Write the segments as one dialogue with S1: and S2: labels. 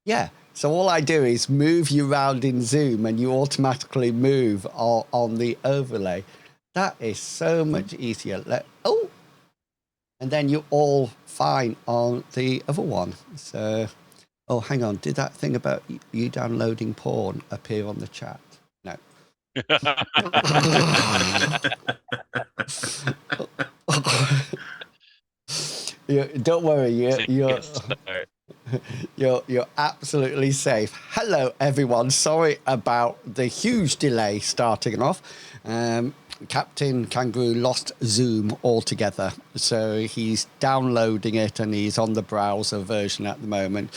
S1: Yeah. So all I do is move you around in Zoom and you automatically move on the overlay. That is so much easier. And then you're all fine on the other one. So, oh, hang on. Did that thing about you downloading porn appear on the chat? No. Don't worry. You're absolutely safe. Hello, everyone. Sorry about the huge delay starting off. Captain Kangaroo lost Zoom altogether, so he's downloading it and he's on the browser version at the moment.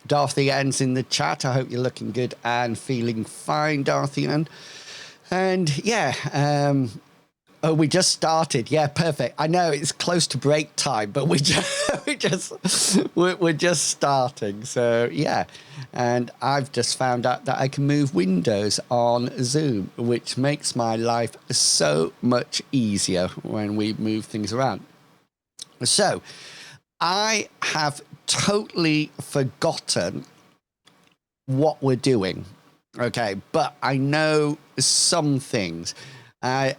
S1: Darthian's in the chat. I hope you're looking good and feeling fine, Darthian. And yeah, oh, we just started. Yeah, perfect. I know it's close to break time, but we're just starting. So yeah, and I've just found out that I can move windows on Zoom, which makes my life so much easier when we move things around. So I have totally forgotten what we're doing. Okay, but I know some things. I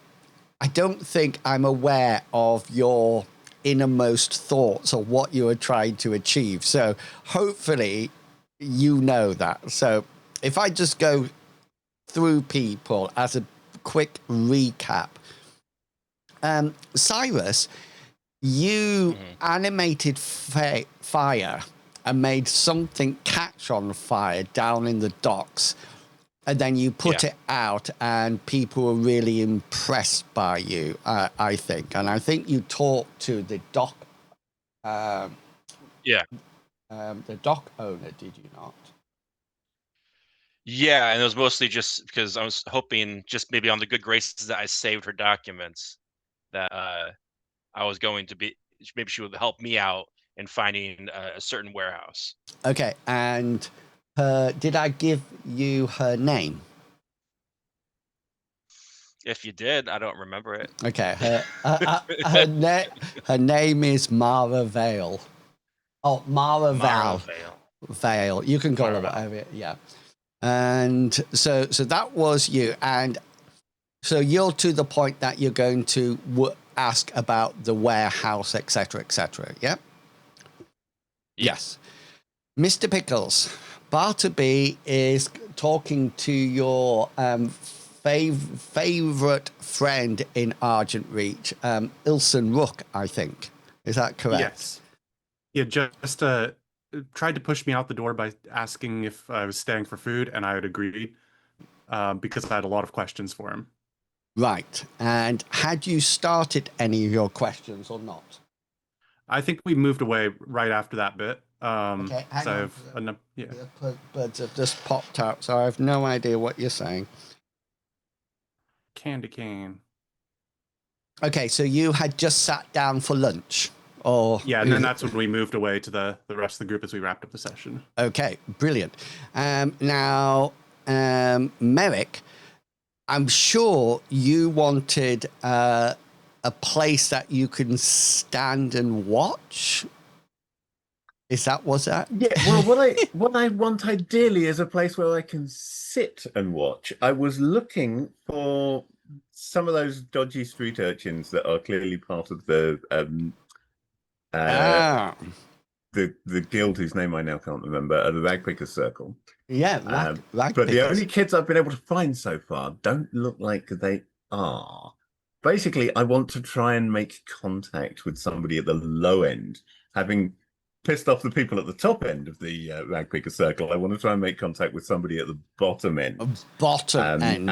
S1: don't think I'm aware of your innermost thoughts or what you are trying to achieve. So hopefully you know that. So if I just go through people as a quick recap. Cyrus, you animated fire and made something catch on fire down in the docks. And then you put it out and people were really impressed by you, I think. And I think you talked to the dock. The dock owner, did you not?
S2: Yeah, and it was mostly just because I was hoping just maybe on the good graces that I saved her documents that I was going to be, maybe she would help me out in finding a certain warehouse.
S1: Okay, and did I give you her name?
S2: If you did, I don't remember it.
S1: Okay, her name is Mara Vale. Oh, Mara Val. Vale. You can call her whatever. Yeah. And so that was you. And so you're to the point that you're going to ask about the warehouse, etc., etc. Yeah? Yes. Mr. Pickles, Bartleby is talking to your favorite friend in Argent Reach, Ilson Rook, I think. Is that correct?
S3: Yes. He had just tried to push me out the door by asking if I was staying for food, and I had agreed because I had a lot of questions for him.
S1: Right. And had you started any of your questions or not?
S3: I think we moved away right after that bit.
S1: Okay, hang on.
S3: The
S1: birds have just popped out, so I have no idea what you're saying.
S3: Candy cane.
S1: Okay, so you had just sat down for lunch, or
S3: yeah, and then that's when we moved away to the rest of the group as we wrapped up the session.
S1: Okay, brilliant. Now, Merrick, I'm sure you wanted a place that you can stand and watch. Was that?
S4: Yeah. Well, what I want ideally is a place where I can sit and watch. I was looking for some of those dodgy street urchins that are clearly part of the guild whose name I now can't remember, the Ragpickers Circle.
S1: Yeah,
S4: but the only kids I've been able to find so far don't look like they are. Basically, I want to try and make contact with somebody at the low end, having pissed off the people at the top end of the Ragpicker Circle. I want to try and make contact with somebody at the bottom end.
S1: End.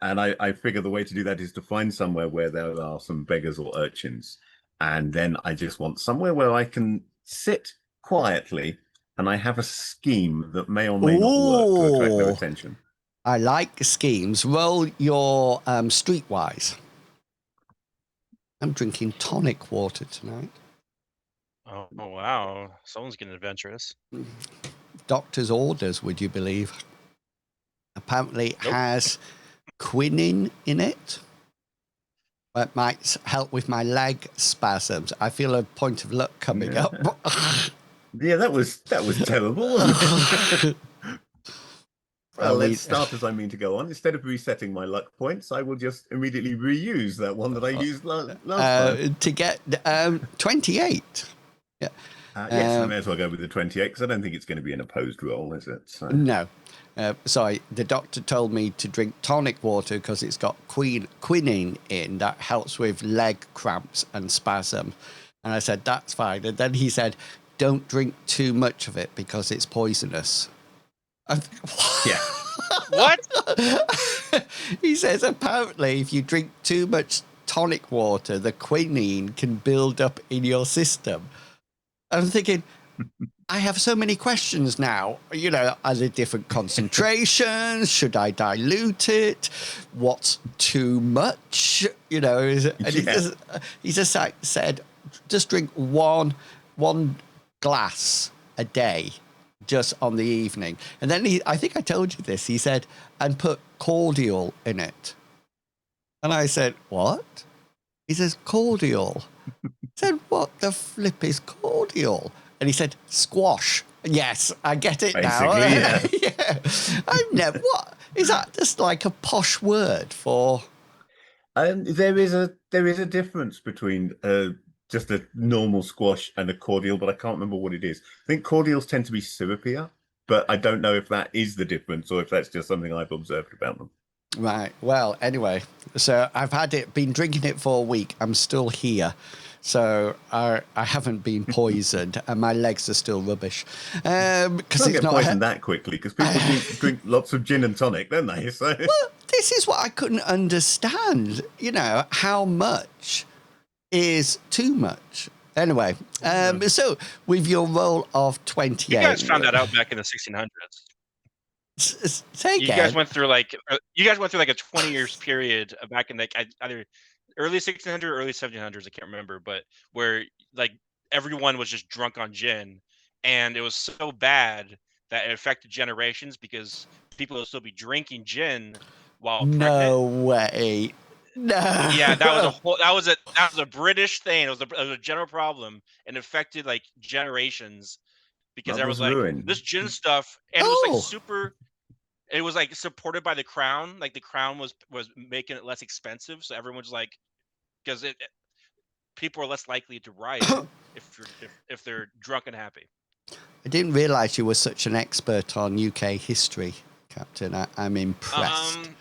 S4: And I figure the way to do that is to find somewhere where there are some beggars or urchins. And then I just want somewhere where I can sit quietly, and I have a scheme that may or may not work to attract their attention.
S1: I like schemes. Roll your streetwise. I'm drinking tonic water tonight.
S2: Oh, wow. Someone's getting adventurous.
S1: Doctor's orders, would you believe? Apparently has quinine in it. That might help with my leg spasms. I feel a point of luck coming up.
S4: Yeah, that was terrible. Well, let's start as I mean to go on. Instead of resetting my luck points, I will just immediately reuse that one that I used last time.
S1: To get 28. Yeah.
S4: Yes, I may as well go with the 28 because I don't think it's going to be an opposed roll, is it? So.
S1: No. Sorry, the doctor told me to drink tonic water because it's got quinine in that helps with leg cramps and spasm. And I said, that's fine. And then he said, don't drink too much of it because it's poisonous.
S4: Yeah.
S2: What?
S1: He says, apparently, if you drink too much tonic water, the quinine can build up in your system. I'm thinking, I have so many questions now. You know, are there different concentrations? Should I dilute it? What's too much? You know, and he just said, just drink one glass a day, just on the evening. And then I think I told you this. He said, and put cordial in it. And I said, what? He says, cordial. I said, what the flip is cordial? And he said, squash. Yes, I get it now.
S4: Yeah.
S1: Yeah. I've never. What is that? Just like a posh word for?
S4: There is a difference between just a normal squash and a cordial, but I can't remember what it is. I think cordials tend to be syrupier, but I don't know if that is the difference or if that's just something I've observed about them.
S1: Right. Well, anyway, so I've been drinking it for a week. I'm still here. So I haven't been poisoned, and my legs are still rubbish. Because
S4: Don't get poisoned that quickly, because people drink lots of gin and tonic, don't they? So.
S1: Well, this is what I couldn't understand. You know, how much is too much? Anyway, so with your roll of 28,
S2: You guys found that out back in the 1600s.
S1: Say again.
S2: You guys went through like a 20 years period back in like either early 1600s or early 1700s. I can't remember, but where like everyone was just drunk on gin, and it was so bad that it affected generations because people will still be drinking gin while pregnant.
S1: No way. No.
S2: Yeah, that was a British thing. It was a general problem and affected like generations because there was like
S4: ruined.
S2: this gin stuff, and it was like super. It was like supported by the crown. Like the crown was making it less expensive, so everyone's like, because people are less likely to riot if they're drunk and happy.
S1: I didn't realise you were such an expert on UK history, Captain. I'm impressed.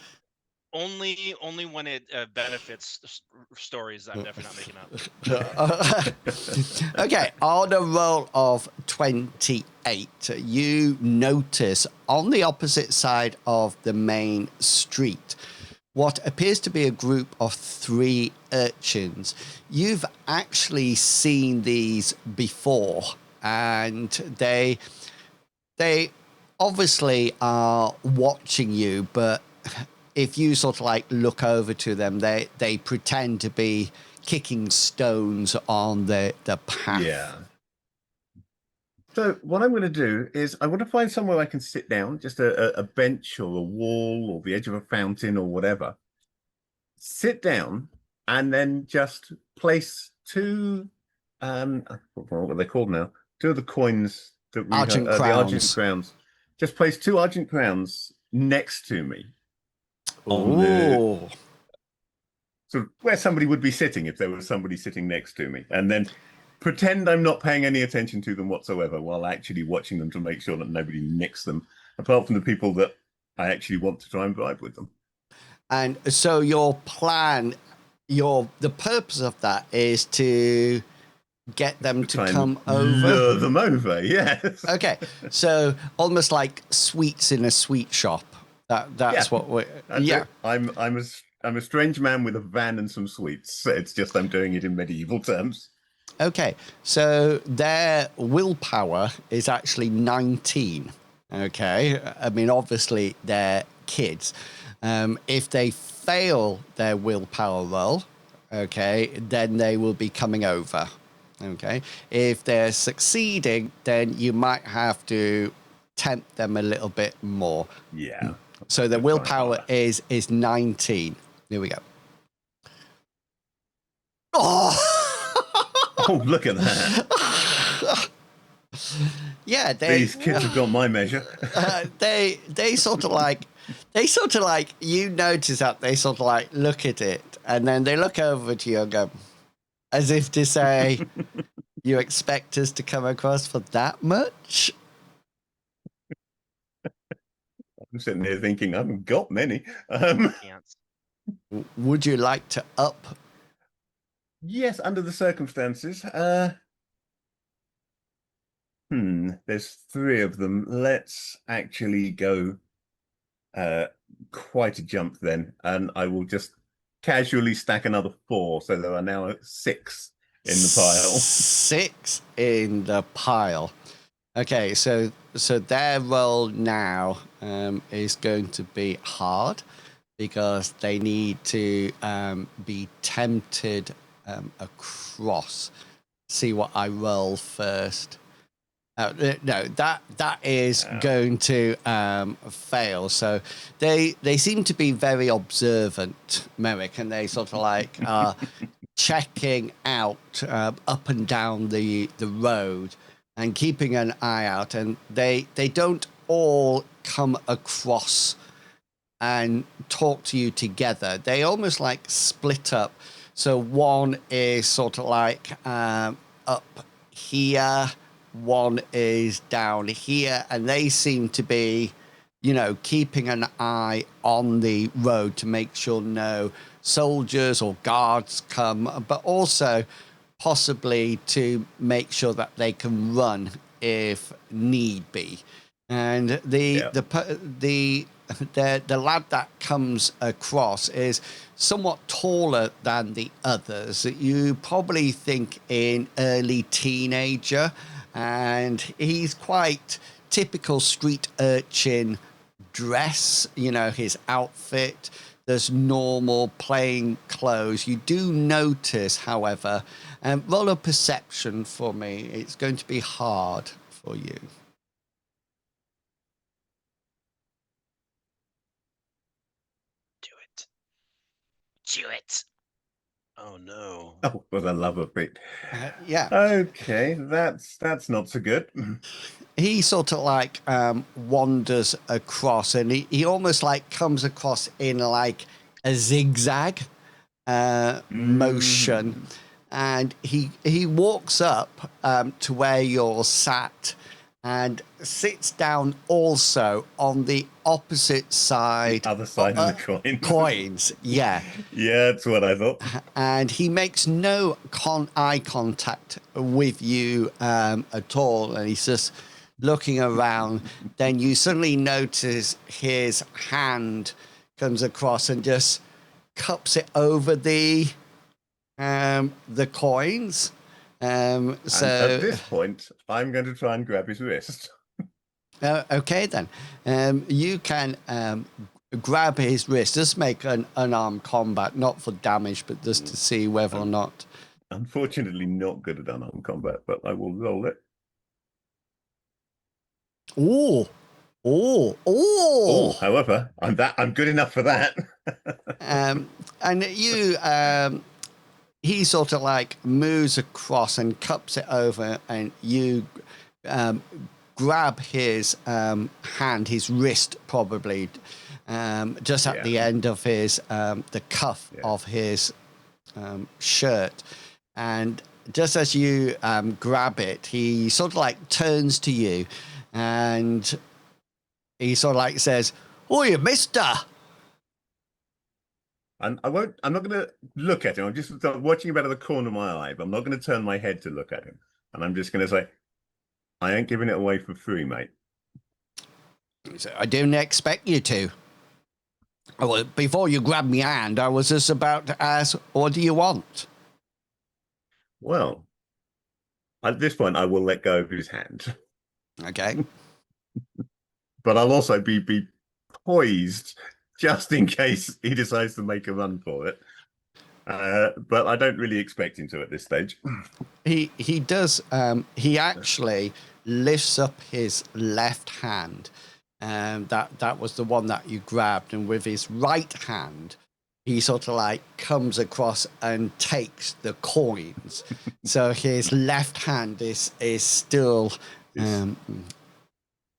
S2: Only when it benefits stories I'm definitely not making up.
S1: Okay, on a roll of 28, you notice on the opposite side of the main street what appears to be a group of 3 urchins. You've actually seen these before, and they obviously are watching you, but if you sort of like look over to them, they pretend to be kicking stones on the path.
S4: Yeah. So what I'm going to do is I want to find somewhere I can sit down, just a bench or a wall or the edge of a fountain or whatever. Sit down and then just place 2, what are they called now? 2 of the coins that we
S1: Argent
S4: the
S1: crowns.
S4: Argent crowns. Just place 2 Argent crowns next to me.
S1: Oh.
S4: Sort of where somebody would be sitting if there was somebody sitting next to me, and then pretend I'm not paying any attention to them whatsoever while actually watching them to make sure that nobody nicks them, apart from the people that I actually want to try and bribe with them.
S1: And so your plan, the purpose of that is to get them to come over?
S4: Lure them over, yes.
S1: Okay, so almost like sweets in a sweet shop. That's what we're... Yeah.
S4: I'm a strange man with a van and some sweets. It's just I'm doing it in medieval terms.
S1: Okay, so their willpower is actually 19. Okay, I mean, obviously they're kids. If they fail their willpower roll, okay, then they will be coming over. Okay, if they're succeeding, then you might have to tempt them a little bit more.
S4: Yeah.
S1: So the willpower is 19. Here we go. Oh!
S4: Oh, look at that.
S1: Yeah,
S4: These kids have got my measure.
S1: they sort of like you notice that they sort of like look at it and then they look over to you and go as if to say, "You expect us to come across for that much?"
S4: I'm sitting here thinking I haven't got many.
S2: Can't.
S1: Would you like to up?
S4: Yes, under the circumstances. There's 3 of them. Let's actually go quite a jump then, and I will just casually stack another 4, so there are now 6 in the pile.
S1: 6 in the pile. Okay, so their roll now is going to be hard because they need to be tempted across. See what I roll first. No, that is going to fail. So they seem to be very observant, Merrick, and they sort of like are checking out up and down the road and keeping an eye out. And they don't all come across and talk to you together. They almost like split up. So one is sort of like up here, one is down here, and they seem to be, keeping an eye on the road to make sure no soldiers or guards come, but also possibly to make sure that they can run if need be. And the lad that comes across is somewhat taller than the others. You probably think in early teenager, and he's quite typical street urchin dress, his outfit. There's normal plain clothes. You do notice, however, roll a perception for me. It's going to be hard for you.
S2: Do it. Oh no.
S4: Oh, for the love of it.
S1: Yeah.
S4: Okay, that's not so good.
S1: He sort of like wanders across, and he almost like comes across in like a zigzag motion, and he walks up to where you're sat and sits down also on the opposite side.
S4: Other side of the coin.
S1: Coins, yeah.
S4: Yeah, that's what I thought.
S1: And he makes no eye contact with you at all, and he's just looking around. Then you suddenly notice his hand comes across and just cups it over the coins. So
S4: at this point, I'm going to try and grab his wrist.
S1: Okay then, you can grab his wrist. Just make an unarmed combat, not for damage, but just to see whether or not.
S4: Unfortunately, not good at unarmed combat, but I will roll it.
S1: Oh!
S4: However, I'm good enough for that.
S1: And you, he sort of like moves across and cups it over, and you grab his hand, his wrist probably, just at the end of his the cuff of his shirt, and just as you grab it, he sort of like turns to you, and he sort of like says, "Oh, you mister."
S4: I'm not going to look at him. I'm just watching him out of the corner of my eye. But I'm not going to turn my head to look at him. And I'm just going to say, I ain't giving it away for free, mate.
S1: I didn't expect you to. Well, before you grabbed me hand, I was just about to ask, what do you want?
S4: Well, at this point, I will let go of his hand.
S1: Okay.
S4: But I'll also be poised just in case he decides to make a run for it. But I don't really expect him to at this stage.
S1: He does. He actually lifts up his left hand. That was the one that you grabbed. And with his right hand, he sort of like comes across and takes the coins. So his left hand is still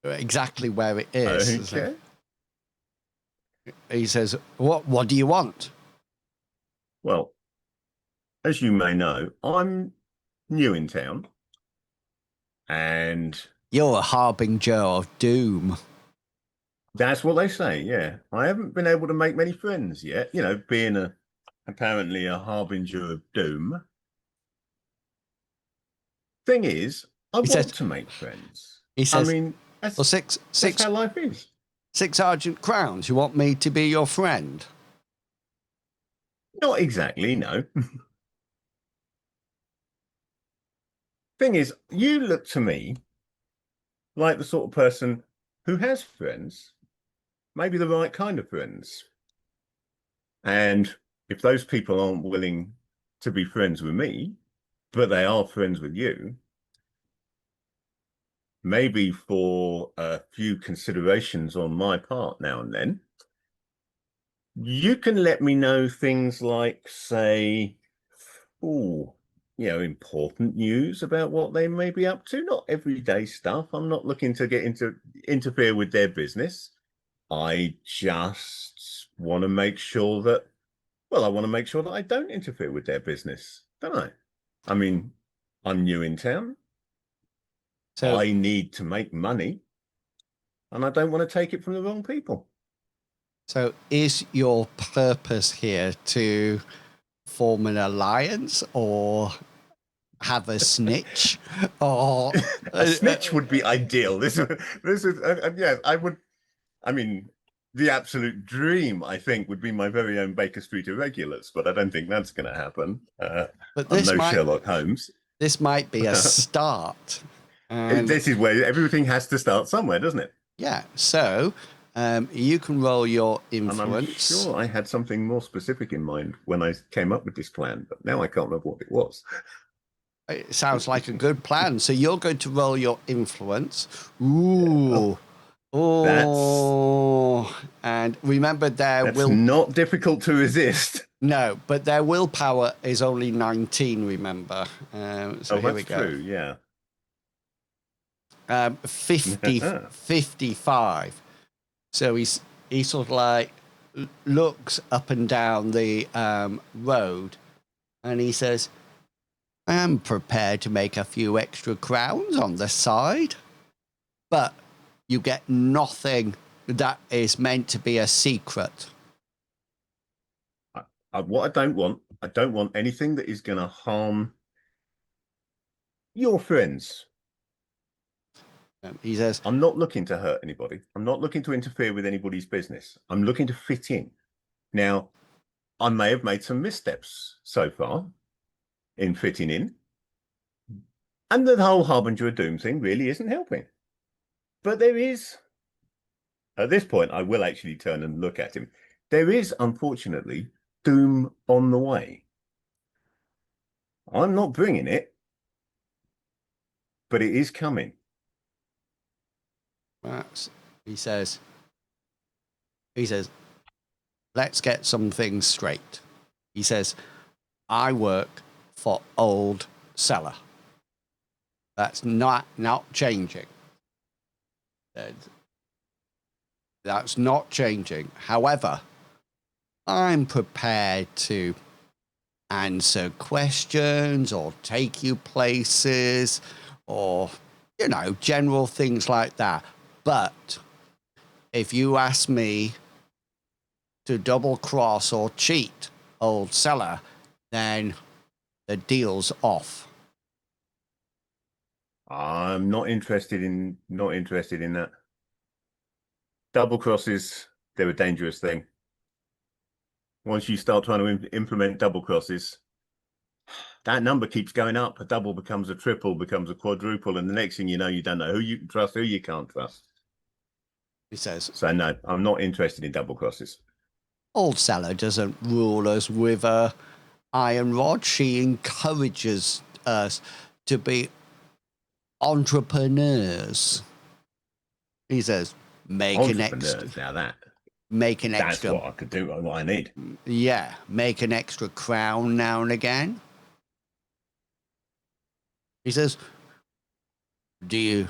S1: exactly where it is.
S4: Okay.
S1: He says, "What do you want?"
S4: Well, as you may know, I'm new in town, and
S1: You're a harbinger of doom.
S4: that's what they say. Yeah, I haven't been able to make many friends yet. You know, being apparently a harbinger of doom. Thing is, I
S1: He
S4: want
S1: says-
S4: to make friends.
S1: He says,
S4: I mean, that's
S1: "Well, six
S4: how life is.
S1: 6 Argent crowns. You want me to be your friend?"
S4: Not exactly, no. Thing is, you look to me like the sort of person who has friends, maybe the right kind of friends. And if those people aren't willing to be friends with me, but they are friends with you, maybe for a few considerations on my part now and then, you can let me know things like, say, important news about what they may be up to, not everyday stuff. I'm not looking to interfere with their business. I just want to make sure that, I want to make sure that I don't interfere with their business, don't I? I mean, I'm new in town.
S1: So
S4: I need to make money, and I don't want to take it from the wrong people.
S1: So is your purpose here to form an alliance or have a snitch? Or
S4: A snitch would be ideal. This is yes, I would. I mean, the absolute dream, I think, would be my very own Baker Street Irregulars, but I don't think that's going to happen.
S1: But
S4: I'm no Sherlock Holmes.
S1: This might be a start. And
S4: This is where everything has to start somewhere, doesn't it?
S1: yeah, so you can roll your
S4: And I'm
S1: influence.
S4: sure I had something more specific in mind when I came up with this plan, but now I can't remember what it was.
S1: It sounds like a good plan. So you're going to roll your influence. Ooh. And remember
S4: That's not difficult to resist.
S1: No, but their willpower is only 19, remember. So here we go.
S4: True, yeah.
S1: 55. So he sort of like looks up and down the road and he says, "I am prepared to make a few extra crowns on the side, but you get nothing that is meant to be a secret."
S4: What I don't want anything that is going to harm your friends.
S1: He says,
S4: I'm not looking to hurt anybody. I'm not looking to interfere with anybody's business. I'm looking to fit in. Now, I may have made some missteps so far in fitting in. And the whole Harbinger of Doom thing really isn't helping. But there is, at this point, I will actually turn and look at him. There is, unfortunately, doom on the way. I'm not bringing it, but it is coming.
S1: he says, "Let's get some things straight." He says, "I work for Old Cellar. That's not changing. That's not changing. However, I'm prepared to answer questions or take you places or, general things like that. But if you ask me to double cross or cheat Old Cellar, then the deal's off."
S4: I'm not interested in that. Double crosses, they're a dangerous thing. Once you start trying to implement double crosses, that number keeps going up. A double becomes a triple, becomes a quadruple, and the next thing you know, you don't know who you can trust, who you can't trust.
S1: He says,
S4: So no, I'm not interested in double crosses.
S1: Old Cellar doesn't rule us with a iron rod. She encourages us to be entrepreneurs. He says, make an extra.
S4: That's what I could do, what I need.
S1: Yeah, make an extra crown now and again. He says, do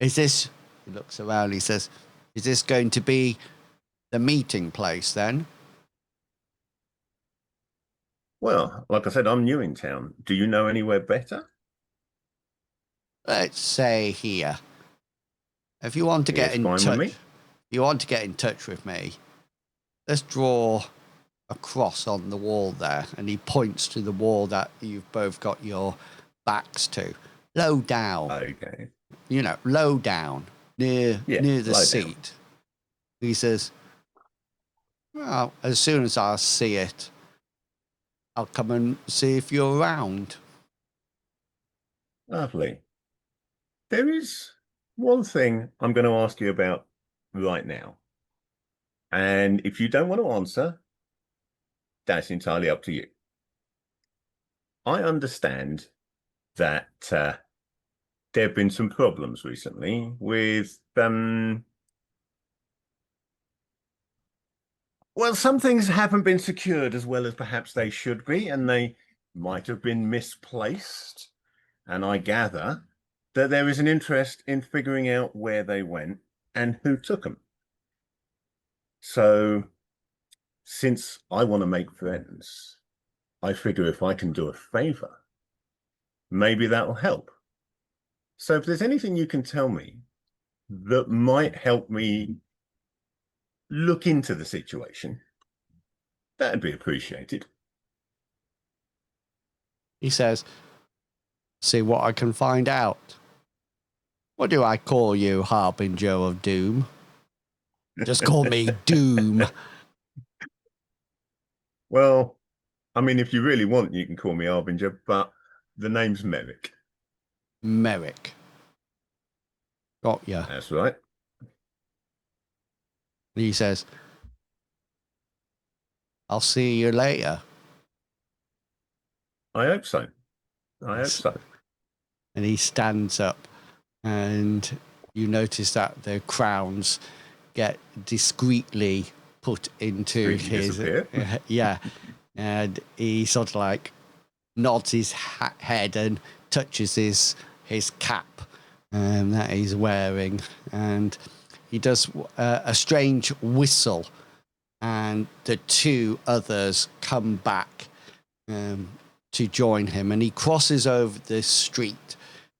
S1: Is this, he looks around, he says, is this going to be the meeting place then?
S4: Well, like I said, I'm new in town. Do you know anywhere better?
S1: Let's say here. If you want to get
S4: Yes,
S1: in
S4: fine with
S1: touch,
S4: me.
S1: if you want to get in touch with me, let's draw a cross on the wall there. And he points to the wall that you've both got your backs to. Low down.
S4: Okay.
S1: You know, low down, near the
S4: low down.
S1: seat. He says, well, as soon as I see it, I'll come and see if you're around.
S4: Lovely. There is one thing I'm going to ask you about right now. And if you don't want to answer, that's entirely up to you. I understand that there have been some problems recently with, well, some things haven't been secured as well as perhaps they should be, and they might have been misplaced. And I gather that there is an interest in figuring out where they went and who took them. So, since I want to make friends, I figure if I can do a favor, maybe that'll help. So if there's anything you can tell me that might help me look into the situation, that'd be appreciated.
S1: He says, see what I can find out. What do I call you, Harbinger of Doom? Just call me Doom.
S4: Well, I mean, if you really want, you can call me Harbinger, but the name's Merrick.
S1: Merrick. Got ya.
S4: That's right.
S1: He says, I'll see you later.
S4: I hope so. I hope so.
S1: And he stands up, and you notice that the crowns get discreetly put into his yeah, and he sort of like nods his head and touches his cap that he's wearing, and he does a strange whistle, and the two others come back to join him, and he crosses over the street,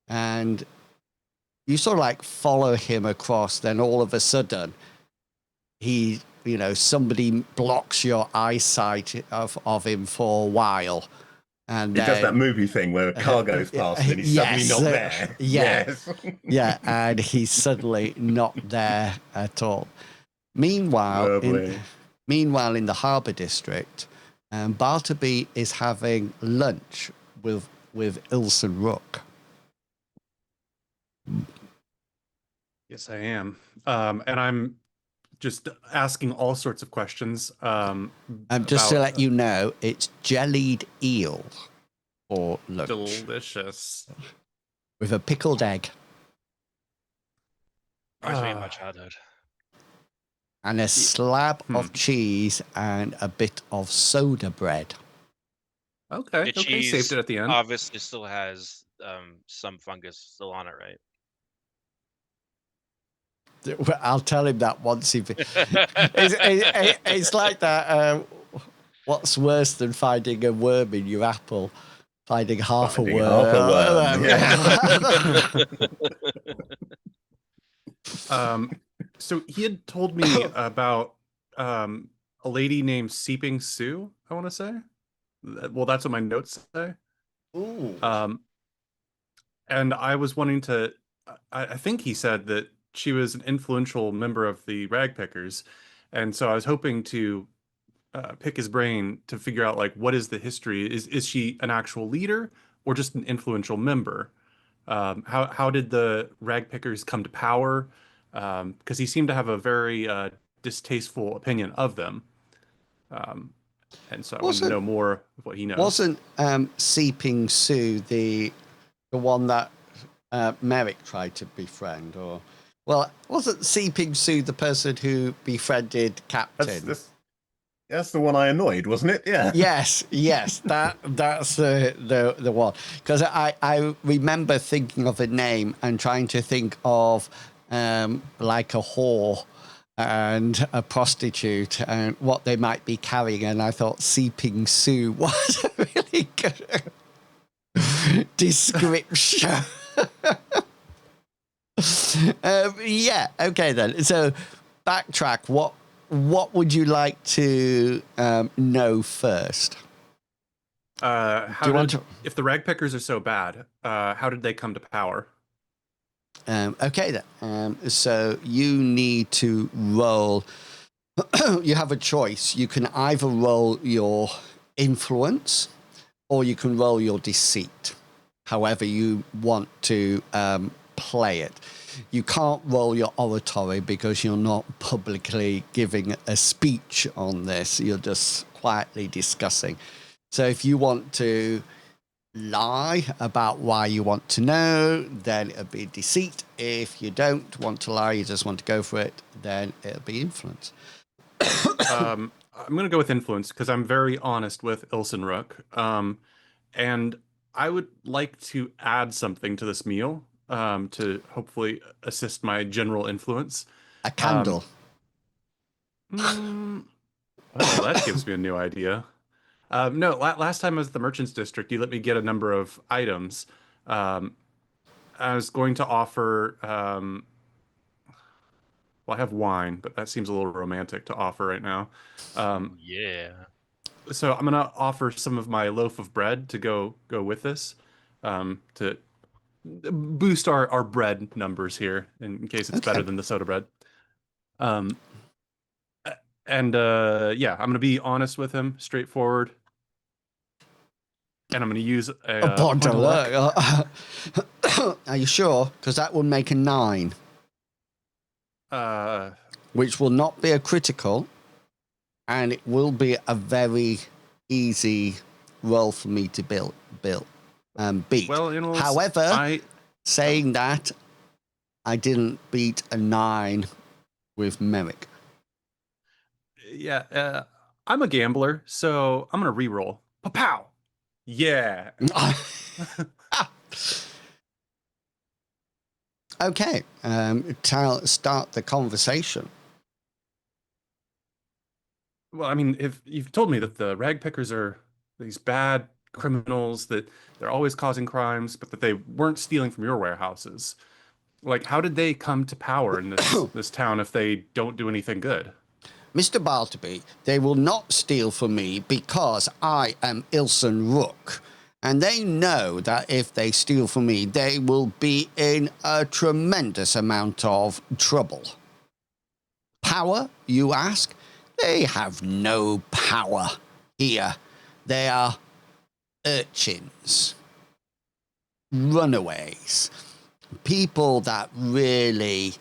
S1: and you sort of like follow him across. Then all of a sudden, somebody blocks your eyesight of him for a while. And
S4: he does that movie thing where a car goes past and he's suddenly not there.
S1: Yes. Yeah, and he's suddenly not there at all. Meanwhile, in the Harbour District, Bartleby is having lunch with Ilson Rook.
S3: Yes, I am. And I'm just asking all sorts of questions.
S1: Just to let you know, it's jellied eel for lunch.
S3: Delicious.
S1: With a pickled egg.
S2: Reminds me of my childhood.
S1: And a slab of cheese and a bit of soda bread.
S3: Okay,
S2: The cheese
S3: saved it at the end.
S2: obviously still has some fungus still on it, right?
S1: I'll tell him that once he. It's like that. What's worse than finding a worm in your apple? Finding half a worm.
S3: So he had told me about a lady named Seeping Sue, I want to say. Well, that's what my notes say.
S1: Ooh.
S3: And I was wanting to, I think he said that she was an influential member of the Ragpickers. And so I was hoping to pick his brain to figure out, like, what is the history? Is she an actual leader or just an influential member? How did the Ragpickers come to power? Because he seemed to have a very distasteful opinion of them. And so I wanted to know more of what he knows.
S1: Wasn't Seeping Sue the one that Merrick tried to befriend? Or, well, wasn't Seeping Sue the person who befriended Captain?
S4: That's the one I annoyed, wasn't it? Yeah.
S1: Yes, that's the one. Because I remember thinking of a name and trying to think of like a whore and a prostitute and what they might be carrying, and I thought Seeping Sue was a really good description. Yeah, okay then. So backtrack. What would you like to know first?
S3: If the Ragpickers are so bad, how did they come to power?
S1: Okay then. So you need to roll. You have a choice. You can either roll your influence or you can roll your deceit. However you want to play it. You can't roll your oratory because you're not publicly giving a speech on this. You're just quietly discussing. So if you want to lie about why you want to know, then it'll be deceit. If you don't want to lie, you just want to go for it, then it'll be influence.
S3: I'm going to go with influence because I'm very honest with Ilsenrook. And I would like to add something to this meal to hopefully assist my general influence.
S1: A candle.
S3: Well, that gives me a new idea. No, last time I was at the Merchants District, you let me get a number of items. I was going to offer, well, I have wine, but that seems a little romantic to offer right now.
S2: Yeah.
S3: So I'm going to offer some of my loaf of bread to go with this to boost our bread numbers here in case it's better than the soda bread. Yeah, I'm going to be honest with him, straightforward. And I'm going to use a
S1: point of luck. Are you sure? Because that will make a 9. Which will not be a critical, and it will be a very easy roll for me to beat.
S3: Well,
S1: however, saying that, I didn't beat a 9 with Merrick.
S3: Yeah, I'm a gambler, so I'm going to re-roll. Pow! Yeah.
S1: Okay, start the conversation.
S3: Well, I mean, if you've told me that the Ragpickers are these bad criminals, that they're always causing crimes, but that they weren't stealing from your warehouses, like, how did they come to power in this town if they don't do anything good?
S1: Mr. Bartleby, they will not steal from me because I am Ilsen Rook. And they know that if they steal from me, they will be in a tremendous amount of trouble. Power, you ask? They have no power here. They are urchins, runaways, people that really,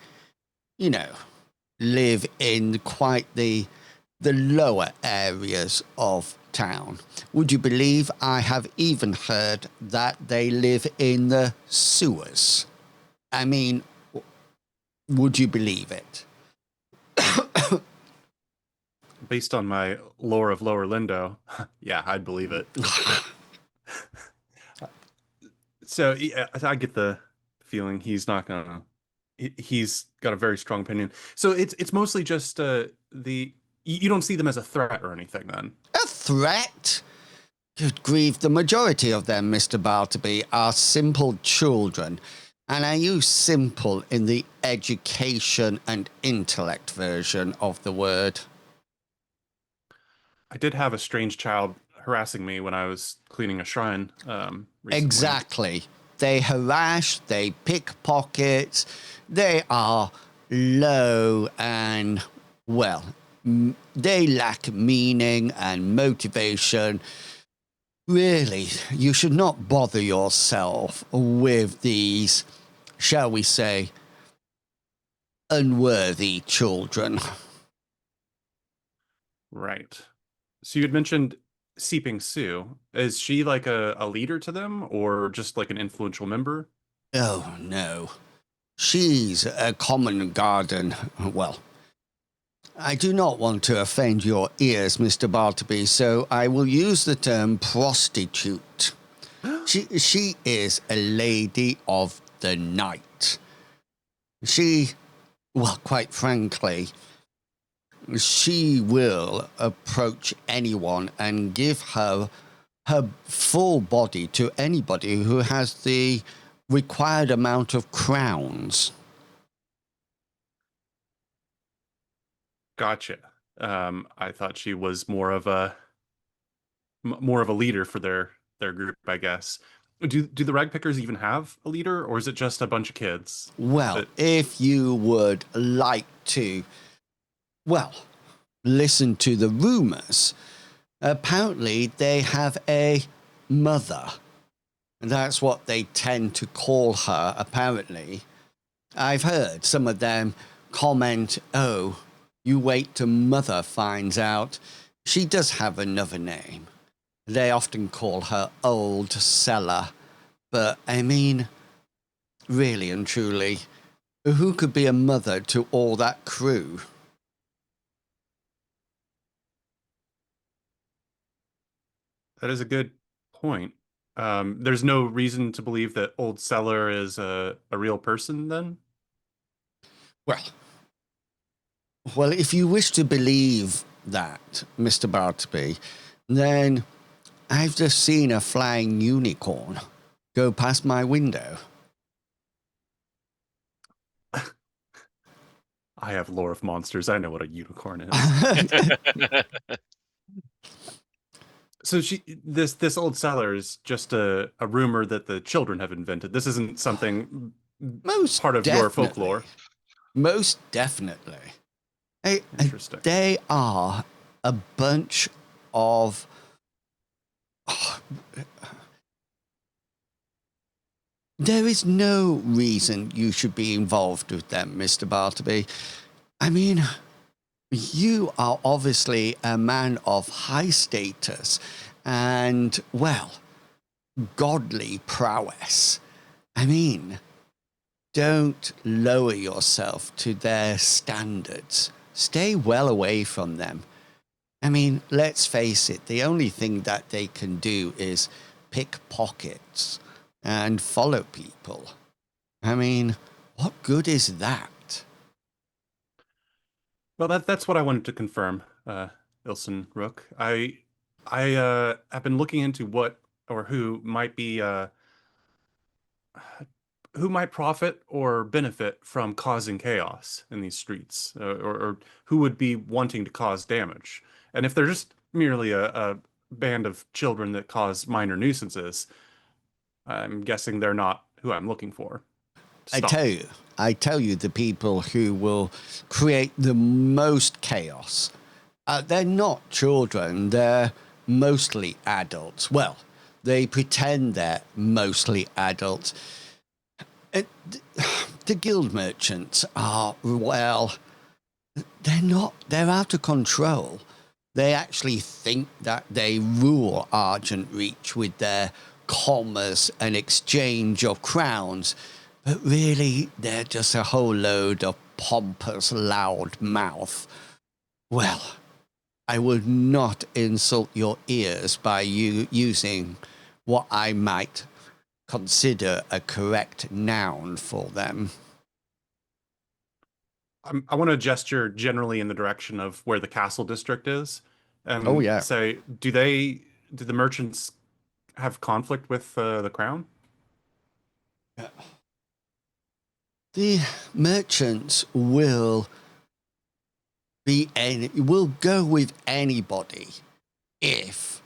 S1: live in quite the lower areas of town. Would you believe I have even heard that they live in the sewers? I mean, would you believe it?
S3: Based on my lore of Lower Lindo, yeah, I'd believe it. So yeah, I get the feeling he's not gonna. He's got a very strong opinion. So it's mostly just you don't see them as a threat or anything then?
S1: A threat? Good grief, the majority of them, Mr. Bartleby, are simple children. And I use simple in the education and intellect version of the word.
S3: I did have a strange child harassing me when I was cleaning a shrine recently.
S1: Exactly. They harass, they pickpocket, they are low and, well, they lack meaning and motivation. Really, you should not bother yourself with these, shall we say, unworthy children.
S3: Right. So you had mentioned Seeping Sue. Is she like a leader to them or just like an influential member?
S1: Oh, no. She's a common garden, well, I do not want to offend your ears, Mr. Bartleby, so I will use the term prostitute. She is a lady of the night. Well, quite frankly, she will approach anyone and give her full body to anybody who has the required amount of crowns.
S3: Gotcha. I thought she was more of a leader for their group, I guess. Do the Ragpickers even have a leader, or is it just a bunch of kids?
S1: Well, if you would like to, listen to the rumors, apparently they have a mother. That's what they tend to call her, apparently. I've heard some of them comment, oh, you wait till mother finds out. She does have another name. They often call her Old Cellar. But, I mean, really and truly, who could be a mother to all that crew?
S3: That is a good point. There's no reason to believe that Old Cellar is a real person, then?
S1: Well, if you wish to believe that, Mr. Bartleby, then I've just seen a flying unicorn go past my window.
S3: I have lore of monsters. I know what a unicorn is. So this Old Cellar is just a rumor that the children have invented. This isn't something part of your folklore.
S1: Most definitely.
S3: Interesting.
S1: They are a bunch of... There is no reason you should be involved with them, Mr. Bartleby. I mean, you are obviously a man of high status and, well, godly prowess. I mean, don't lower yourself to their standards. Stay well away from them. I mean, let's face it, the only thing that they can do is pick pockets and follow people. I mean, what good is that?
S3: Well, that's what I wanted to confirm, Ilson Rook. I have been looking into what or who might be who might profit or benefit from causing chaos in these streets, or who would be wanting to cause damage. And if they're just merely a band of children that cause minor nuisances, I'm guessing they're not who I'm looking for.
S1: I tell you, the people who will create the most chaos, they're not children, they're mostly adults. Well, they pretend they're mostly adults. The guild merchants are, well, they're out of control. They actually think that they rule Argent Reach with their commerce and exchange of crowns, but really they're just a whole load of pompous, loud mouth. Well, I would not insult your ears by you using what I might consider a correct noun for them.
S3: I want to gesture generally in the direction of where the castle district is, and say, do the merchants have conflict with the crown?
S1: The merchants will go with anybody if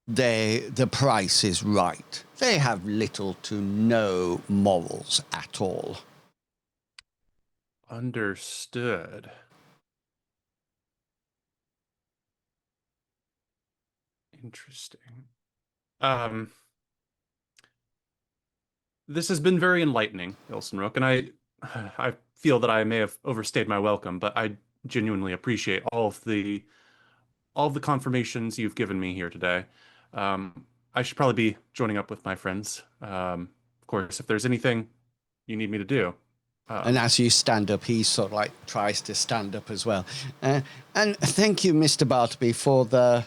S1: the price is right. They have little to no morals at all.
S3: Understood. Interesting. This has been very enlightening, Ilson Rook, and I feel that I may have overstayed my welcome, but I genuinely appreciate all of the confirmations you've given me here today. I should probably be joining up with my friends. Of course, if there's anything you need me to do,
S1: And as you stand up, he sort of like tries to stand up as well. And thank you, Mr. Bartleby, for the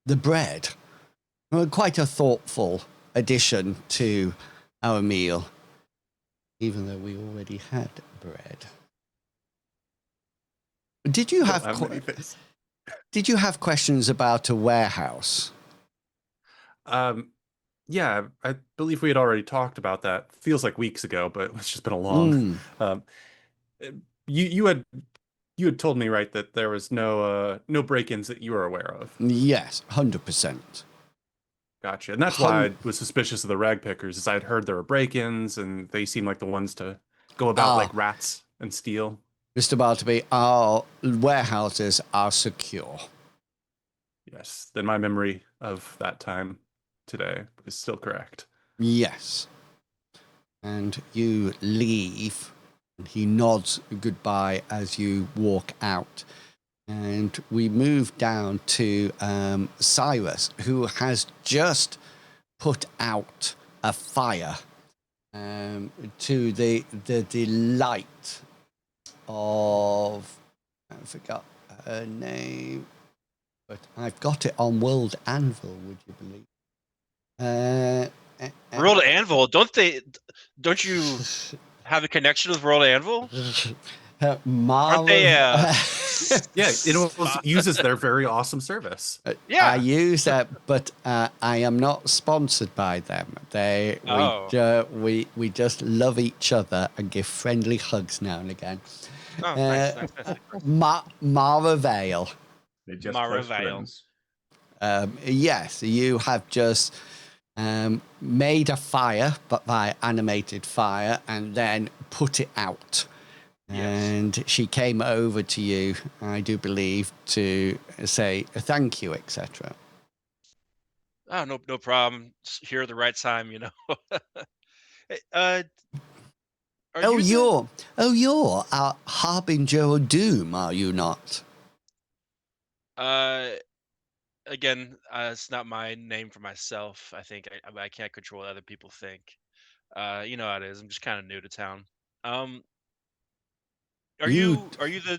S1: bread. Well, quite a thoughtful addition to our meal, even though we already had bread. Did you have Did you have questions about a warehouse?
S3: Yeah, I believe we had already talked about that. Feels like weeks ago, but it's just been a long. You had told me, right, that there was no break-ins that you were aware of.
S1: Yes, 100%.
S3: Gotcha. And that's why I was suspicious of the Ragpickers, is I'd heard there were break-ins and they seemed like the ones to go about like rats and steal.
S1: Mr. Bartleby, our warehouses are secure.
S3: Yes, then my memory of that time today is still correct.
S1: Yes. And you leave, and he nods goodbye as you walk out. And we move down to Cyrus, who has just put out a fire to the delight of, I forgot her name, but I've got it on World Anvil, would you believe?
S2: World Anvil, don't you have a connection with World Anvil? Aren't they?
S3: Yeah, it uses their very awesome service.
S2: Yeah,
S1: I use that, but I am not sponsored by them. We just love each other and give friendly hugs now and again.
S2: Oh, nice.
S1: Mara Vale.
S4: They're just
S2: Mara
S4: close
S2: Vale.
S4: friends.
S1: Yes, you have just made a fire, but by animated fire, and then put it out.
S2: Yes.
S1: And she came over to you, I do believe, to say thank you, etc.
S2: Oh, no problem. Here at the right time, you know.
S1: You're our Harbinger of Doom, are you not?
S2: Again, it's not my name for myself. I think I can't control what other people think. You know how it is. I'm just kind of new to town. Are you the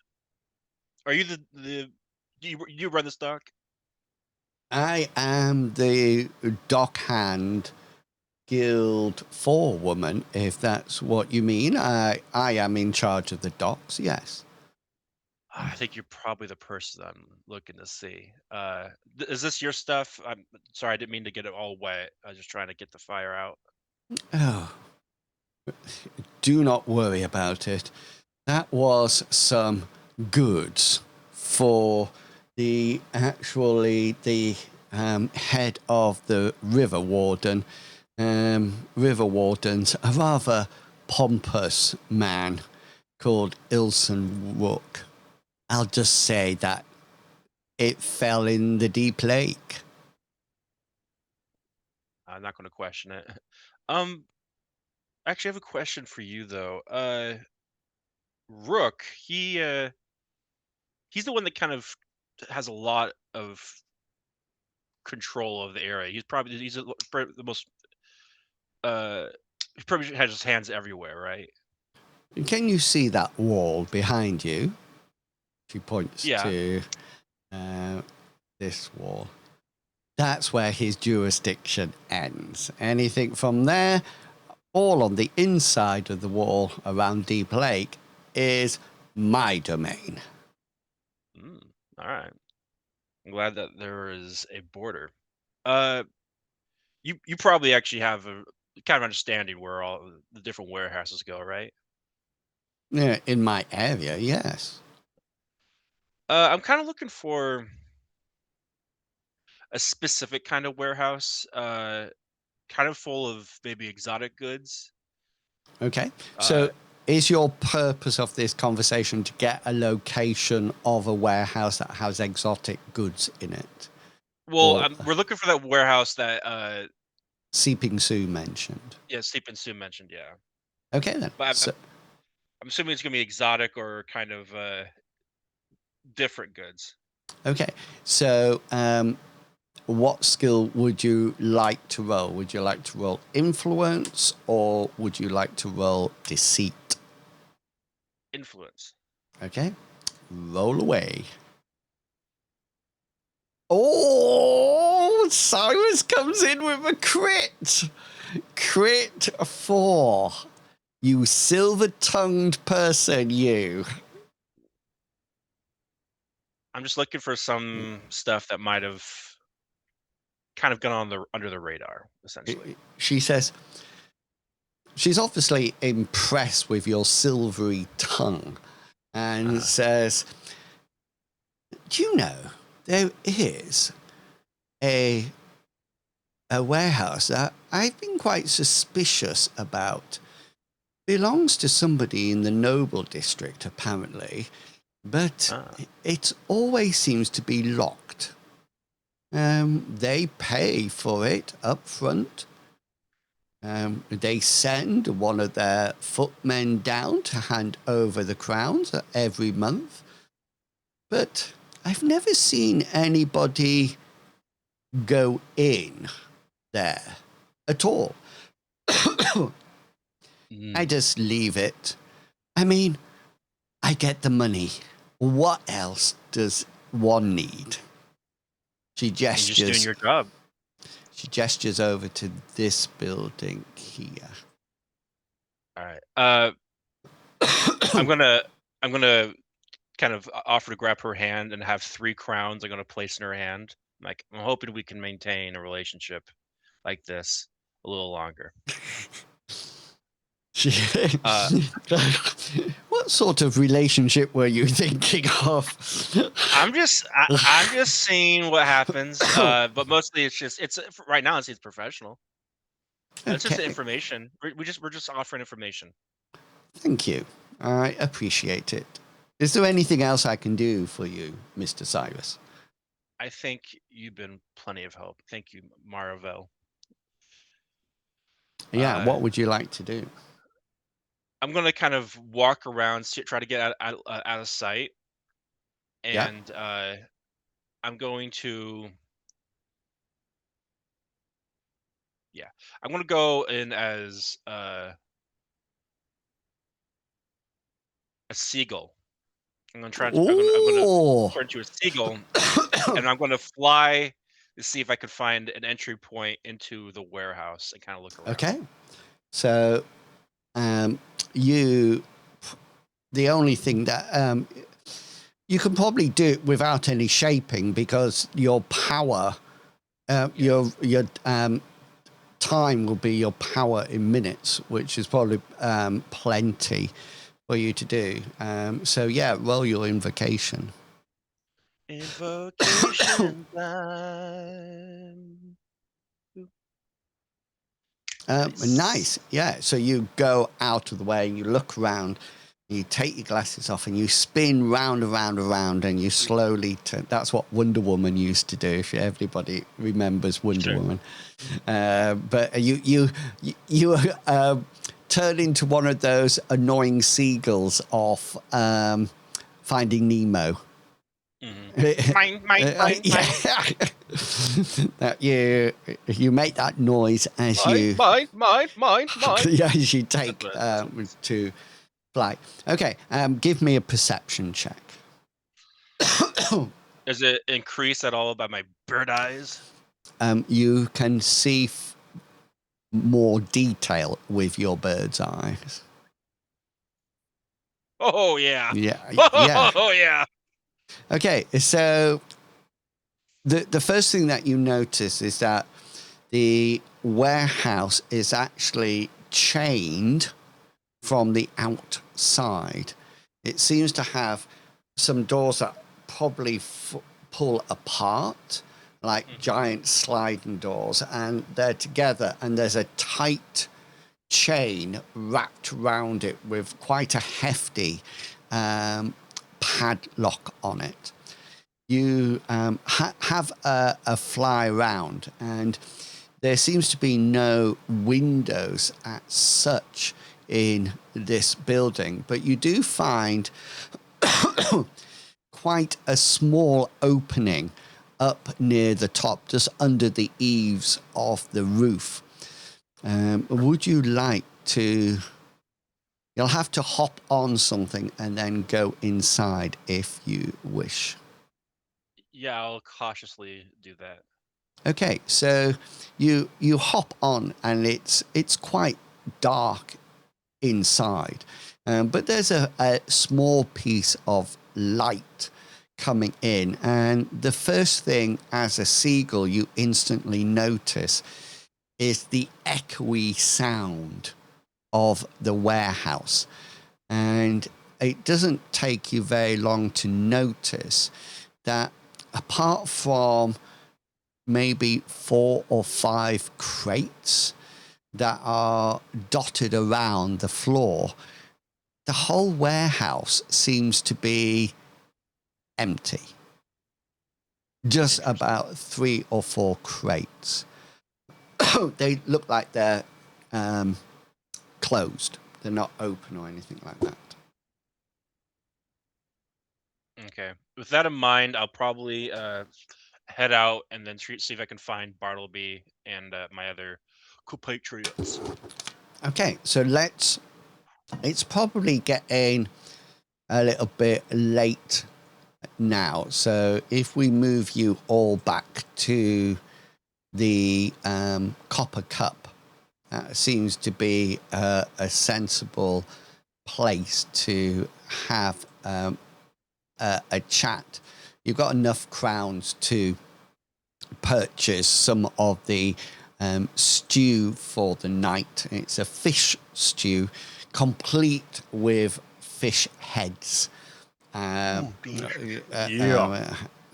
S2: do you run this dock?
S1: I am the Dockhand Guild forewoman, if that's what you mean. I am in charge of the docks, yes.
S2: I think you're probably the person I'm looking to see. Is this your stuff? I'm sorry, I didn't mean to get it all wet. I was just trying to get the fire out.
S1: Oh, do not worry about it. That was some goods for the head of the river warden. River warden's a rather pompous man called Ilson Rook. I'll just say that it fell in the deep lake.
S2: I'm not going to question it. Actually, I have a question for you though. Rook, he's the one that kind of has a lot of control of the area. He's the most he probably has his hands everywhere, right?
S1: Can you see that wall behind you? She points
S2: Yeah.
S1: to this wall. That's where his jurisdiction ends. Anything from there, all on the inside of the wall around Deep Lake, is my domain.
S2: All right. I'm glad that there is a border. You probably actually have a kind of understanding where all the different warehouses go, right?
S1: Yeah, in my area, yes.
S2: I'm kind of looking for a specific kind of warehouse, kind of full of maybe exotic goods.
S1: Okay. So is your purpose of this conversation to get a location of a warehouse that has exotic goods in it?
S2: Well, we're looking for that warehouse that
S1: Seeping Sue mentioned.
S2: yeah, Sleep and Sue mentioned, yeah.
S1: Okay, then.
S2: But I'm assuming it's gonna be exotic or kind of different goods.
S1: Okay, so what skill would you like to roll? Would you like to roll influence, or would you like to roll deceit?
S2: Influence.
S1: Okay, roll away. Oh, Cyrus comes in with a crit. Crit 4. You silver-tongued person, you.
S2: I'm just looking for some stuff that might have kind of gone under the radar, essentially.
S1: She says, she's obviously impressed with your silvery tongue and says, do you know there is a warehouse that I've been quite suspicious about? Belongs to somebody in the Noble District, apparently, but it always seems to be locked. They pay for it up front. They send one of their footmen down to hand over the crowns every month. But I've never seen anybody go in there at all. I just leave it. I mean, I get the money. What else does one need? She gestures.
S2: You're just doing your job.
S1: She gestures over to this building here.
S2: All right. I'm gonna kind of offer to grab her hand and have 3 crowns I'm gonna place in her hand. Like, I'm hoping we can maintain a relationship like this a little longer.
S1: What sort of relationship were you thinking of?
S2: I'm just seeing what happens. But mostly it's right now it's professional. It's just information. We're just offering information.
S1: Thank you. I appreciate it. Is there anything else I can do for you, Mr. Cyrus?
S2: I think you've been plenty of help. Thank you, Maravel.
S1: Yeah, what would you like to do?
S2: I'm gonna kind of walk around, try to get out of sight, and I'm going to, I'm gonna go in as a seagull. I'm gonna turn into a seagull, and I'm gonna fly to see if I could find an entry point into the warehouse and kind of look around.
S1: Okay, so the only thing that you can probably do it without any shaping, because your power, your time will be your power in minutes, which is probably plenty for you to do. So yeah, roll your invocation.
S2: Invocation time.
S1: Nice. Yeah. So you go out of the way and you look around, you take your glasses off and you spin round and round and round, and you slowly turn. That's what Wonder Woman used to do, if everybody remembers Wonder Woman. But you turn into one of those annoying seagulls off Finding Nemo.
S2: Mine.
S1: That you make that noise as
S2: mine.
S1: as you take to fly. Okay, give me a perception check.
S2: Does it increase at all by my bird eyes?
S1: You can see more detail with your bird's eyes.
S2: Oh yeah.
S1: Yeah.
S2: Oh yeah.
S1: Okay, so the first thing that you notice is that the warehouse is actually chained from the outside. It seems to have some doors that probably pull apart, like giant sliding doors, and they're together, and there's a tight chain wrapped around it with quite a hefty padlock on it. You have a fly around, and there seems to be no windows as such in this building, but you do find quite a small opening up near the top, just under the eaves of the roof. Would you like to... You'll have to hop on something and then go inside if you wish.
S2: Yeah, I'll cautiously do that.
S1: Okay, so you hop on and it's quite dark inside, but there's a small piece of light coming in, and the first thing as a seagull you instantly notice is the echoey sound of the warehouse. And it doesn't take you very long to notice that apart from maybe 4 or 5 crates that are dotted around the floor, the whole warehouse seems to be empty. Just about 3 or 4 crates. They look like they're closed. They're not open or anything like that.
S2: Okay. With that in mind, I'll probably head out and then see if I can find Bartleby and my other compatriots.
S1: Okay, so it's probably getting a little bit late now. So if we move you all back to the Copper Cup, seems to be a sensible place to have a chat. You've got enough crowns to purchase some of the stew for the night. It's a fish stew, complete with fish heads.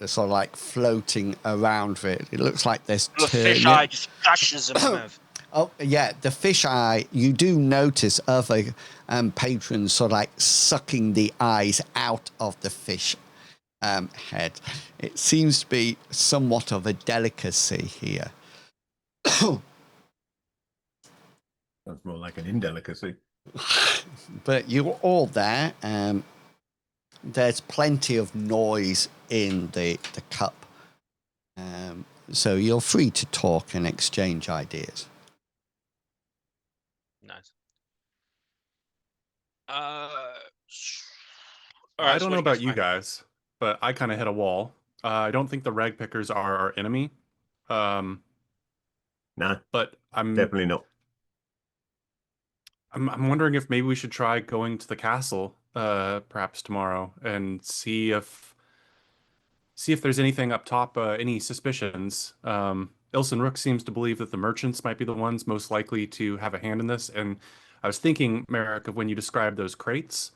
S1: Sort of like floating around it. It looks like there's
S2: the fish eye just gushes in my mouth.
S1: Oh, yeah, the fish eye, you do notice other patrons sort of like sucking the eyes out of the fish head. It seems to be somewhat of a delicacy here.
S4: Sounds more like an indelicacy.
S1: But you're all there. There's plenty of noise in the cup. So you're free to talk and exchange ideas.
S2: Nice.
S3: I don't know about you guys, but I kind of hit a wall. I don't think the Ragpickers are our enemy.
S4: No,
S3: but I'm
S4: definitely not.
S3: I'm wondering if maybe we should try going to the castle, perhaps tomorrow, and see if there's anything up top, any suspicions. Ilson Rook seems to believe that the merchants might be the ones most likely to have a hand in this. And I was thinking, Merrick, of when you described those crates,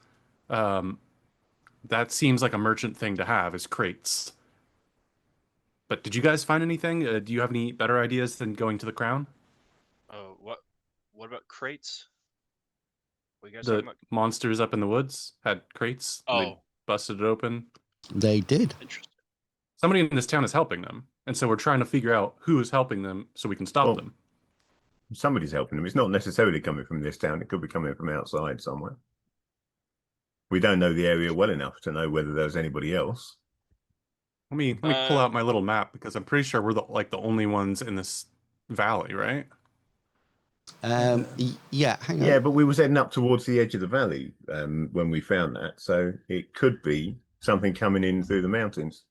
S3: that seems like a merchant thing to have, is crates. But did you guys find anything? Do you have any better ideas than going to the Crown?
S2: Oh, what about crates? What are you guys
S3: The
S2: talking about?
S3: monsters up in the woods had crates.
S2: Oh.
S3: They busted it open.
S1: They did.
S2: Interesting.
S3: Somebody in this town is helping them. And so we're trying to figure out who is helping them so we can stop them.
S4: Somebody's helping them. It's not necessarily coming from this town. It could be coming from outside somewhere. We don't know the area well enough to know whether there's anybody else.
S3: Let me pull out my little map, because I'm pretty sure we're the only ones in this valley, right?
S1: Yeah, hang on.
S4: Yeah, but we was heading up towards the edge of the valley when we found that. So it could be something coming in through the mountains.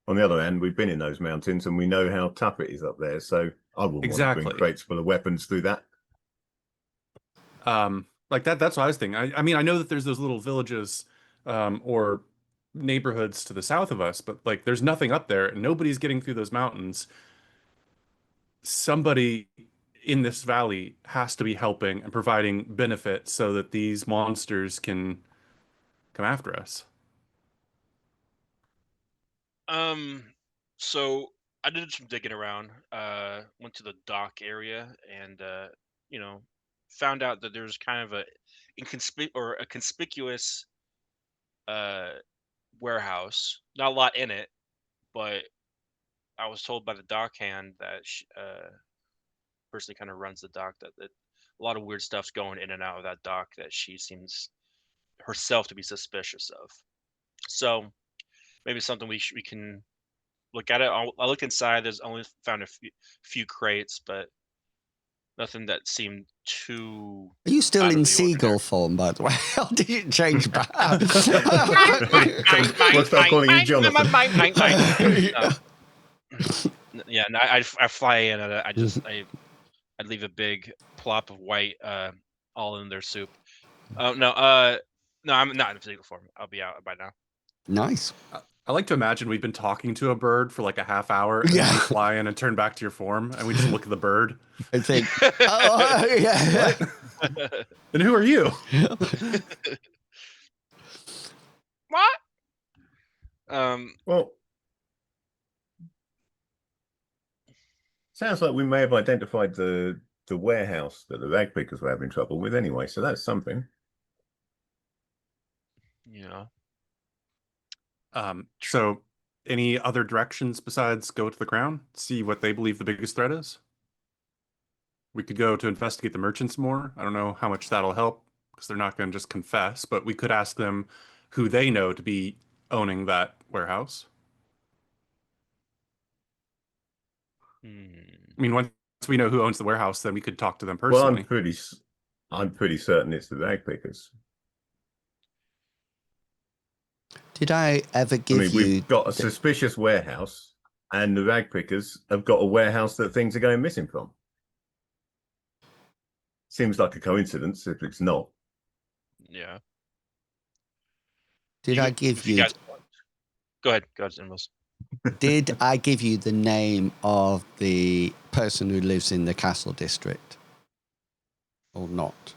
S4: On the other hand, we've been in those mountains and we know how tough it is up there. So I wouldn't want to bring crates full of weapons through that.
S3: Like that's what I was thinking. I mean, I know that there's those little villages or neighborhoods to the south of us, but like there's nothing up there and nobody's getting through those mountains. Somebody in this valley has to be helping and providing benefit so that these monsters can come after us.
S2: So I did some digging around. Went to the dock area and found out that there's kind of a conspicuous warehouse. Not a lot in it, but I was told by the dock hand that person kind of runs the dock that a lot of weird stuff's going in and out of that dock that she seems herself to be suspicious of. So maybe something we can look at it. I looked inside. There's only found a few crates, but nothing that seemed too.
S1: Are you still
S2: out
S1: in
S2: of the
S1: seagull
S2: ordinary.
S1: form, by the way? Or did you change back?
S4: We'll start calling you Jonathan.
S2: Yeah, no, I fly in and I'd leave a big plop of white all in their soup. No, I'm not in physical form. I'll be out by now.
S1: Nice.
S3: I like to imagine we've been talking to a bird for like a half hour, and then you fly in and turn back to your form, and we just look at the bird.
S1: I think, oh, yeah.
S3: What? And who are you?
S2: What?
S4: Well, sounds like we may have identified the warehouse that the Ragpickers were having trouble with anyway, so that's something.
S2: Yeah.
S3: So any other directions besides go to the crown, see what they believe the biggest threat is? We could go to investigate the merchants more. I don't know how much that'll help because they're not going to just confess, but we could ask them who they know to be owning that warehouse. I mean, once we know who owns the warehouse, then we could talk to them personally.
S4: Well, I'm pretty certain it's the Ragpickers.
S1: Did I ever give you...
S4: We've got a suspicious warehouse, and the Ragpickers have got a warehouse that things are going missing from. Seems like a coincidence if it's not.
S2: Yeah.
S1: Did I give you...
S2: Go ahead, Inmos.
S1: Did I give you the name of the person who lives in the castle district? Or not?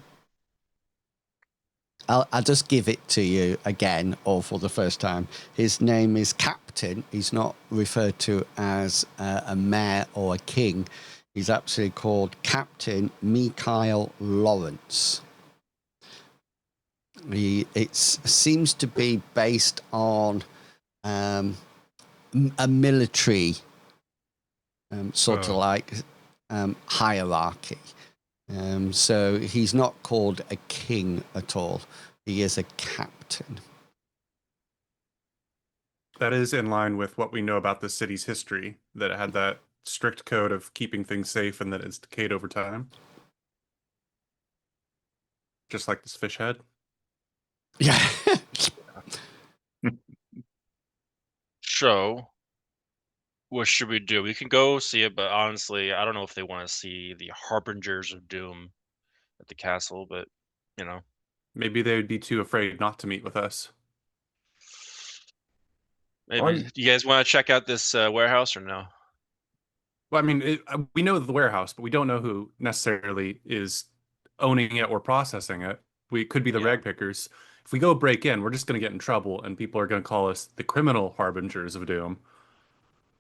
S1: I'll just give it to you again, or for the first time. His name is Captain. He's not referred to as a mayor or a king. He's actually called Captain Mikhail Lawrence. It seems to be based on a military sort of like hierarchy. So he's not called a king at all. He is a captain.
S3: That is in line with what we know about the city's history, that it had that strict code of keeping things safe and that it's decayed over time. Just like this fish head.
S1: Yeah.
S2: So, what should we do? We can go see it, but honestly, I don't know if they want to see the Harbingers of Doom at the castle, but, you know.
S3: Maybe they would be too afraid not to meet with us.
S2: Maybe. Do you guys want to check out this warehouse or no?
S3: Well, I mean, we know the warehouse, but we don't know who necessarily is owning it or processing it. We could be the Ragpickers. If we go break in, we're just going to get in trouble, and people are going to call us the criminal Harbingers of Doom.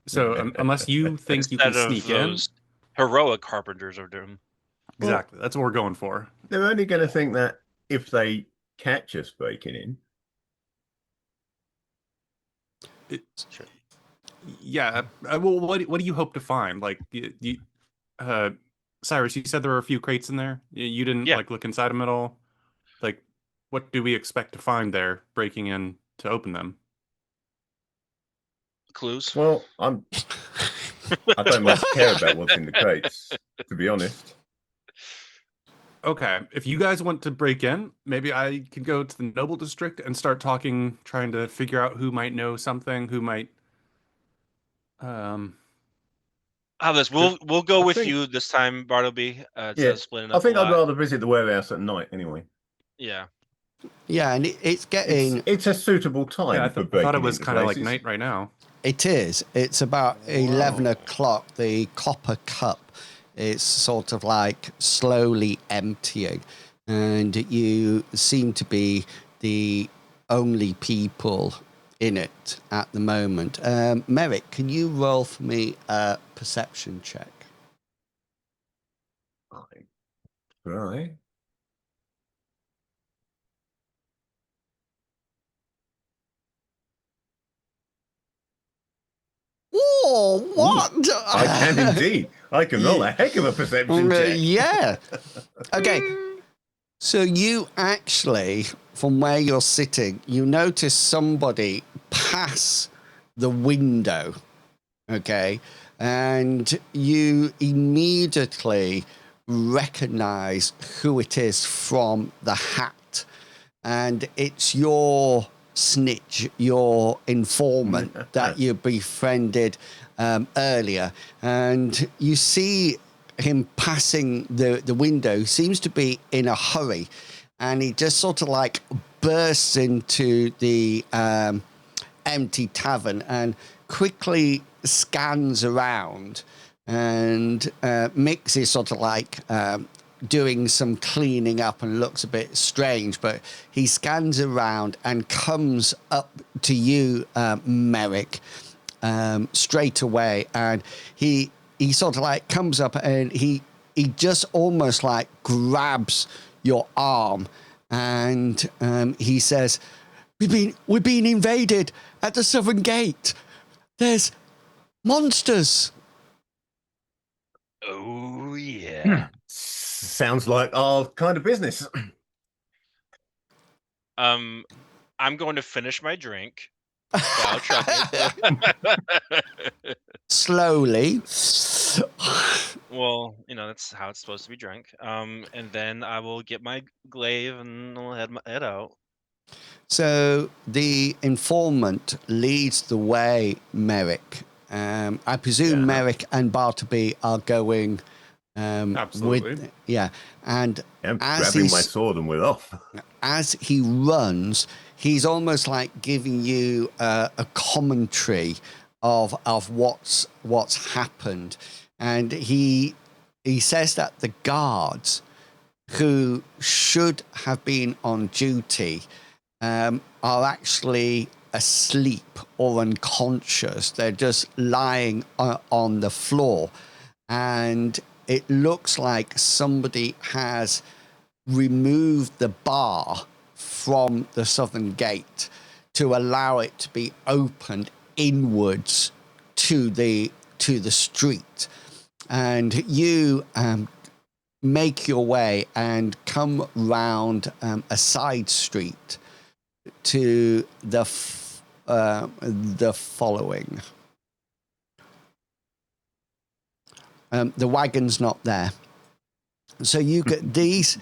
S3: So unless you think you can sneak in,
S2: heroic Harbingers of Doom.
S3: Exactly. That's what we're going for.
S4: They're only going to think that if they catch us breaking in.
S3: Yeah. Well, what do you hope to find? Like, Cyrus, you said there were a few crates in there. You didn't like look inside them at all. Like, what do we expect to find there breaking in to open them?
S2: Clues.
S4: Well, I don't much care about what's in the crates, to be honest.
S3: Okay, if you guys want to break in, maybe I could go to the Noble District and start talking, trying to figure out who might know something, who might.
S2: How this? We'll go with you this time, Bartleby. Splitting up
S4: I think I'd rather visit the warehouse at night anyway.
S2: Yeah.
S1: Yeah, and it's getting...
S4: It's a suitable time.
S3: Yeah, I
S4: for breaking
S3: thought it was kind of like
S4: places.
S3: night right now.
S1: It is. It's about 11 o'clock. The copper cup is sort of like slowly emptying. And you seem to be the only people in it at the moment. Merrick, can you roll for me a perception check?
S4: Right.
S1: Oh, what?
S4: I can indeed. I can roll a heck of a perception check.
S1: Yeah. Okay. So you actually, from where you're sitting, you notice somebody pass the window Okay, and you immediately recognize who it is from the hat, and it's your snitch, your informant that you befriended earlier, and you see him passing the window. He seems to be in a hurry, and he just sort of like bursts into the empty tavern and quickly scans around, and Mix is sort of like doing some cleaning up and looks a bit strange, but he scans around and comes up to you, Merrick, straight away, and he sort of like comes up and he just almost like grabs your arm, and he says, we're being invaded at the southern gate. There's monsters.
S2: Oh, yeah.
S4: Sounds like our kind of business.
S2: I'm going to finish my drink. I'll try it.
S1: Slowly.
S2: Well, that's how it's supposed to be drank. And then I will get my glaive and I'll head out.
S1: So the informant leads the way, Merrick. I presume Merrick and Bartleby are going.
S3: Absolutely.
S1: And
S4: I'm
S1: as
S4: grabbing my sword and we're off.
S1: As he runs, he's almost like giving you a commentary of what's happened, and he says that the guards who should have been on duty are actually asleep or unconscious. They're just lying on the floor, and it looks like somebody has removed the bar from the southern gate to allow it to be opened inwards to the street, and you make your way and come round a side street to the following. The wagon's not there, so you get these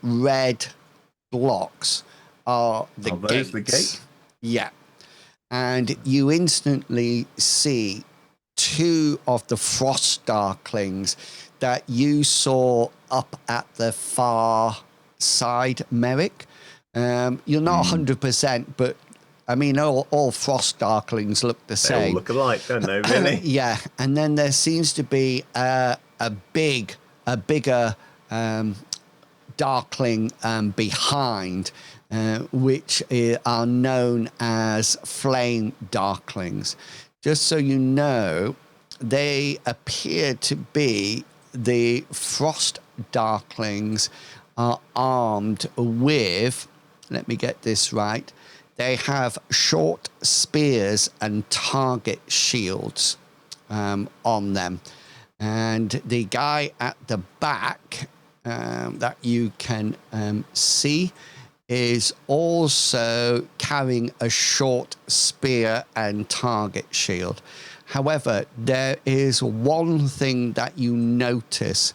S1: red blocks are the
S4: Are those
S1: gates.
S4: the gate?
S1: Yeah, and you instantly see two of the frost darklings that you saw up at the far side, Merrick. You're not 100%, but I mean, all frost darklings look the
S4: They
S1: same.
S4: all look alike, don't they, really?
S1: Yeah, and then there seems to be a bigger darkling behind, which are known as flame darklings. Just so you know, they appear to be the frost darklings are armed with, let me get this right, they have short spears and target shields on them. And the guy at the back that you can see is also carrying a short spear and target shield. However, there is one thing that you notice.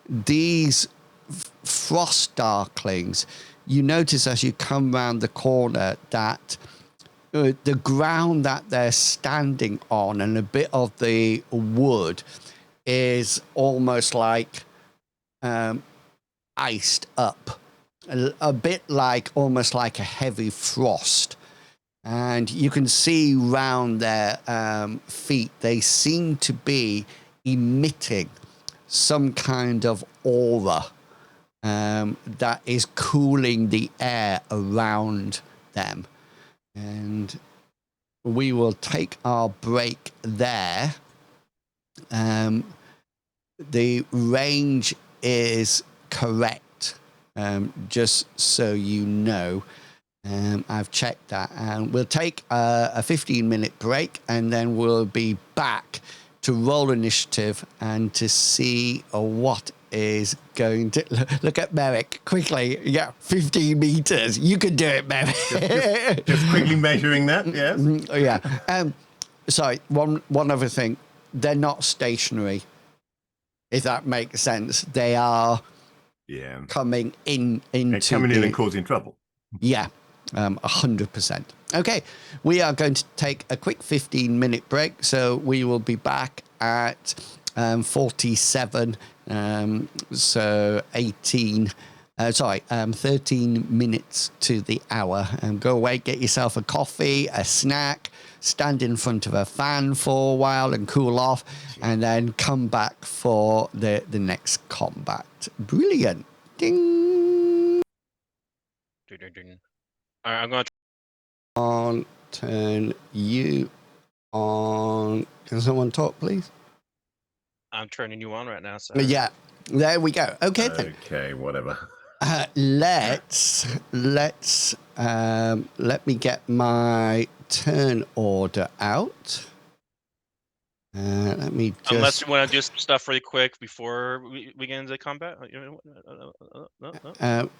S1: These frost darklings, you notice as you come round the corner that the ground that they're standing on and a bit of the wood is almost like iced up, a bit like almost like a heavy frost. And you can see round their feet, they seem to be emitting some kind of aura that is cooling the air around them. And we will take our break there. The range is correct, just so you know. I've checked that, and we'll take a 15-minute break, and then we'll be back to roll initiative and to see what is going to look at Merrick quickly. Yeah, 15 meters. You can do it, Merrick.
S4: Just quickly measuring that. Yes.
S1: Yeah. sorry, one other thing. They're not stationary, if that makes sense. They are coming into
S4: They're coming in and causing trouble.
S1: Yeah, 100%. Okay, we are going to take a quick 15-minute break, so we will be back at 47, so 13 minutes to the hour. Go away, get yourself a coffee, a snack, stand in front of a fan for a while and cool off, and then come back for the next combat. Brilliant. Ding.
S2: Ding, ding, ding. All right, I'm going to
S1: Turn you on. Can someone talk, please?
S2: I'm turning you on right now. So.
S1: Yeah, there we go. Okay, then.
S4: Okay, whatever.
S1: Let's let me get my turn order out. Let me just.
S2: Unless you want to do some stuff really quick before we get into combat. No.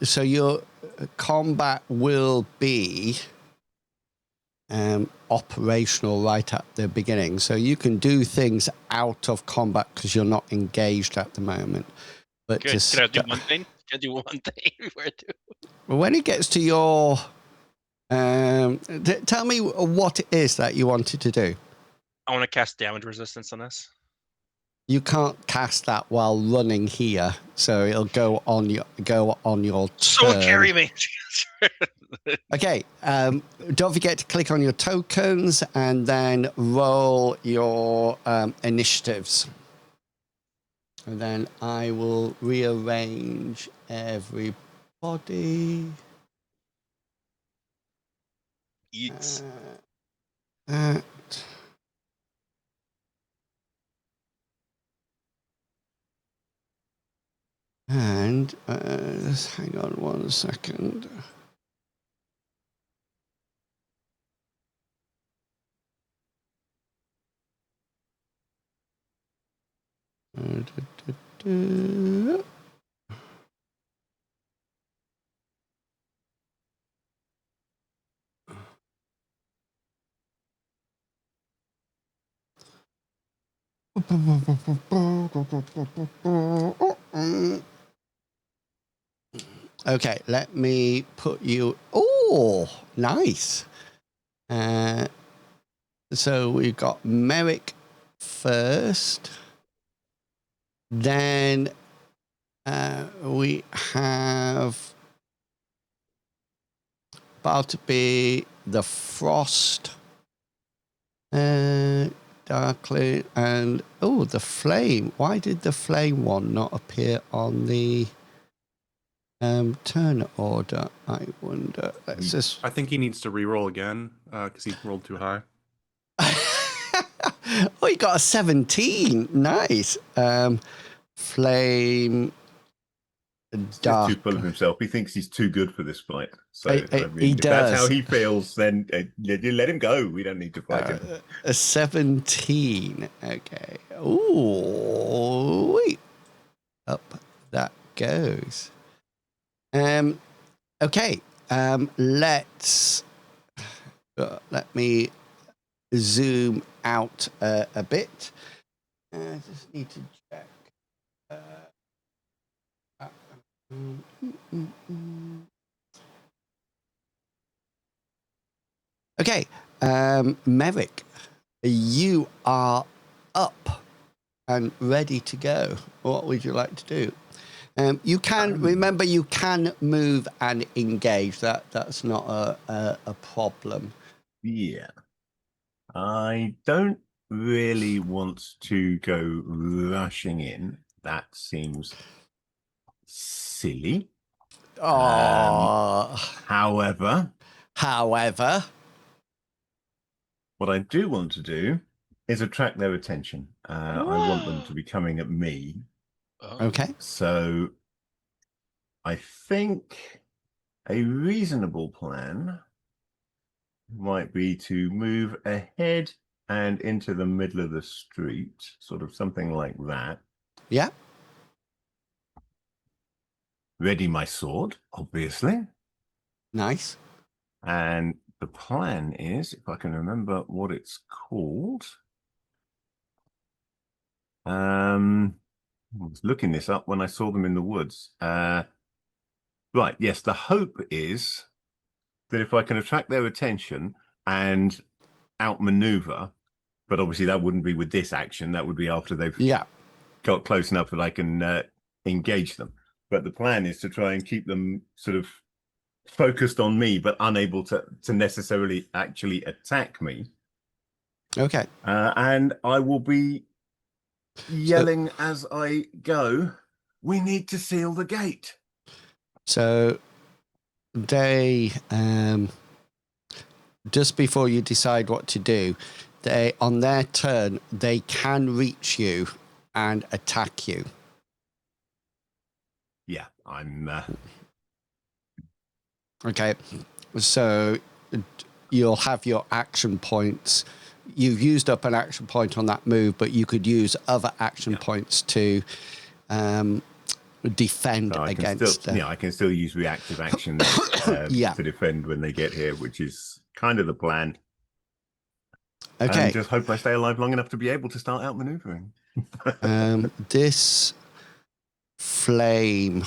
S1: So your combat will be operational right at the beginning. So you can do things out of combat because you're not engaged at the moment. But
S2: Good. Can I do one thing? Can I do one thing before I do?
S1: When it gets to your, tell me what it is that you wanted to do.
S2: I want to cast damage resistance on this.
S1: You can't cast that while running here, so it'll go on your turn.
S2: Someone carry me.
S1: Okay. Don't forget to click on your tokens and then roll your initiatives. And then I will rearrange everybody.
S2: Yeets.
S1: And just hang on 1 second. Okay, let me put you. Oh, nice. So we've got Merrick first. Then we have Bartleby, the Frost, Darkly, and the Flame. Why did the Flame one not appear on the turn order? I wonder. Let's just.
S3: I think he needs to re-roll again because he rolled too high.
S1: Oh, you got a 17. Nice. Flame. Dark.
S4: He's too full of himself. He thinks he's too good for this fight. So
S1: He
S4: if
S1: does.
S4: that's how he feels, then you let him go. We don't need to fight him.
S1: A 17. Okay. Ooh. Wait. Up that goes. Okay. Let me zoom out a bit. I just need to check. Okay, Merrick, you are up and ready to go. What would you like to do? You can remember you can move and engage. That's not a problem.
S4: Yeah. I don't really want to go rushing in. That seems silly.
S1: Oh.
S4: However, what I do want to do is attract their attention. I want them to be coming at me.
S1: Okay.
S4: So I think a reasonable plan might be to move ahead and into the middle of the street, sort of something like that.
S1: Yeah.
S4: Ready my sword, obviously.
S1: Nice.
S4: And the the plan is, if I can remember what it's called. I was looking this up when I saw them in the woods. Right, yes, the hope is that if I can attract their attention and outmaneuver, but obviously that wouldn't be with this action, that would be after they've got close enough that I can engage them. But the plan is to try and keep them sort of focused on me, but unable to necessarily actually attack me.
S1: Okay.
S4: And I will be yelling as I go, we need to seal the gate.
S1: So they, just before you decide what to do, they, on their turn, they can reach you and attack you.
S4: Yeah, I'm...
S1: Okay, so you'll have your action points. You've used up an action point on that move, but you could use other action points to defend
S4: so
S1: against them.
S4: Yeah, I can still use reactive actions to defend when they get here, which is kind of the plan.
S1: Okay.
S4: And just hope I stay alive long enough to be able to start outmaneuvering.
S1: This flame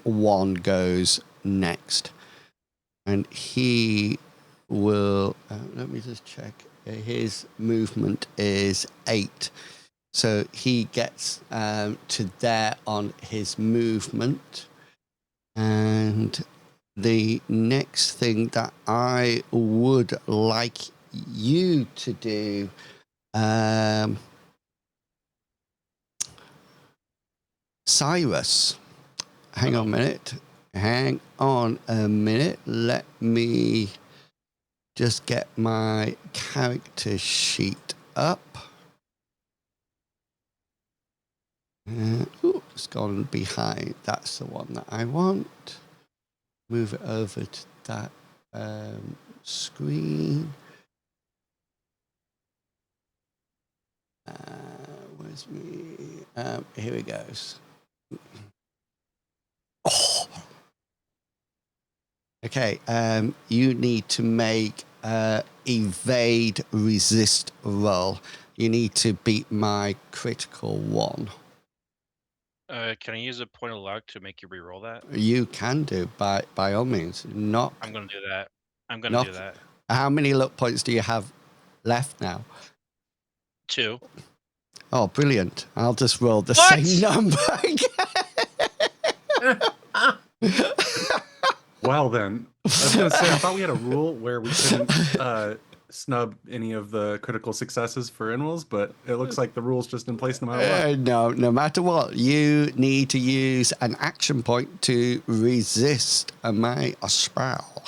S1: one goes next. And he will, let me just check. His movement is 8. So he gets to there on his movement. And the next thing that I would like you to do, Cyrus, hang on a minute. Hang on a minute. Let me just get my character sheet up. It's gone behind. That's the one that I want. Move it over to that screen. Where's me? Here it goes. Oh. Okay, you need to make evade resist roll. You need to beat my critical 1.
S2: Can I use a point of luck to make you re-roll that?
S1: You can do by all means. Not.
S2: I'm gonna do that. I'm gonna do that.
S1: How many luck points do you have left now?
S2: 2.
S1: Oh, brilliant! I'll just roll the same number again.
S3: Well, then, I was going to say, I thought we had a rule where we couldn't snub any of the critical successes for in-rolls, but it looks like the rule's just in place no matter what.
S1: No matter what, you need to use an action point to resist a spell.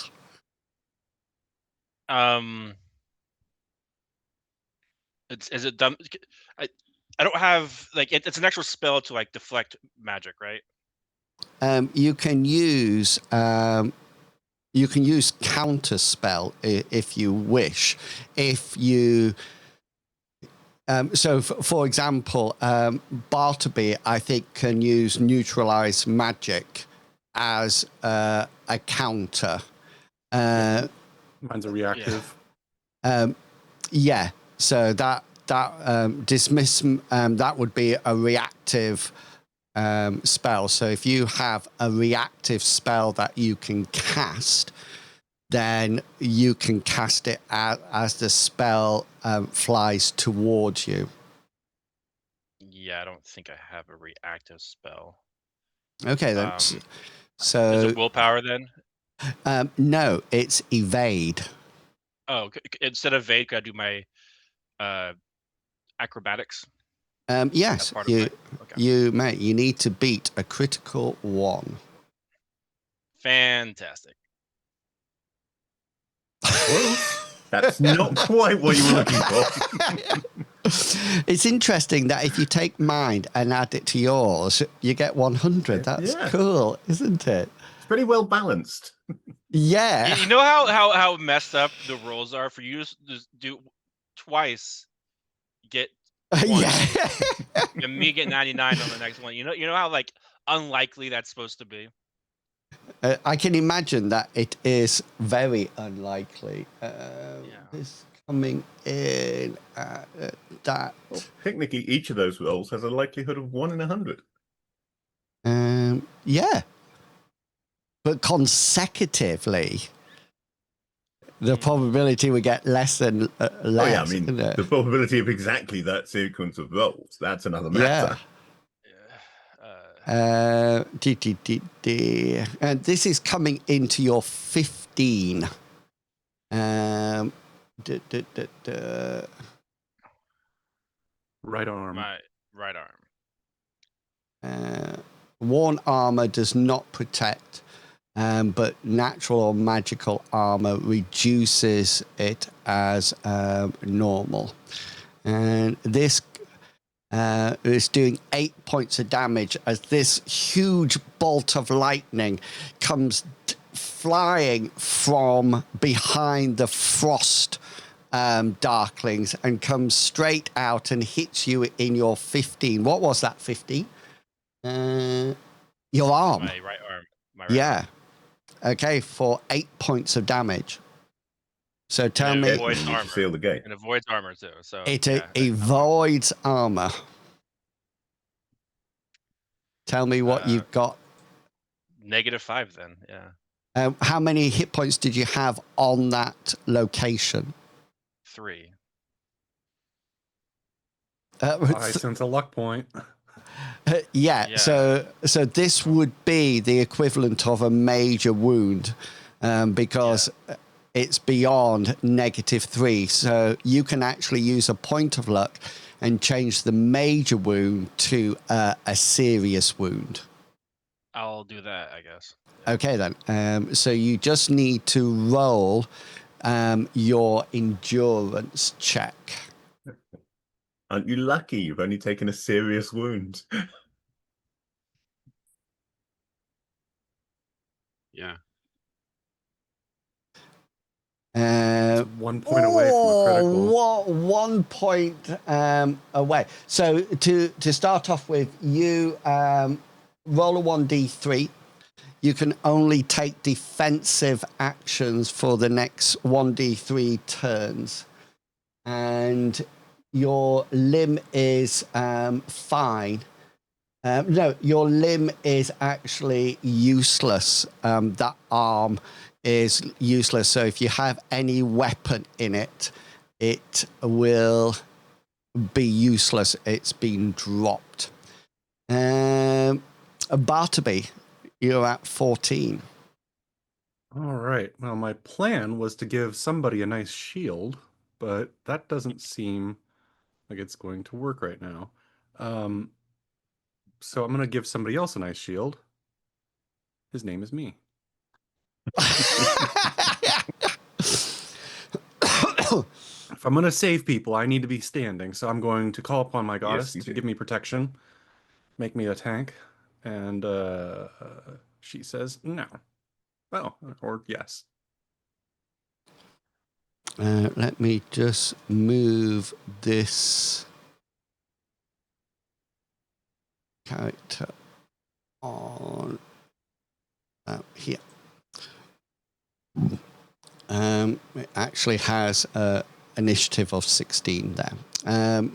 S2: Is it dumb? I don't have like it's an actual spell to like deflect magic, right?
S1: You can use counter spell if you wish. If you so for example, Bartleby, I think, can use neutralize magic as a counter.
S3: Mine's a reactive.
S1: Yeah. So that dismiss that would be a reactive spell. So if you have a reactive spell that you can cast, then you can cast it as the spell flies towards you.
S2: Yeah, I don't think I have a reactive spell.
S1: Okay, then. So
S2: is it willpower then?
S1: No, it's evade.
S2: Oh, instead of evade, could I do my acrobatics?
S1: Yes, you may. You need to beat a critical 1.
S2: Fantastic.
S4: That's not quite what you were looking for.
S1: It's interesting that if you take mine and add it to yours, you get 100. That's cool, isn't it?
S4: It's pretty well balanced.
S1: Yeah.
S2: You know how messed up the rolls are for you to just do twice, get 1, and me get 99 on the next one. You know how like unlikely that's supposed to be.
S1: I can imagine that it is very unlikely. This coming in that.
S4: Well, technically, each of those rolls has a likelihood of 1 in 100.
S1: Yeah. But consecutively, the probability would get less and less.
S4: Oh, yeah, I mean, the probability of exactly that sequence of rolls, that's another matter.
S1: And this is coming into your 15.
S3: Right arm.
S2: My right arm.
S1: Worn armor does not protect, but natural or magical armor reduces it as normal. And this is doing 8 points of damage as this huge bolt of lightning comes flying from behind the frost darklings and comes straight out and hits you in your 15. What was that, 15? Your arm.
S2: My right arm.
S1: Yeah. Okay, for 8 points of damage. So tell me.
S2: It avoids armor.
S4: Seal the gate.
S2: It avoids armor too. So
S1: It avoids armor. Tell me what you've got.
S2: -5 then, yeah.
S1: How many hit points did you have on that location?
S2: 3.
S3: I sense a luck point.
S1: Yeah. So this would be the equivalent of a major wound because it's beyond -3. So you can actually use a point of luck and change the major wound to a serious wound.
S2: I'll do that, I guess.
S1: Okay, then. So you just need to roll your endurance check.
S4: Aren't you lucky? You've only taken a serious wound.
S2: Yeah.
S3: 1 point away from a critical.
S1: 1 point away. So to start off with, you roll a 1d3. You can only take defensive actions for the next 1d3 turns. And your limb is fine. No, your limb is actually useless. That arm is useless. So if you have any weapon in it, it will be useless. It's been dropped. Bartleby, you're at 14.
S3: All right. Well, my plan was to give somebody a nice shield, but that doesn't seem like it's going to work right now. So I'm going to give somebody else a nice shield. His name is me. If I'm going to save people, I need to be standing. So I'm going to call upon my goddess to give me protection, make me a tank. And she says no. Oh, or yes.
S1: Let me just move this character on here. It actually has initiative of 16 there.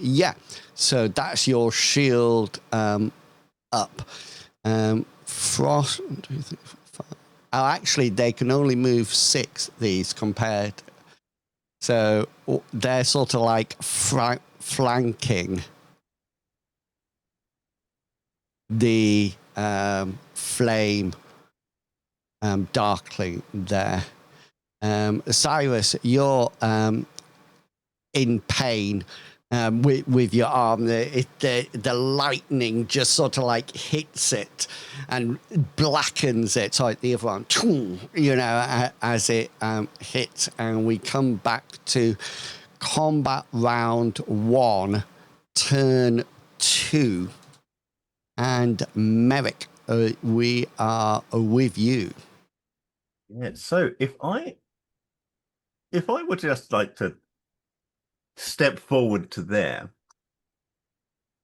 S1: Yeah, so that's your shield up. Frost. Oh, actually, they can only move 6, these, compared. So they're sort of like flanking the flame darkling there. Cyrus, you're in pain with your arm. The lightning just sort of like hits it and blackens it. So like the other one, you know, as it hits. And we come back to combat round 1, turn 2. And Merrick, we are with you.
S4: Yeah, so if I were just like to step forward to there,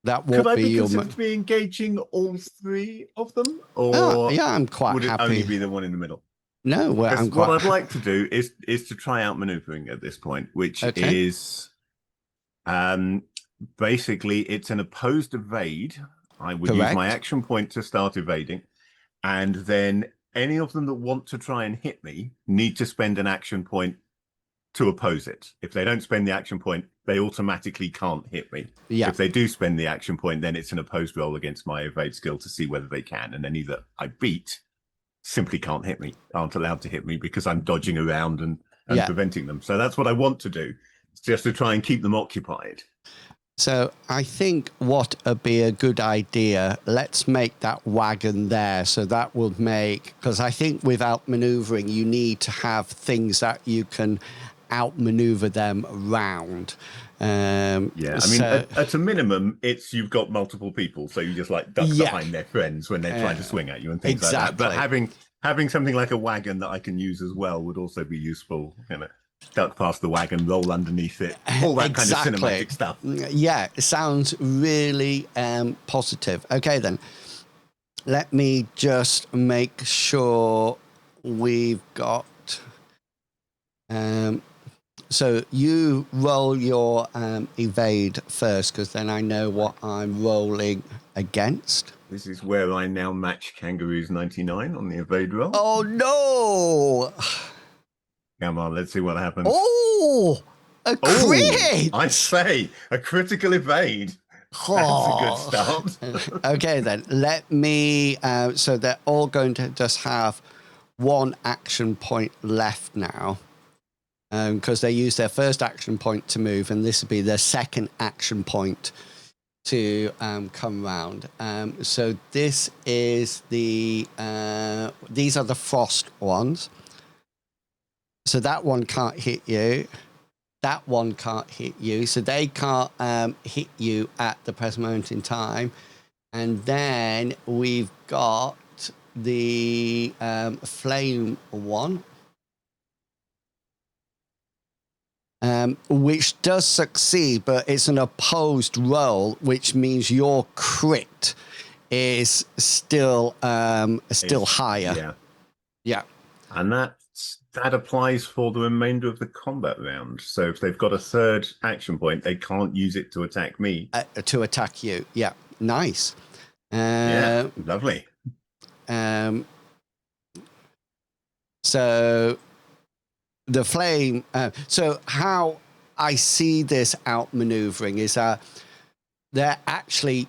S1: That
S4: Could
S1: won't
S4: I
S1: be
S4: be
S1: your.
S4: considered to be engaging all three of them, or
S1: Oh, yeah, I'm quite
S4: would it
S1: happy.
S4: only be the one in the middle?
S1: No, well,
S4: Because
S1: I'm
S4: what
S1: quite.
S4: I'd like to do is to try out maneuvering at this point, which
S1: Okay.
S4: is basically it's an opposed evade. I would use my
S1: Correct.
S4: action point to start evading, and then any of them that want to try and hit me need to spend an action point to oppose it. If they don't spend the action point, they automatically can't hit me.
S1: Yeah.
S4: If they do spend the action point, then it's an opposed roll against my evade skill to see whether they can. And any that I beat simply can't hit me, aren't allowed to hit me because I'm dodging around and
S1: Yeah.
S4: preventing them. So that's what I want to do, just to try and keep them occupied.
S1: So I think what would be a good idea, let's make that wagon there. So that would make, because I think without maneuvering, you need to have things that you can outmaneuver them around.
S4: Yeah, I mean,
S1: so,
S4: at a minimum, it's you've got multiple people, so you just like duck behind their friends when they're trying to swing at you and things like that. But having something like a wagon that I can use as well would also be useful. You know, duck past the wagon, roll underneath it, all that kind of cinematic stuff.
S1: Yeah, it sounds really positive. Okay, then. Let me just make sure we've got... so you roll your evade first, because then I know what I'm rolling against.
S4: This is where I now match Kangaroo's 99 on the evade roll.
S1: Oh, no!
S4: Come on, let's see what happens.
S1: Oh! A crit!
S4: I say, a critical evade. That's a good start.
S1: Okay, then. Let me... so they're all going to just have one action point left now. Because they use their first action point to move, and this will be their second action point to come round. So this is the... these are the frost ones. So that one can't hit you. That one can't hit you. So they can't hit you at the present moment in time. And then we've got the flame one. Which does succeed, but it's an opposed roll, which means your crit is still higher.
S4: Yeah.
S1: Yeah.
S4: And that applies for the remainder of the combat round. So if they've got a third action point, they can't use it to attack me.
S1: To attack you. Yeah. Nice.
S4: Yeah, lovely.
S1: So the flame. So how I see this outmaneuvering is they're actually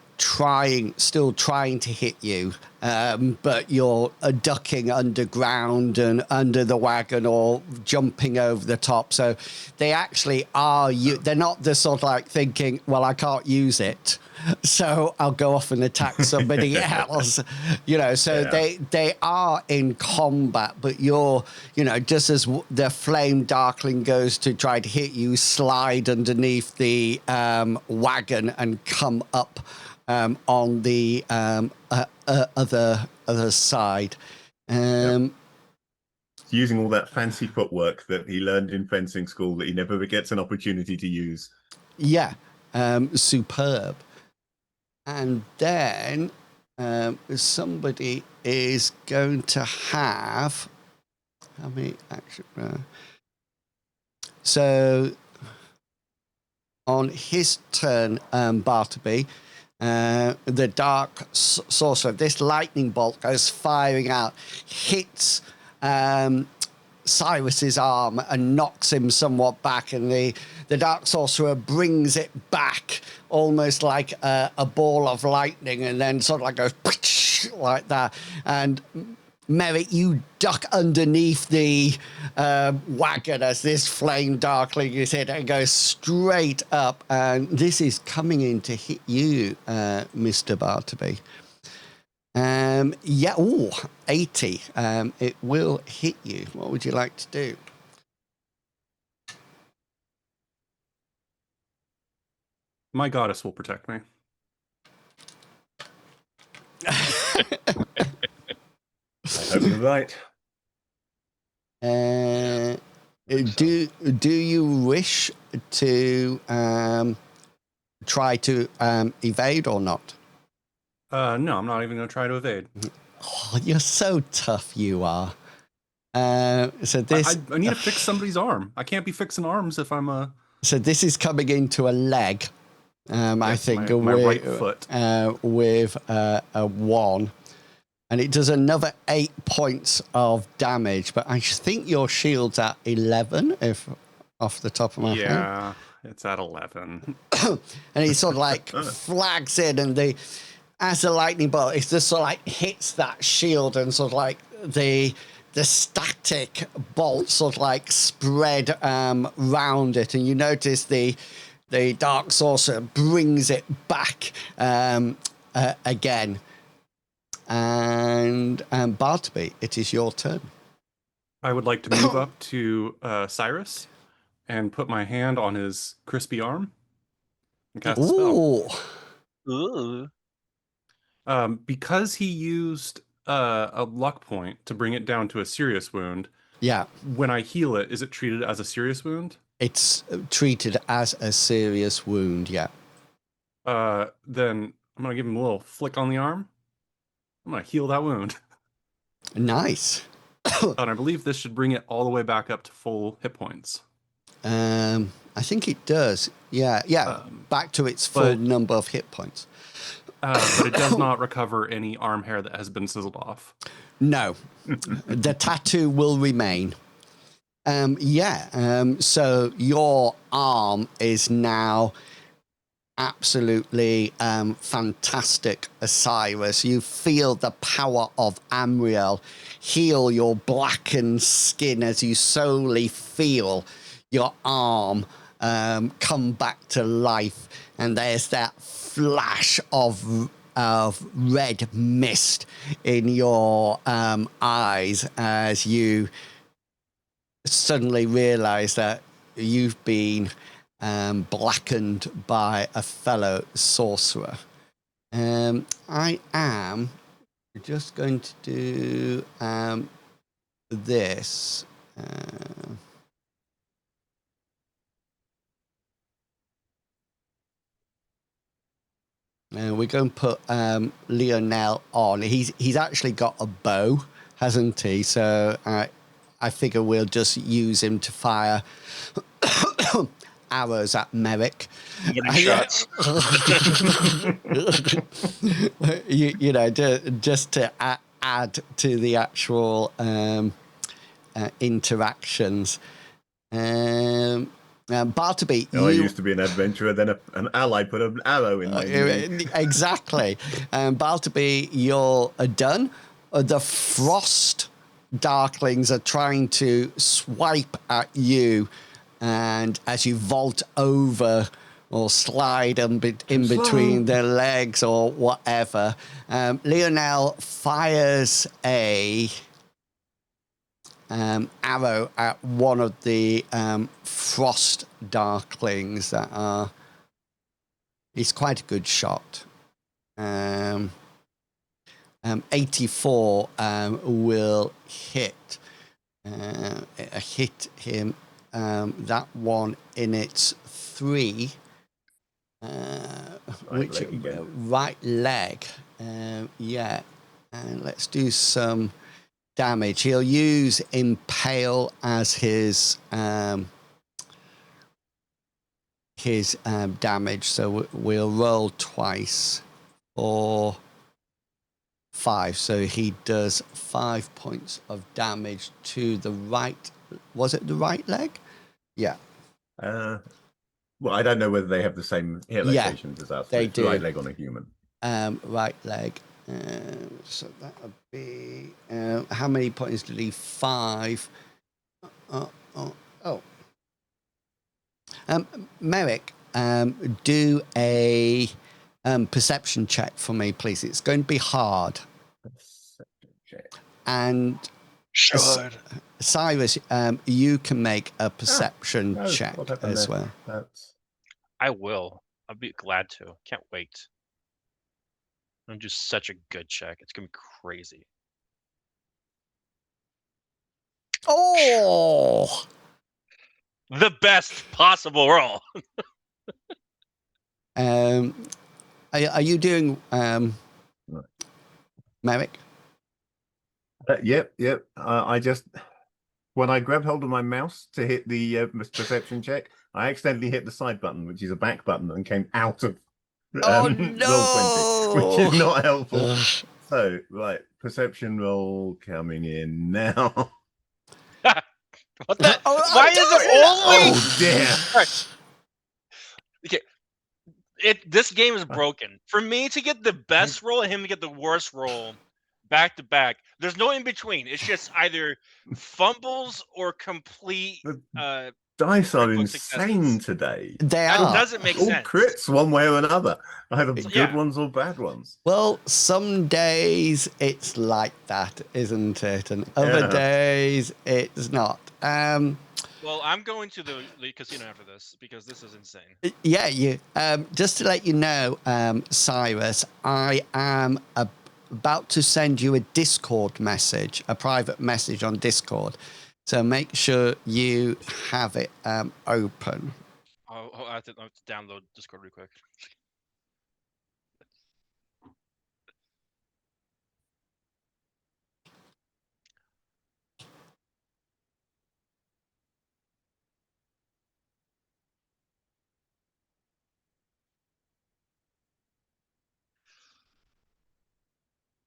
S1: still trying to hit you, but you're ducking underground and under the wagon or jumping over the top. So they actually are they're not the sort of like thinking, well, I can't use it, so I'll go off and attack somebody else. So they are in combat, but you're, just as the flame darkling goes to try to hit you, slide underneath the wagon and come up on the other side.
S4: Using all that fancy footwork that he learned in fencing school that he never gets an opportunity to use.
S1: Yeah, superb. And then somebody is going to have... How many action... So on his turn, Bartleby... the dark sorcerer, this lightning bolt goes firing out, hits Cyrus's arm and knocks him somewhat back, and the dark sorcerer brings it back almost like a ball of lightning, and then sort of like goes like that. And Merrick, you duck underneath the wagon as this flame darkling is hit and goes straight up. And this is coming in to hit you, Mr. Bartleby. 80. It will hit you. What would you like to do?
S3: My goddess will protect me.
S4: I hope you're right.
S1: Do you wish to try to evade or not?
S3: No, I'm not even going to try to evade.
S1: Oh, you're so tough, you are. So this,
S3: I need to fix somebody's arm. I can't be fixing arms if I'm a.
S1: so this is coming into a leg. I
S3: Yes,
S1: think
S3: my right foot.
S1: With a 1, and it does another 8 points of damage. But I think your shield's at 11, if off the top of my head.
S3: Yeah, it's at 11.
S1: And he sort of like flags in, and as the lightning bolt, it just sort of like hits that shield, and sort of like the static bolt sort of like spread round it, and you notice the Dark Sorcerer brings it back again. And Bartleby, it is your turn.
S3: I would like to move up to Cyrus and put my hand on his crispy arm and cast a spell.
S2: Ooh.
S3: Because he used a luck point to bring it down to a serious wound.
S1: Yeah.
S3: When I heal it, is it treated as a serious wound?
S1: It's treated as a serious wound, yeah.
S3: Then I'm going to give him a little flick on the arm. I'm going to heal that wound.
S1: Nice.
S3: And I believe this should bring it all the way back up to full hit points.
S1: I think it does. Yeah. Back to its full number of hit points.
S3: But it does not recover any arm hair that has been sizzled off.
S1: No. The tattoo will remain. So your arm is now absolutely fantastic, Cyrus. You feel the power of Amriel heal your blackened skin as you slowly feel your arm come back to life, and there's that flash of red mist in your eyes as you suddenly realize that you've been blackened by a fellow sorcerer. I am just going to do this. We're going to put Lionel on. He's actually got a bow, hasn't he? So I figure we'll just use him to fire arrows at Merrick.
S2: Shots.
S1: you know, just to add to the actual interactions. Bartleby,
S4: I used to be an adventurer, then an ally put an arrow in my knee.
S1: Exactly. Bartleby, you're done. The frost darklings are trying to swipe at you, and as you vault over or slide in between their legs or whatever, Lionel fires a arrow at one of the frost darklings that are. He's quite a good shot. 84 will hit him. That one in its 3. Right leg. Yeah. And let's do some damage. He'll use Impale as his damage. So we'll roll twice for 5. So he does 5 points of damage to the right. Was it the right leg? Yeah.
S4: Well, I don't know whether they have the same hit locations as us.
S1: They do.
S4: Right leg on a human.
S1: Right leg. So that would be how many points did he? 5. Merrick, do a perception check for me, please. It's going to be hard.
S4: Perception check.
S1: And Cyrus, you can make a perception check as well.
S2: I will. I'll be glad to. Can't wait. I'm just such a good check. It's gonna be crazy.
S1: Oh,
S2: the best possible roll.
S1: Are you doing Merrick?
S4: Yep. I just when I grabbed hold of my mouse to hit the perception check, I accidentally hit the side button, which is a back button, and came out of
S1: Oh
S4: Roll20, which is
S1: no!
S4: not helpful. So, right, perception roll coming in now.
S2: What the?
S1: Oh,
S2: Why
S1: I'm
S2: is
S1: doing
S2: it always?
S4: Oh dear!
S2: Okay, this game is broken. For me to get the best roll and him to get the worst roll back to back, there's no in between. It's just either fumbles or complete
S4: The dice are
S2: critical
S4: insane
S2: successes.
S4: today.
S1: They
S2: That
S1: are.
S2: doesn't make
S4: All
S2: sense.
S4: crits one way or another, either good
S2: yeah.
S4: ones or bad ones.
S1: Well, some days it's like that, isn't it? And other
S4: Yeah.
S1: days it's not.
S2: Well, I'm going to the casino after this because this is insane.
S1: Yeah, you. Just to let you know, Cyrus, I am about to send you a Discord message, a private message on Discord. So make sure you have it open.
S2: I have to download Discord real quick.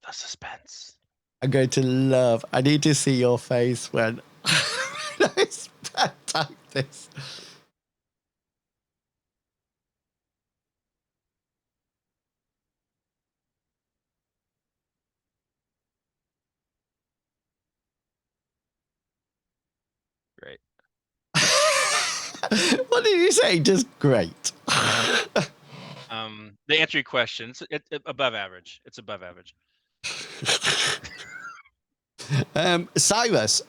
S2: The suspense.
S1: I'm going to love. I need to see your face when I type this.
S2: Great.
S1: What did you say? Just great.
S2: The answer to your question, it's above average. It's above average.
S1: Cyrus,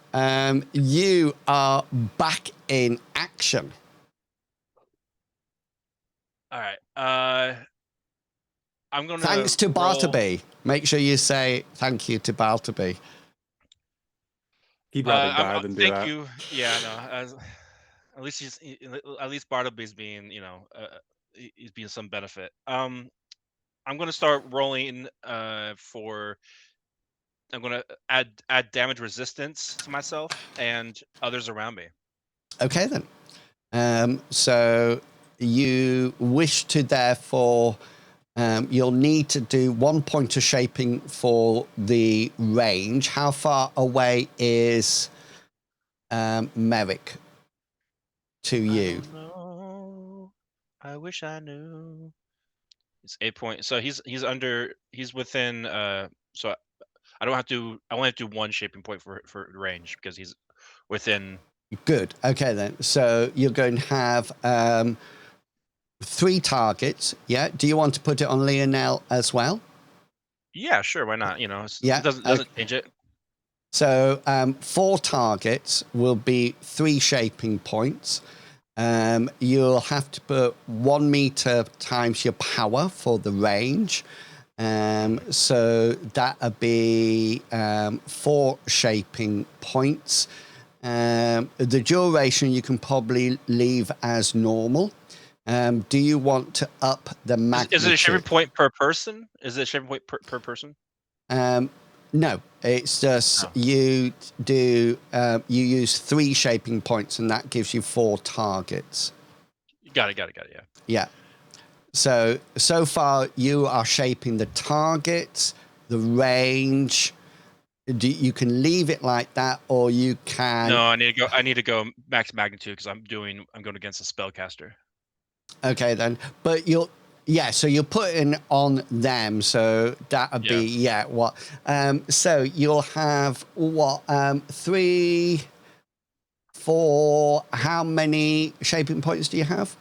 S1: you are back in action.
S2: All right. I'm gonna.
S1: Thanks to
S2: roll...
S1: Bartleby. Make sure you say thank you to Bartleby.
S3: He'd rather die than do
S2: thank
S3: that.
S2: you. Yeah, no. At least Bartleby's being, he's being some benefit. I'm gonna start rolling for. I'm gonna add damage resistance to myself and others around me.
S1: Okay then. So you wish to therefore, you'll need to do 1 point of shaping for the range. How far away is Merrick to you?
S2: I wish I knew. It's 8 points. So he's within. So I don't have to. I only have to do 1 shaping point for range because he's within.
S1: Good. Okay then. So you're going to have 3 targets. Yeah. Do you want to put it on Lionel as well?
S2: Yeah, sure. Why not?
S1: Yeah,
S2: It doesn't change it.
S1: So 4 targets will be 3 shaping points. You'll have to put 1 meter times your power for the range. So that'll be 4 shaping points. The duration you can probably leave as normal. Do you want to up the magnitude?
S2: Is it a shaping point per person? Is it a shaping point per person?
S1: No, it's just you do. You use 3 shaping points, and that gives you 4 targets.
S2: Got it. Yeah.
S1: Yeah. So far you are shaping the targets, the range. You can leave it like that, or you can.
S2: No, I need to go max magnitude because I'm going against a spellcaster.
S1: Okay then, but so you're putting on them, so that'll be what? So you'll have what? 3, 4. How many shaping points do you have?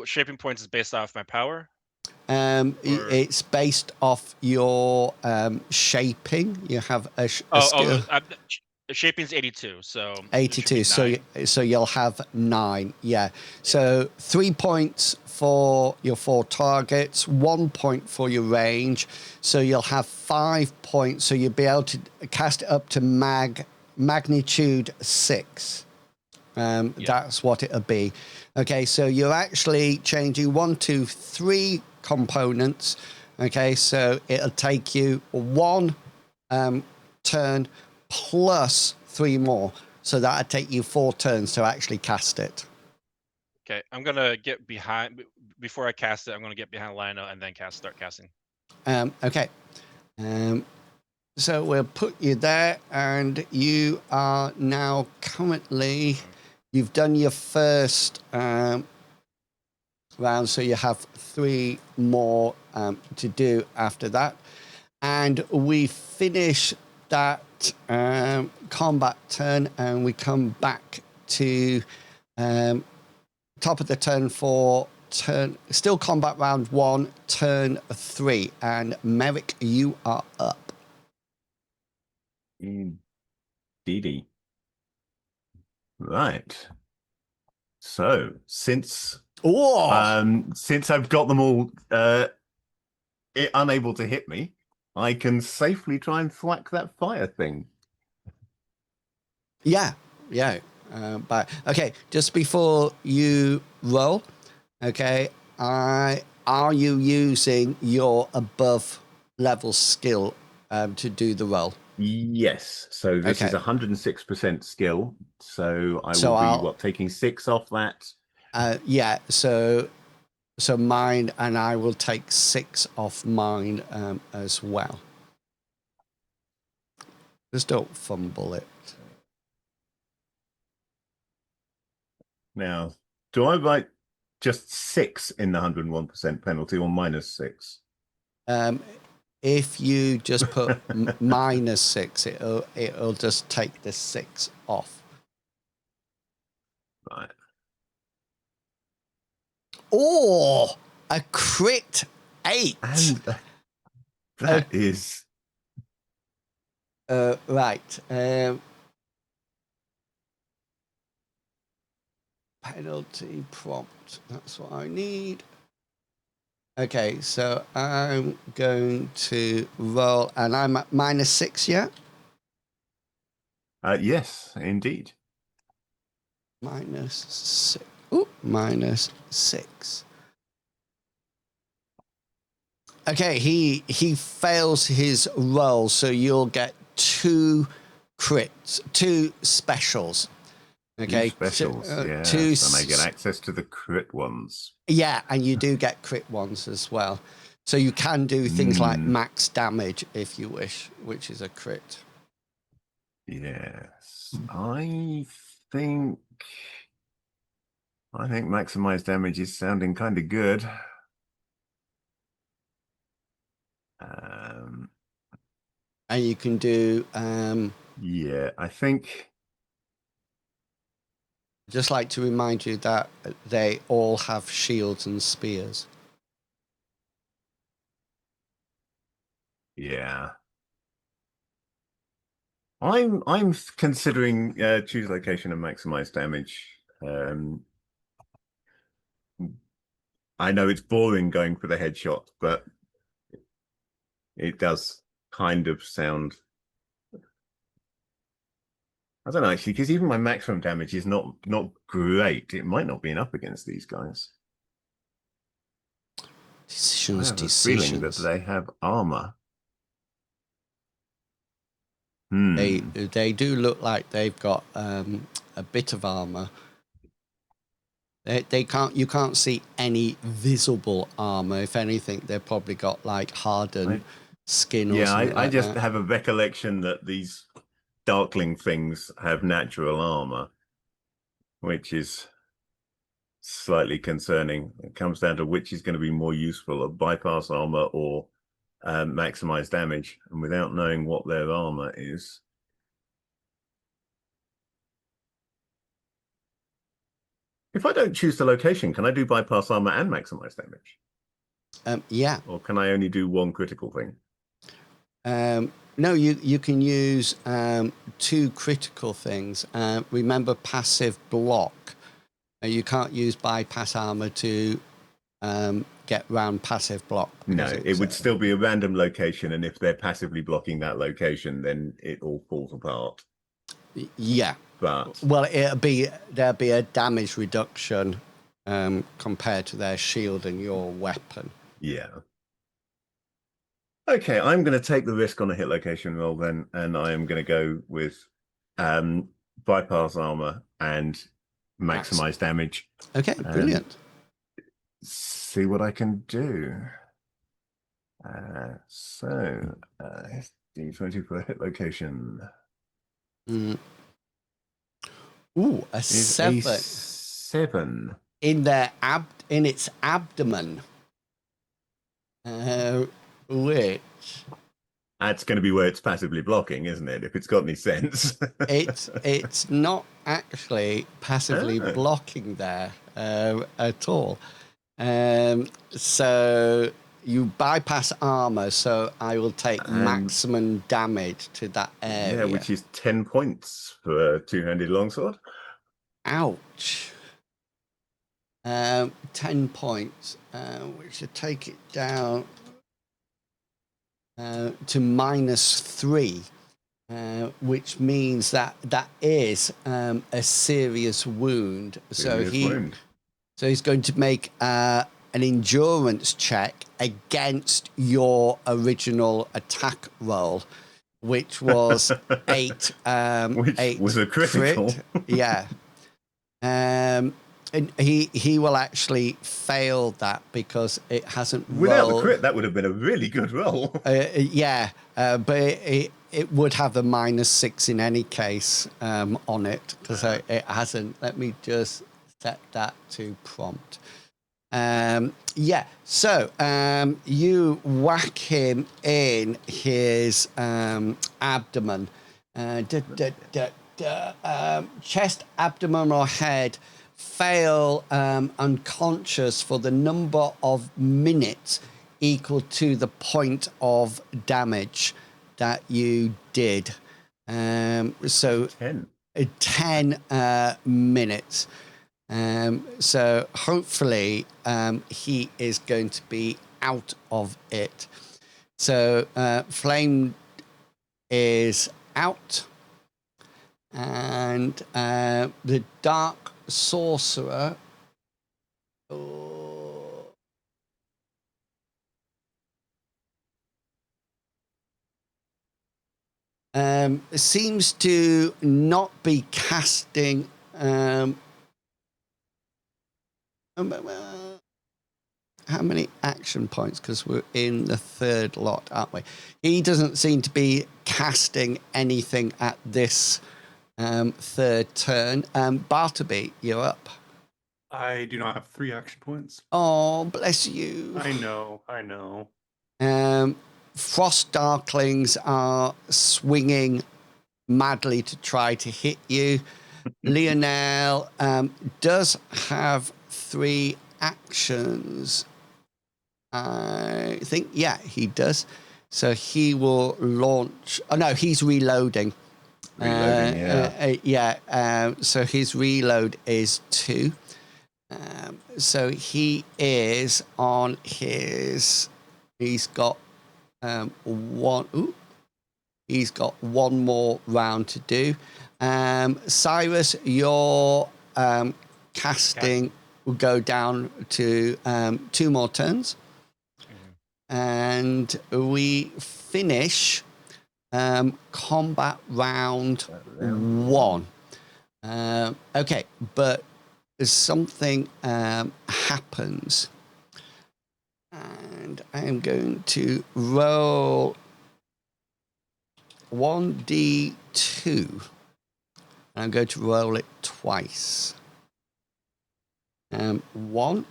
S2: Shaping points is based off my power.
S1: It's based off your shaping. You have a skill.
S2: Shaping's 82, so
S1: 82. So you'll have 9. Yeah. So 3 points for your 4 targets, 1 point for your range. So you'll have 5 points. So you'll be able to cast it up to magnitude 6. That's what it'll be. Okay, so you're actually changing 1, 2, 3 components. Okay, so it'll take you 1 turn plus 3 more. So that'll take you 4 turns to actually cast it.
S2: Okay, I'm gonna get behind before I cast it. I'm gonna get behind Lionel and then start casting.
S1: Okay. So we'll put you there, and you are now currently. You've done your first round, so you have 3 more to do after that, and we finish that combat turn, and we come back to top of the turn for still combat round 1, turn 3, and Merrick, you are up.
S4: Indeedy. Right. So since I've got them all unable to hit me, I can safely try and thwack that fire thing.
S1: Yeah. But okay, just before you roll, okay, are you using your above level skill to do the roll?
S4: Yes. So this is 106% skill. So I will be taking 6 off that.
S1: Yeah. So mine, and I will take 6 off mine as well. Just don't fumble it.
S4: Now, do I write just 6 in the 101% penalty or -6?
S1: If you just put -6, it'll just take the 6 off.
S4: Right.
S1: Oh, a crit 8.
S4: And that is
S1: right. Penalty prompt. That's what I need. Okay, so I'm going to roll, and I'm at -6 yet?
S4: yes, indeed.
S1: -6. Ooh, -6. Okay, he fails his roll, so you'll get 2 crits, 2 specials. Okay,
S4: 2 specials. Yeah, and I get access to the crit ones.
S1: Yeah, and you do get crit ones as well. So you can do things like max damage if you wish, which is a crit.
S4: Yes, I think maximized damage is sounding kind of good.
S1: And you can do
S4: yeah, I think.
S1: Just like to remind you that they all have shields and spears.
S4: Yeah. I'm considering choose location and maximize damage. I know it's boring going for the headshot, but it does kind of sound. I don't know actually, because even my maximum damage is not great. It might not be enough against these guys.
S1: Decisions.
S4: I have a feeling that they have armor.
S1: They do look like they've got a bit of armor. You can't see any visible armor. If anything, they've probably got like hardened skin or something.
S4: I just have a recollection that these Darkling things have natural armor, which is slightly concerning. It comes down to which is going to be more useful, a bypass armor or maximize damage, and without knowing what their armor is. If I don't choose the location, can I do bypass armor and maximize damage?
S1: Yeah.
S4: Or can I only do 1 critical thing?
S1: No, you can use 2 critical things. Remember passive block. You can't use bypass armor to get round passive block.
S4: No, it would still be a random location, and if they're passively blocking that location, then it all falls apart.
S1: Yeah.
S4: But
S1: Well, there'll be a damage reduction compared to their shield and your weapon.
S4: yeah. Okay, I'm going to take the risk on a hit location roll then, and I am going to go with bypass armor and maximize damage.
S1: Okay, brilliant.
S4: See what I can do. D20 per hit location.
S1: Ooh, a
S4: Is
S1: 7.
S4: a 7
S1: in its abdomen. Which
S4: That's going to be where it's passively blocking, isn't it? If it's got any sense.
S1: it's not actually passively blocking there at all. So you bypass armor, so I will take maximum damage to that area.
S4: Yeah, which is 10 points for a two-handed longsword.
S1: Ouch. 10 points, which should take it down to -3, which means that is a serious wound. So he's going to make an endurance check against your original attack roll, which was 8.
S4: Which
S1: 8
S4: was a critical.
S1: Crit. Yeah. And he will actually fail that because it hasn't
S4: Without
S1: rolled.
S4: the crit, that would have been a really good roll.
S1: But it would have a -6 in any case on it because it hasn't. Let me just set that to prompt. So you whack him in his abdomen, chest, abdomen, or head. Fail unconscious for the number of minutes equal to the point of damage that you did. So 10 minutes. So hopefully he is going to be out of it. So Flame is out. And the Dark Sorcerer seems to not be casting how many action points, because we're in the third lot, aren't we? He doesn't seem to be casting anything at this third turn. Bartleby, you're up.
S3: I do not have 3 action points.
S1: Oh, bless you.
S3: I know.
S1: Frost Darklings are swinging madly to try to hit you. Lionel does have 3 actions. I think, yeah, he does. So he will launch. Oh, no, he's reloading. So his reload is 2. So he is on his. He's got one. Ooh, he's got one more round to do. Cyrus, your casting will go down to 2 more turns, and we finish combat round 1. Okay, but something happens, and I am going to roll 1d2. I'm going to roll it twice. 1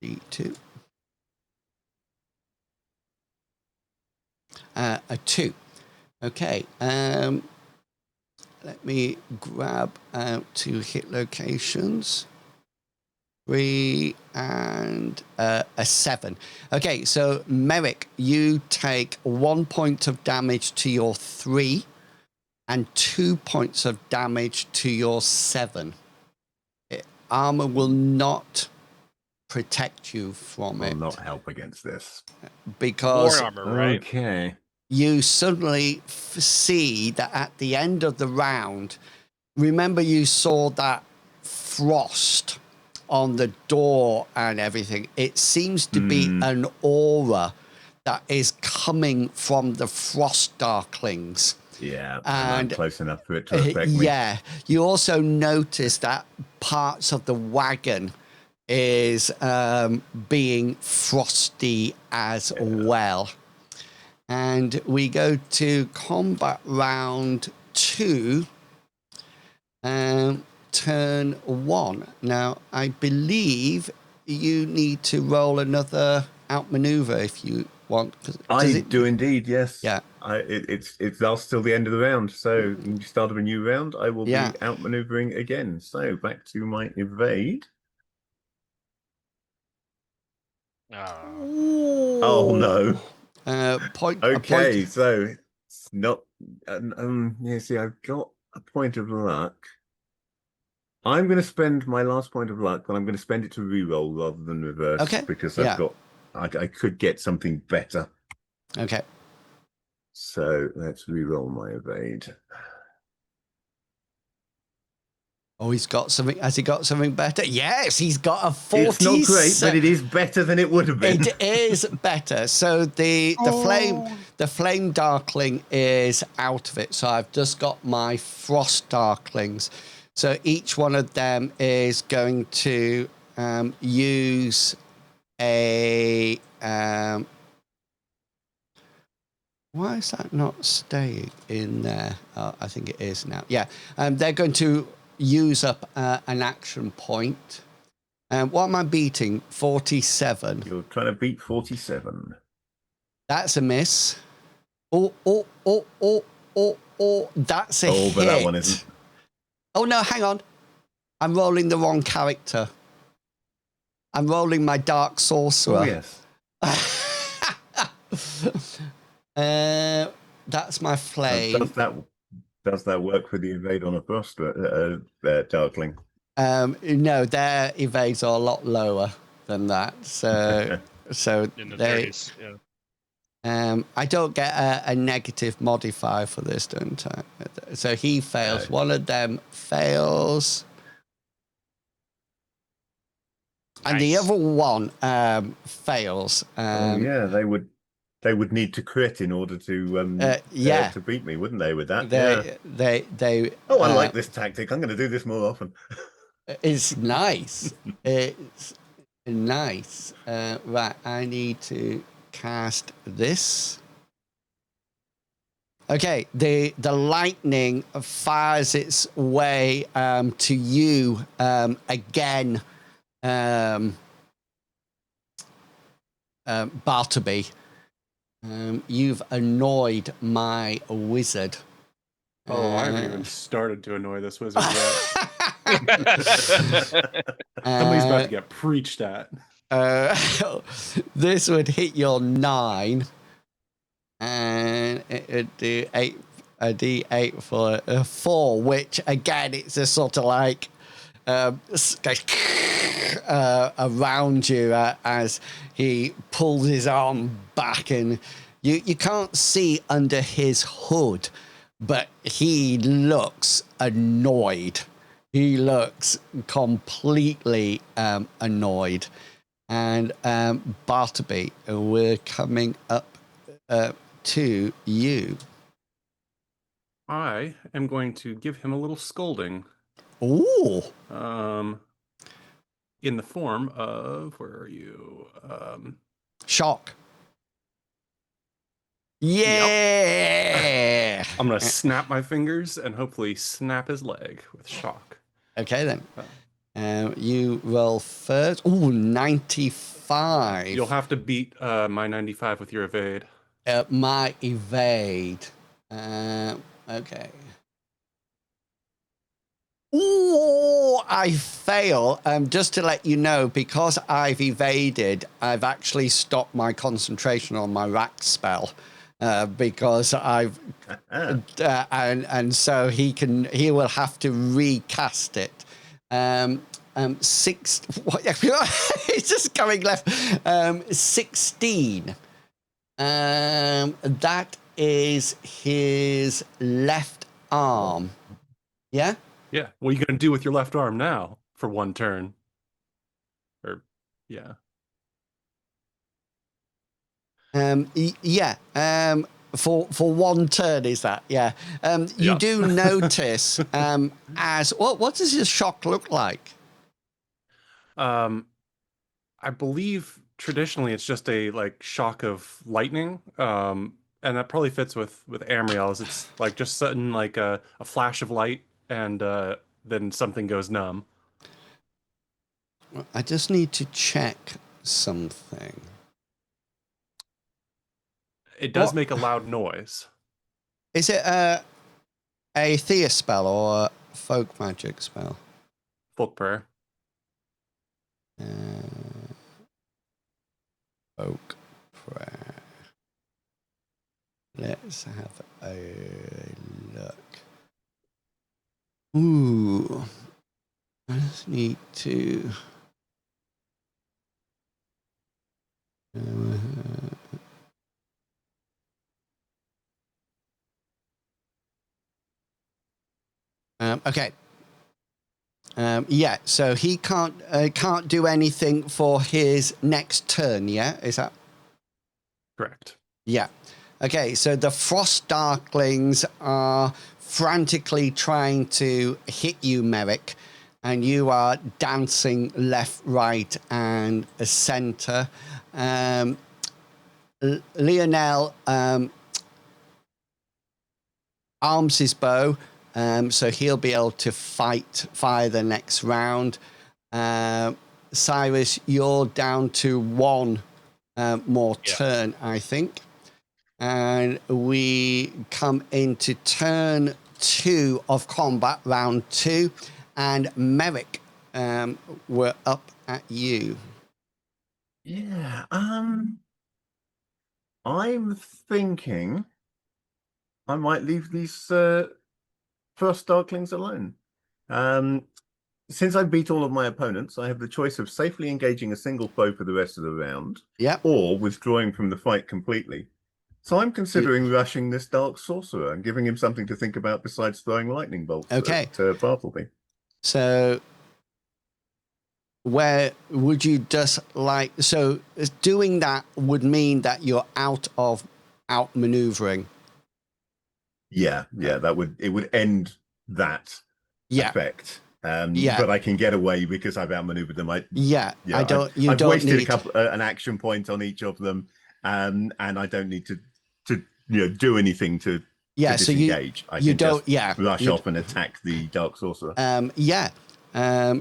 S1: d2. A 2. Okay. Let me grab 2 hit locations. 3 and a 7. Okay, so Merrick, you take 1 point of damage to your 3 and 2 points of damage to your 7. Armor will not protect you from it.
S4: Will not help against this.
S1: Because
S2: War armor, right?
S4: Okay.
S1: you suddenly see that at the end of the round, remember you saw that frost on the door and everything. It seems to be an aura that is coming from the frost darklings.
S4: Yeah, and I'm close enough for it to affect me.
S1: Yeah. You also notice that parts of the wagon is being frosty as well. And we go to combat round 2, turn 1. Now, I believe you need to roll another outmaneuver if you want.
S4: I do indeed, yes.
S1: Yeah.
S4: It lasts till the end of the round. So in the start of a new round, I will be outmaneuvering again. So back to my evade. Oh no.
S1: Okay,
S4: so it's not. Yeah, see, I've got a point of luck. I'm going to spend my last point of luck, but I'm going to spend it to reroll rather than reverse.
S1: Okay.
S4: Because I could get something better.
S1: Okay.
S4: So let's reroll my evade.
S1: Oh, he's got something. Has he got something better? Yes, he's got a 40.
S4: It's not great, but it is better than it would have been.
S1: It is better. So the flame darkling is out of it. So I've just got my frost darklings. So each one of them is going to use a. Why is that not staying in there? Oh, I think it is now. Yeah, they're going to use up an action point. What am I beating? 47.
S4: You're trying to beat 47.
S1: That's a miss. Oh, that's a hit.
S4: But that one isn't.
S1: Oh, no, hang on. I'm rolling the wrong character. I'm rolling my Dark Sorcerer.
S4: Oh, yes.
S1: That's my flame.
S4: Does that work for the evade on a frost darkling?
S1: No, their evades are a lot lower than that. So
S2: In the
S1: they.
S2: 30s, yeah.
S1: I don't get a negative modifier for this, don't I? So he fails.
S4: No.
S1: One of them fails. And the
S2: Nice.
S1: other one fails.
S4: Yeah, they would need to crit in order to to beat me, wouldn't they? With that,
S1: they.
S4: Oh, I like this tactic. I'm going to do this more often.
S1: It's nice. It's nice. Right, I need to cast this. Okay, the lightning fires its way to you again, Bartleby. You've annoyed my wizard.
S3: Oh, I haven't even started to annoy this wizard yet. Somebody's about to get preached at.
S1: This would hit your 9, and it would do a D8 for a 4, which again it's a sort of like around you as he pulls his arm back, and you can't see under his hood, but he looks annoyed. He looks completely annoyed. And Bartleby, we're coming up to you.
S3: I am going to give him a little scolding.
S1: Ooh.
S3: In the form of, where are you?
S1: Shock. Yeah.
S3: Yep. I'm going to snap my fingers and hopefully snap his leg with shock.
S1: Okay, then. You roll first. Ooh, 95.
S3: You'll have to beat my 95 with your evade.
S1: My evade. Okay. Ooh, I fail. Just to let you know, because I've evaded, I've actually stopped my concentration on my rack spell. Because I've and so he will have to recast it. 6. What? It's just going left. 16. That is his left arm. Yeah?
S3: Yeah. What are you going to do with your left arm now for one turn? Or, yeah.
S1: Yeah. For one turn, is that? Yeah. You
S3: Yeah.
S1: do notice as what does his shock look like?
S3: I believe traditionally it's just a like shock of lightning. And that probably fits with Amriel's. It's like just sudden like a flash of light and then something goes numb.
S1: I just need to check something.
S3: It does
S1: What?
S3: make a loud noise.
S1: Is it a Thea spell or a folk magic spell?
S3: Folk prayer.
S1: Folk prayer. Let's have a look. Ooh. I just need to... okay. Yeah, so he can't do anything for his next turn, yeah? Is that...
S3: Correct.
S1: Yeah. Okay, so the Frost Darklings are frantically trying to hit you, Merrick, and you are dancing left, right, and center. Lionel arms his bow, so he'll be able to fire the next round. Cyrus, you're down to one more turn, I think. And we come into turn 2 of combat, round 2. And Merrick, we're up at you.
S4: Yeah. I'm thinking I might leave these first Darklings alone. Since I beat all of my opponents, I have the choice of safely engaging a single foe for the rest of the round, or withdrawing from the fight completely. So I'm considering rushing this Dark Sorcerer and giving him something to think about besides throwing lightning bolts at Bartleby.
S1: So where would you just like... So doing that would mean that you're outmaneuvering.
S4: Yeah, it would end that effect. But I can get away because I've outmaneuvered them. I've wasted an action point on each of them, and I don't need to do anything to disengage. I can just rush off and attack the Dark Sorcerer.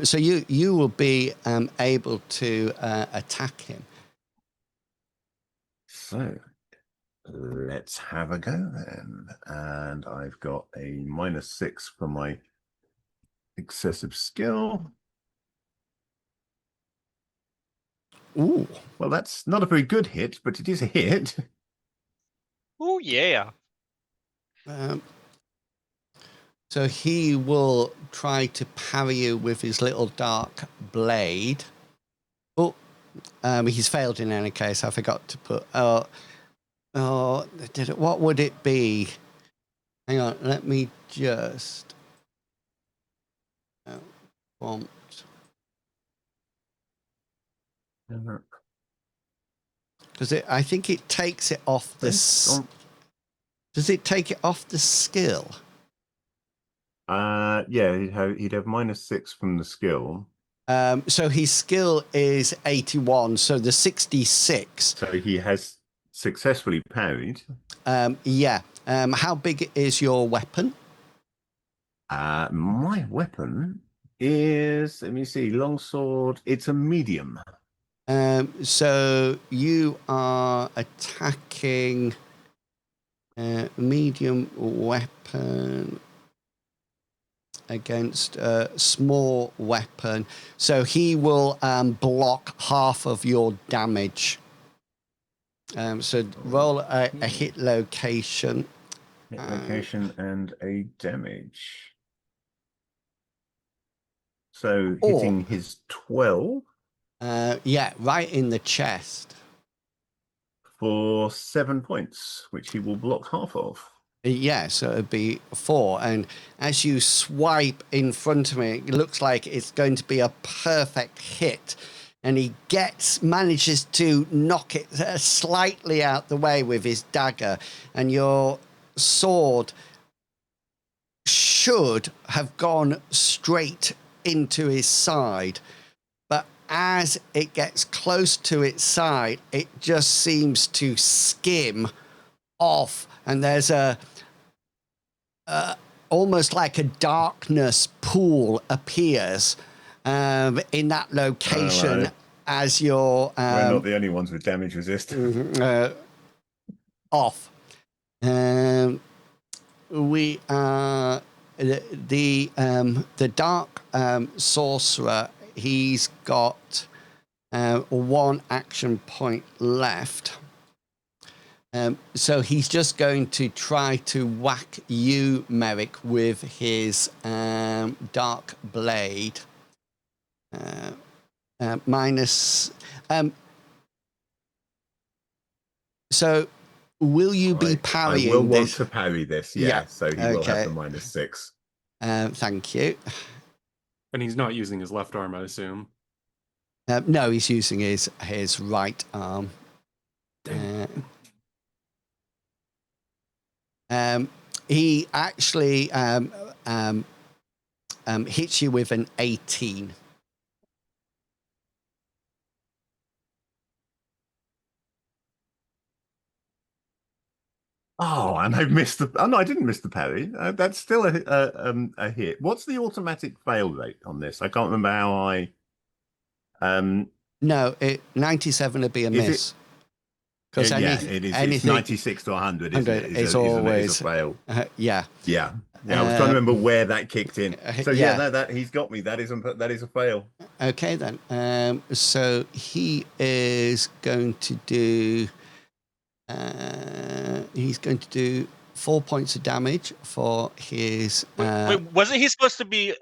S1: So you will be able to attack him.
S4: So let's have a go then. And I've got a -6 for my excessive skill.
S1: Ooh.
S4: Well, that's not a very good hit, but it is a hit.
S2: Oh, yeah.
S1: So he will try to parry you with his little dark blade. Oh, he's failed in any case. I forgot to put... what would it be? Hang on, let me just... prompt. Because I think it takes it off the... Does it take it off the skill?
S4: Yeah, he'd have -6 from the skill.
S1: So his skill is 81, so the 66.
S4: So he has successfully parried.
S1: How big is your weapon?
S4: My weapon is, let me see, longsword. It's a medium.
S1: So you are attacking medium weapon against a small weapon. So he will block half of your damage. So roll a hit location.
S4: Hit location and a damage. So hitting his 12.
S1: Right in the chest.
S4: for 7 points, which he will block half of.
S1: Yeah, so it'd be 4. And as you swipe in front of me, it looks like it's going to be a perfect hit. And he manages to knock it slightly out the way with his dagger. And your sword should have gone straight into his side. But as it gets close to its side, it just seems to skim off. And there's almost like a darkness pool appears in that location as you're...
S4: We're not the only ones with damage resist.
S1: Off. We are... The dark sorcerer, he's got 1 action point left. So he's just going to try to whack you, Merrick, with his dark blade. Minus... so will you be parrying
S4: I will want
S1: this?
S4: to parry this, yeah. So he will have the -6.
S1: Thank you.
S3: And he's not using his left arm, I assume.
S1: No, he's using his right arm. He actually hits you with an 18.
S4: Oh, and I missed the... Oh, no, I didn't miss the parry. That's still a hit. What's the automatic fail rate on this? I can't remember how I...
S1: No, 97 would be a miss. Because
S4: it is. It's 96 to 100, isn't it?
S1: It's always
S4: a fail.
S1: Yeah.
S4: Yeah. I was trying to remember where that kicked in. So that he's got me. That is a fail.
S1: Okay then. So he is going to do. He's going to do 4 points of damage for his.
S2: Wait, wasn't he supposed to be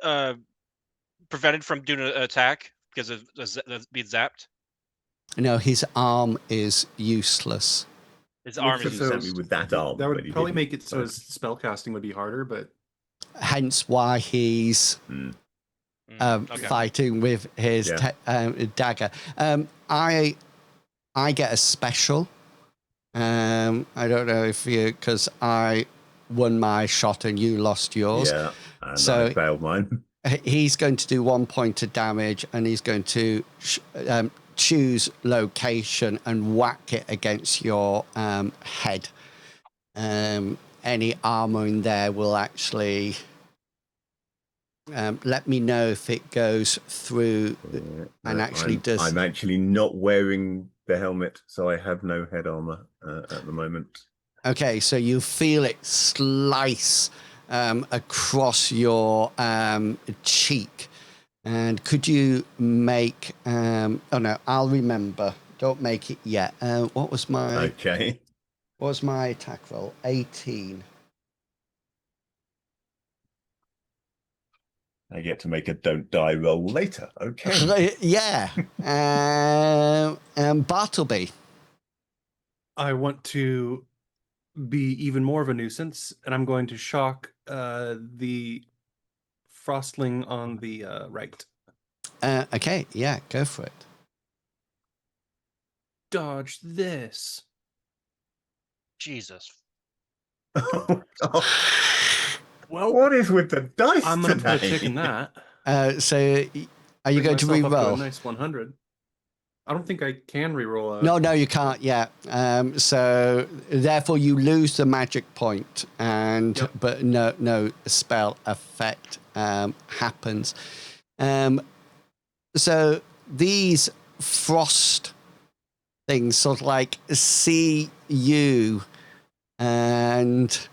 S2: prevented from doing an attack because of being zapped?
S1: No, his arm is useless.
S2: His arm is
S4: useless. Me with that arm.
S3: That would probably make it so his spell casting would be harder, but
S1: hence why he's fighting with his dagger. I get a special. I don't know if because I won my shot and you lost yours.
S4: Yeah, and
S1: so
S4: I failed mine.
S1: He's going to do 1 point of damage, and he's going to choose location and whack it against your head. Any armor in there will actually let me know if it goes through and actually does.
S4: I'm actually not wearing the helmet, so I have no head armor at the moment.
S1: Okay, so you feel it slice across your cheek. And could you make... oh, no, I'll remember. Don't make it yet. What was my...
S4: Okay.
S1: What was my attack roll? 18.
S4: I get to make a don't die roll later. Okay.
S1: Yeah. Bartleby.
S3: I want to be even more of a nuisance, and I'm going to shock the Frostling on the right.
S1: Okay, yeah, go for it.
S3: Dodge this.
S2: Jesus.
S3: Well,
S4: what is with the dice
S3: I'm going to put a
S4: today?
S3: tick in that.
S1: So, are you going to re-roll?
S3: A nice 100. I don't think I can re-roll.
S1: No, you can't yet. So, therefore, you lose the magic point, and but no spell effect happens. So these frost things sort of like see you and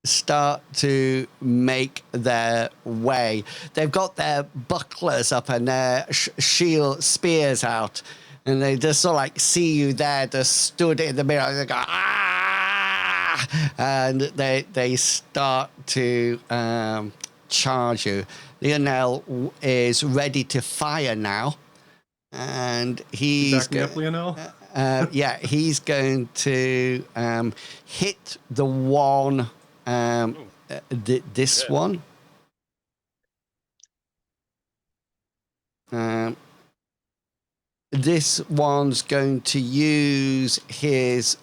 S1: start to make their way. They've got their bucklers up and their shield spears out, and they just sort of like see you there, just stood in the middle, and they go, ah! And they start to charge you. Lionel is ready to fire now. and
S3: You
S1: he's
S3: back me up, Lionel?
S1: yeah, he's going to hit the one, this
S2: Yeah.
S1: one. This one's going to use his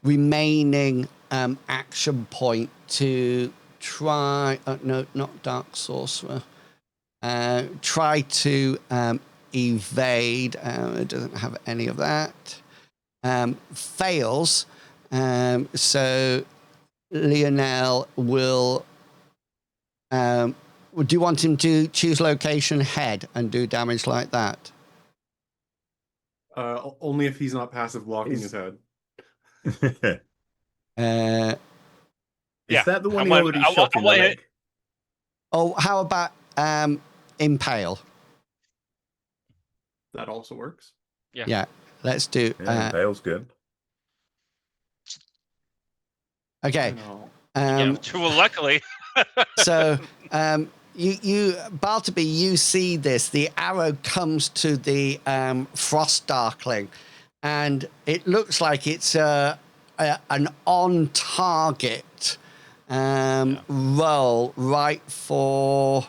S1: remaining action point to try. No, not Dark Sorcerer. Try to evade. It doesn't have any of that. Fails. So Lionel will. Do you want him to choose location head and do damage like that?
S3: Only if he's not passive blocking
S4: Is-
S3: his head.
S1: Uh,
S4: Is that the one he
S2: want-
S4: already
S2: I
S4: shot in the
S2: want it-
S4: leg?
S1: oh, how about impale?
S3: That also works.
S1: Yeah, let's do.
S4: Yeah, Bale's good.
S1: Okay.
S3: You know.
S2: Yeah, well, luckily.
S1: So you Bartleby, you see this. The arrow comes to the frost darkling, and it looks like it's an on target roll right for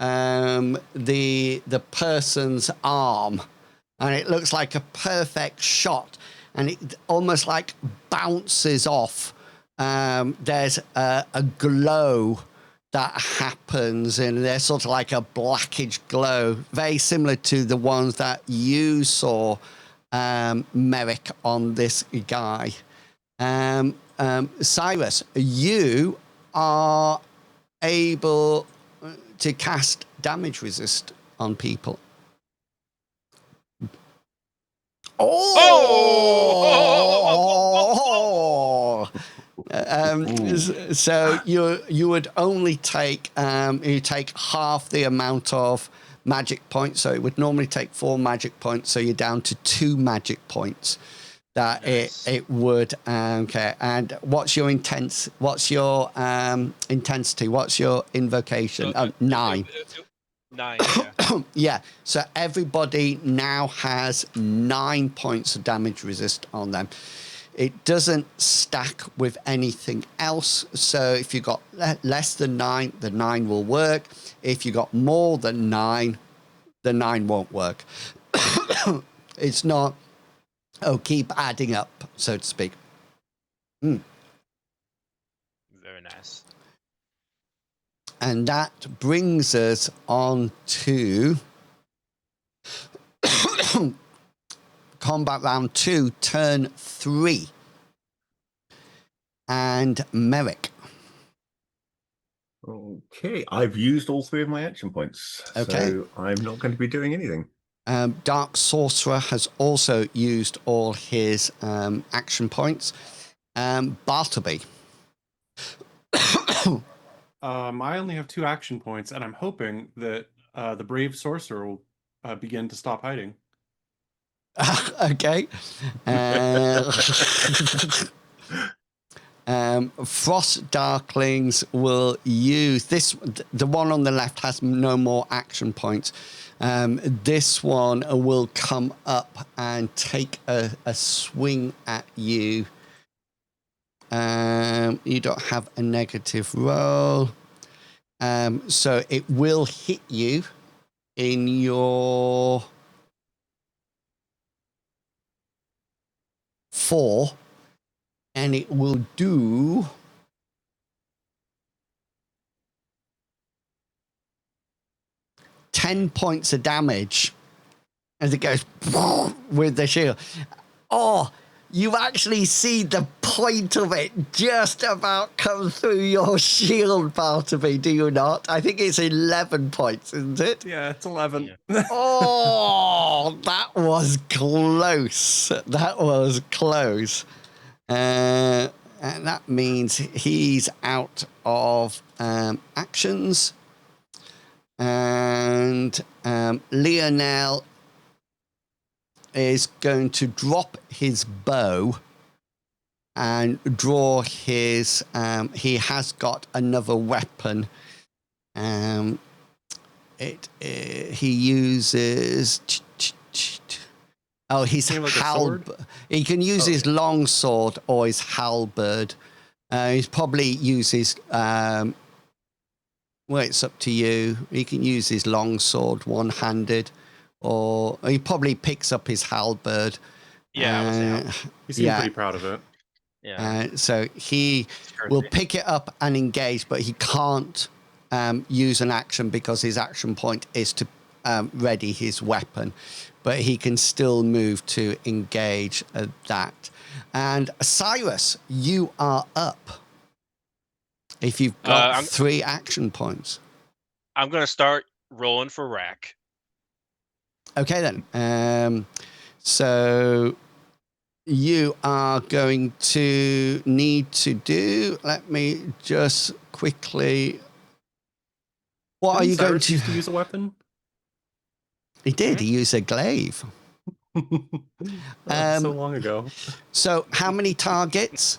S1: the person's arm, and it looks like a perfect shot, and it almost like bounces off. There's a glow that happens, and there's sort of like a blackish glow, very similar to the ones that you saw, Merrick, on this guy. Cyrus, you are able to cast damage resist on people. Oh! So you would only take you take half the amount of magic points. So it would normally take 4 magic points. So you're down to 2 magic points. That
S2: Nice.
S1: it would okay. And what's your What's your intensity? What's your invocation? 9.
S2: 9. Yeah.
S1: Yeah. So everybody now has 9 points of damage resist on them. It doesn't stack with anything else. So if you got less than 9, the 9 will work. If you got more than 9, the 9 won't work. It's not, keep adding up, so to speak.
S2: Very nice.
S1: And that brings us on to combat round 2, turn 3. And Merrick.
S4: Okay, I've used all 3 of my action points.
S1: Okay.
S4: So I'm not going to be doing anything.
S1: Dark Sorcerer has also used all his action points. Bartleby.
S3: I only have 2 action points, and I'm hoping that the Brave Sorcerer will begin to stop hiding.
S1: Okay. Frost Darklings will use this. The one on the left has no more action points. This one will come up and take a swing at you. You don't have a negative roll. So it will hit you in your 4, and it will do 10 points of damage as it goes with the shield. Oh, you actually see the point of it just about come through your shield, Bartleby, do you not? I think it's 11 points, isn't it?
S3: Yeah, it's 11.
S1: Oh, that was close. That was close. And that means he's out of actions. And Lionel is going to drop his bow and draw his... he has got another weapon. he uses. Oh, his
S3: Something like a sword?
S1: He can use his long sword or his halberd. He's probably uses. Well, it's up to you. He can use his long sword one-handed, or he probably picks up his halberd.
S2: Yeah, I would say
S3: He seemed pretty proud of it.
S2: yeah.
S1: So he will pick it up and engage, but he can't use an action because his action point is to ready his weapon. But he can still move to engage that. And Cyrus, you are up. If you've got 3 action points.
S2: I'm going to start rolling for Rack.
S1: Okay, then. So you are going to need to do... Let me just quickly... What are you going to...
S3: used to use a weapon?
S1: He did. He used a glaive.
S3: So long ago.
S1: So how many targets?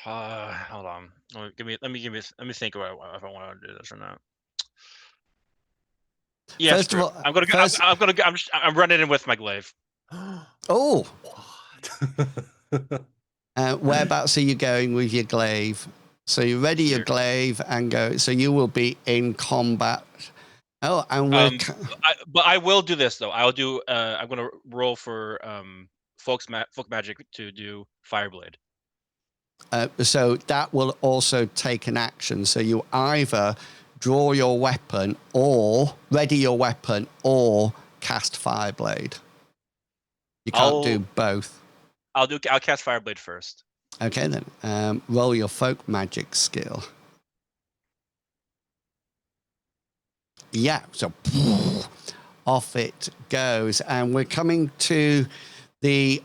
S2: Hold on. Let me think about if I want to do this or not. Yeah,
S1: First of all,
S2: I'm running in with my glaive.
S1: Oh,
S3: What?
S1: whereabouts are you going with your glaive? So you ready your glaive and go. So you will be in combat. Oh, and
S2: but I will do this though. I'll do. I'm going to roll for folk magic to do Fireblade.
S1: So that will also take an action. So you either draw your weapon or ready your weapon or cast Fireblade. You can't do both.
S2: I'll cast Fireblade first.
S1: Okay, then. Roll your folk magic skill. Yeah, so off it goes. And we're coming to the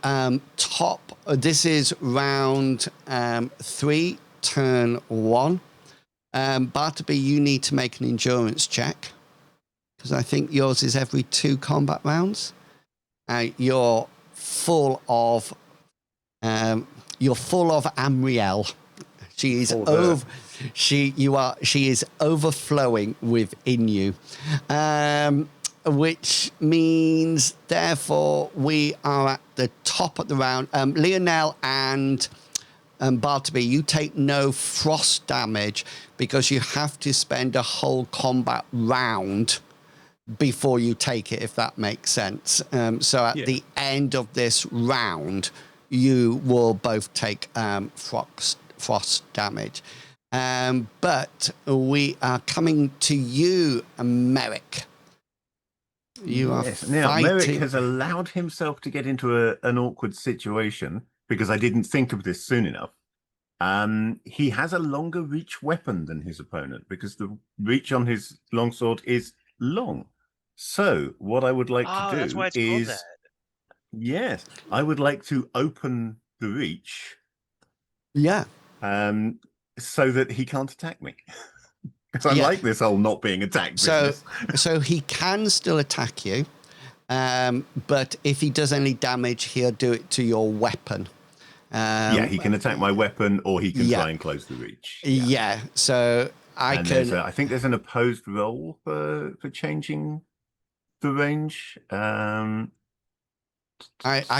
S1: top. This is round 3, turn 1. Bartleby, you need to make an endurance check because I think yours is every 2 combat rounds. You're full of Amriel. She is overflowing within you, which means therefore we are at the top of the round. Lionel and Bartleby, you take no frost damage because you have to spend a whole combat round before you take it, if that makes sense. So at the end of this round, you will both take frost damage. But we are coming to you, Merrick. You are
S4: now,
S1: fighting.
S4: Merrick has allowed himself to get into an awkward situation because I didn't think of this soon enough. He has a longer reach weapon than his opponent because the reach on his longsword is long. So what I would like to do
S2: that's why it's called that.
S4: Yes, I would like to open the reach.
S1: Yeah.
S4: So that he can't attack me. Because I like this whole not being attacked business.
S1: So he can still attack you, but if he does any damage, he'll do it to your weapon.
S4: He can attack my weapon, or he can try and close the reach.
S1: Yeah. So I
S4: think there's an opposed roll for changing the range.
S1: I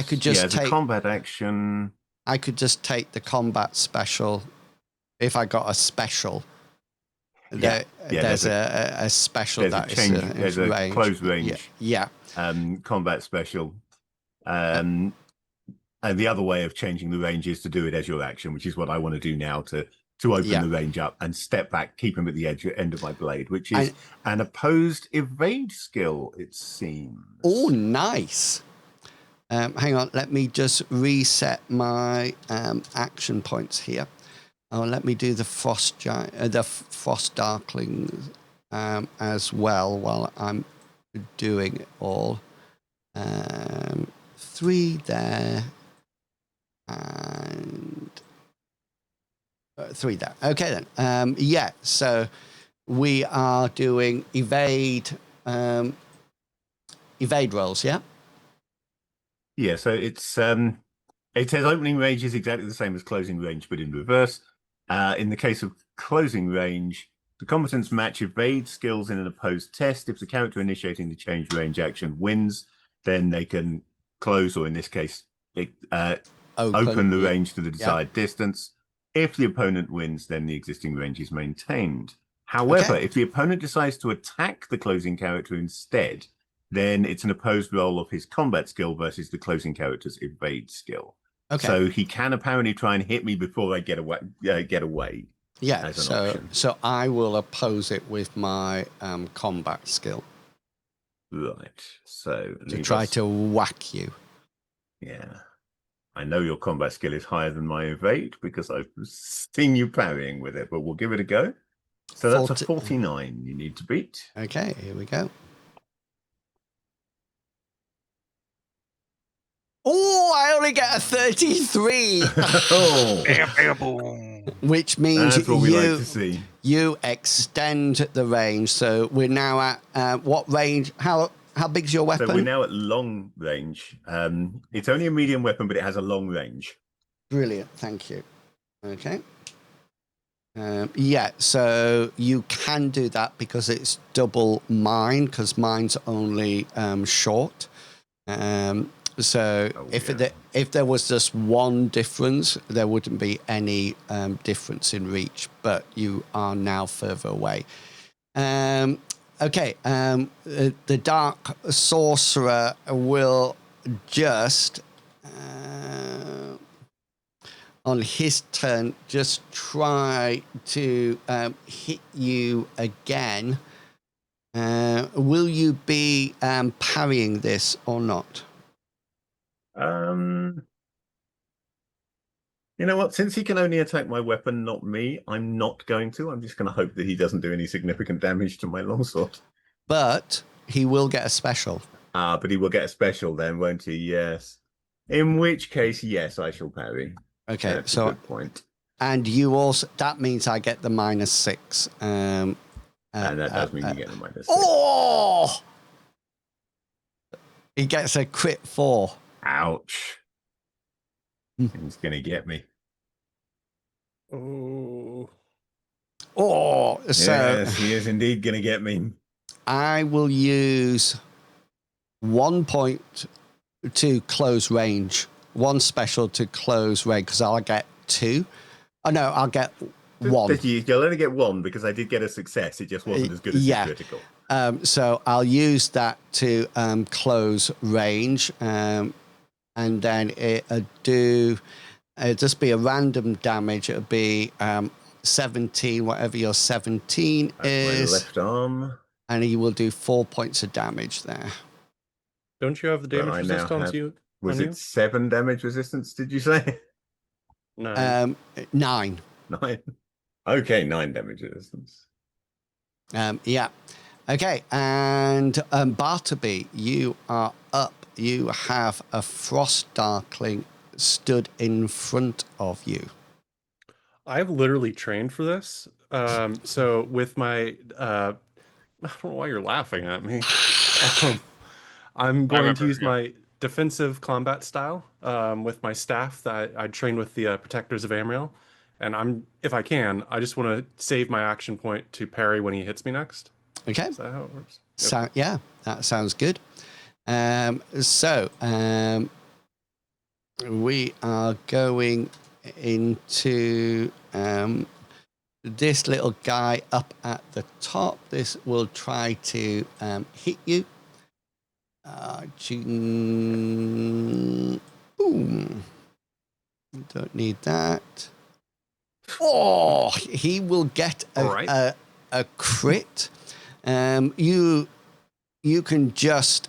S1: could just take
S4: a combat action.
S1: I could just take the combat special if I got a special. There's a special that is
S4: a close range.
S1: Yeah.
S4: Combat special. And the other way of changing the range is to do it as your action, which is what I want to do now to open the range up and step back, keep him at the end of my blade, which is an opposed evade skill, it seems.
S1: Oh, nice. Hang on, let me just reset my action points here. Oh, let me do the frost darkling as well while I'm doing it all. 3 there and 3 there. Okay then. So we are doing evade rolls. Yeah.
S4: Yeah. So it says opening range is exactly the same as closing range, but in reverse. In the case of closing range, The competence match evade skills in an opposed test. If the character initiating the change range action wins, then they can close, or in this case, open the range to the desired distance. If the opponent wins, then the existing range is maintained. However, if the opponent decides to attack the closing character instead, then it's an opposed roll of his combat skill versus the closing character's evade skill. Okay. So he can apparently try and hit me before I get away.
S1: Yeah,
S4: as an option.
S1: So I will oppose it with my combat skill.
S4: Right. So
S1: to try to whack you.
S4: Yeah. I know your combat skill is higher than my evade because I've seen you parrying with it, but we'll give it a go. So that's a 49 you need to beat.
S1: Okay, here we go. Oh, I only get a 33.
S4: Oh.
S2: Bam, bam, boom.
S1: Which means
S4: that's what we like to see.
S1: You extend the range. So we're now at what range? How big's your weapon?
S4: So we're now at long range. It's only a medium weapon, but it has a long range.
S1: Brilliant. Thank you. Okay. Yeah, so you can do that because it's double mine, because mine's only short. So if there was just one difference, there wouldn't be any difference in reach, but you are now further away. Okay, the Dark Sorcerer will just, on his turn, just try to hit you again. Will you be parrying this or not?
S4: You know what? Since he can only attack my weapon, not me, I'm not going to. I'm just going to hope that he doesn't do any significant damage to my longsword.
S1: But he will get a special.
S4: But he will get a special then, won't he? Yes. In which case, yes, I shall parry.
S1: Okay,
S4: that's
S1: so
S4: a good point.
S1: And you also, that means I get the -6.
S4: And that does mean you get the -6.
S1: Oh! He gets a crit 4.
S4: Ouch. He's going to get me.
S3: Oh.
S1: Oh, so
S4: yes, he is indeed going to get me.
S1: I will use 1 point to close range, 1 special to close range, because I'll get 2. Oh no, I'll get 1.
S4: You'll only get 1 because I did get a success. It just wasn't as good as the critical.
S1: So I'll use that to close range, and then it'll just be a random damage. It'll be 17, whatever your 17 is.
S4: My left arm.
S1: And he will do 4 points of damage there.
S3: Don't you have the damage resistance?
S4: Was it 7 damage resistance, did you say?
S3: 9.
S1: 9.
S4: 9. Okay, 9 damage resistance.
S1: Yeah. Okay, and Bartleby, you are up. You have a Frost Darkling stood in front of you.
S3: I've literally trained for this. So with my, I don't know why you're laughing at me. I'm going to use my defensive combat style with my staff that I trained with the Protectors of Amriel. And if I can, I just want to save my action point to parry when he hits me next.
S1: Okay.
S3: Is that how it works? Yep.
S1: So, yeah, that sounds good. We are going into this little guy up at the top. This will try to hit you. Boom. Don't need that. Oh, he will get a crit. You can just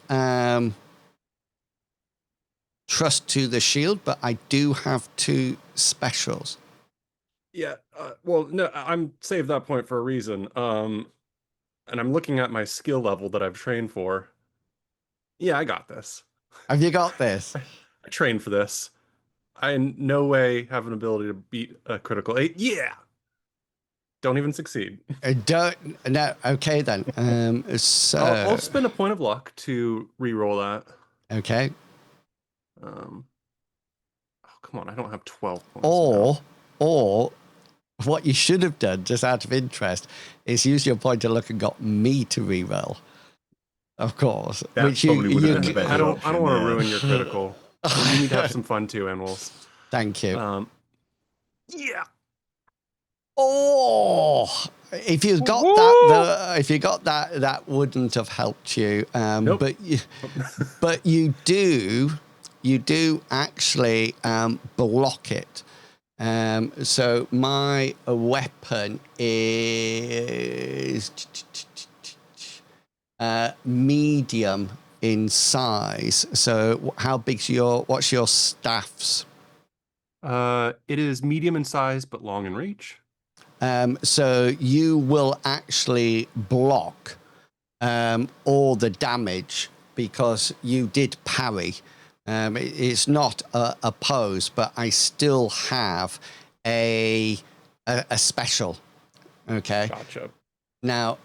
S1: trust to the shield, but I do have 2 specials.
S3: Yeah. Well, no, I'm saved that point for a reason. And I'm looking at my skill level that I've trained for. Yeah, I got this.
S1: Have you got this?
S3: I trained for this. I in no way have an ability to beat a critical 8. Yeah. Don't even succeed.
S1: No. Okay then. So
S3: I'll spend a point of luck to re-roll that.
S1: Okay.
S3: Oh, come on! I don't have 12 points.
S1: Or what you should have done, just out of interest, is use your point of luck and got me to reroll. Of course.
S4: That
S1: Which
S4: probably would have been the better
S3: I don't
S4: option,
S3: want to
S4: yeah.
S3: ruin your critical. You need to have some fun too, Animals.
S1: Thank you.
S3: Yeah.
S1: Oh, if you got
S2: Woo!
S1: that, if you got that, that wouldn't have helped you.
S3: Nope.
S1: But you do actually block it. So my weapon is medium in size. So how big's what's your staff's?
S3: It is medium in size but long in reach.
S1: So you will actually block all the damage because you did parry. It's not a pose, but I still have a special. Okay.
S3: Gotcha.
S1: Now,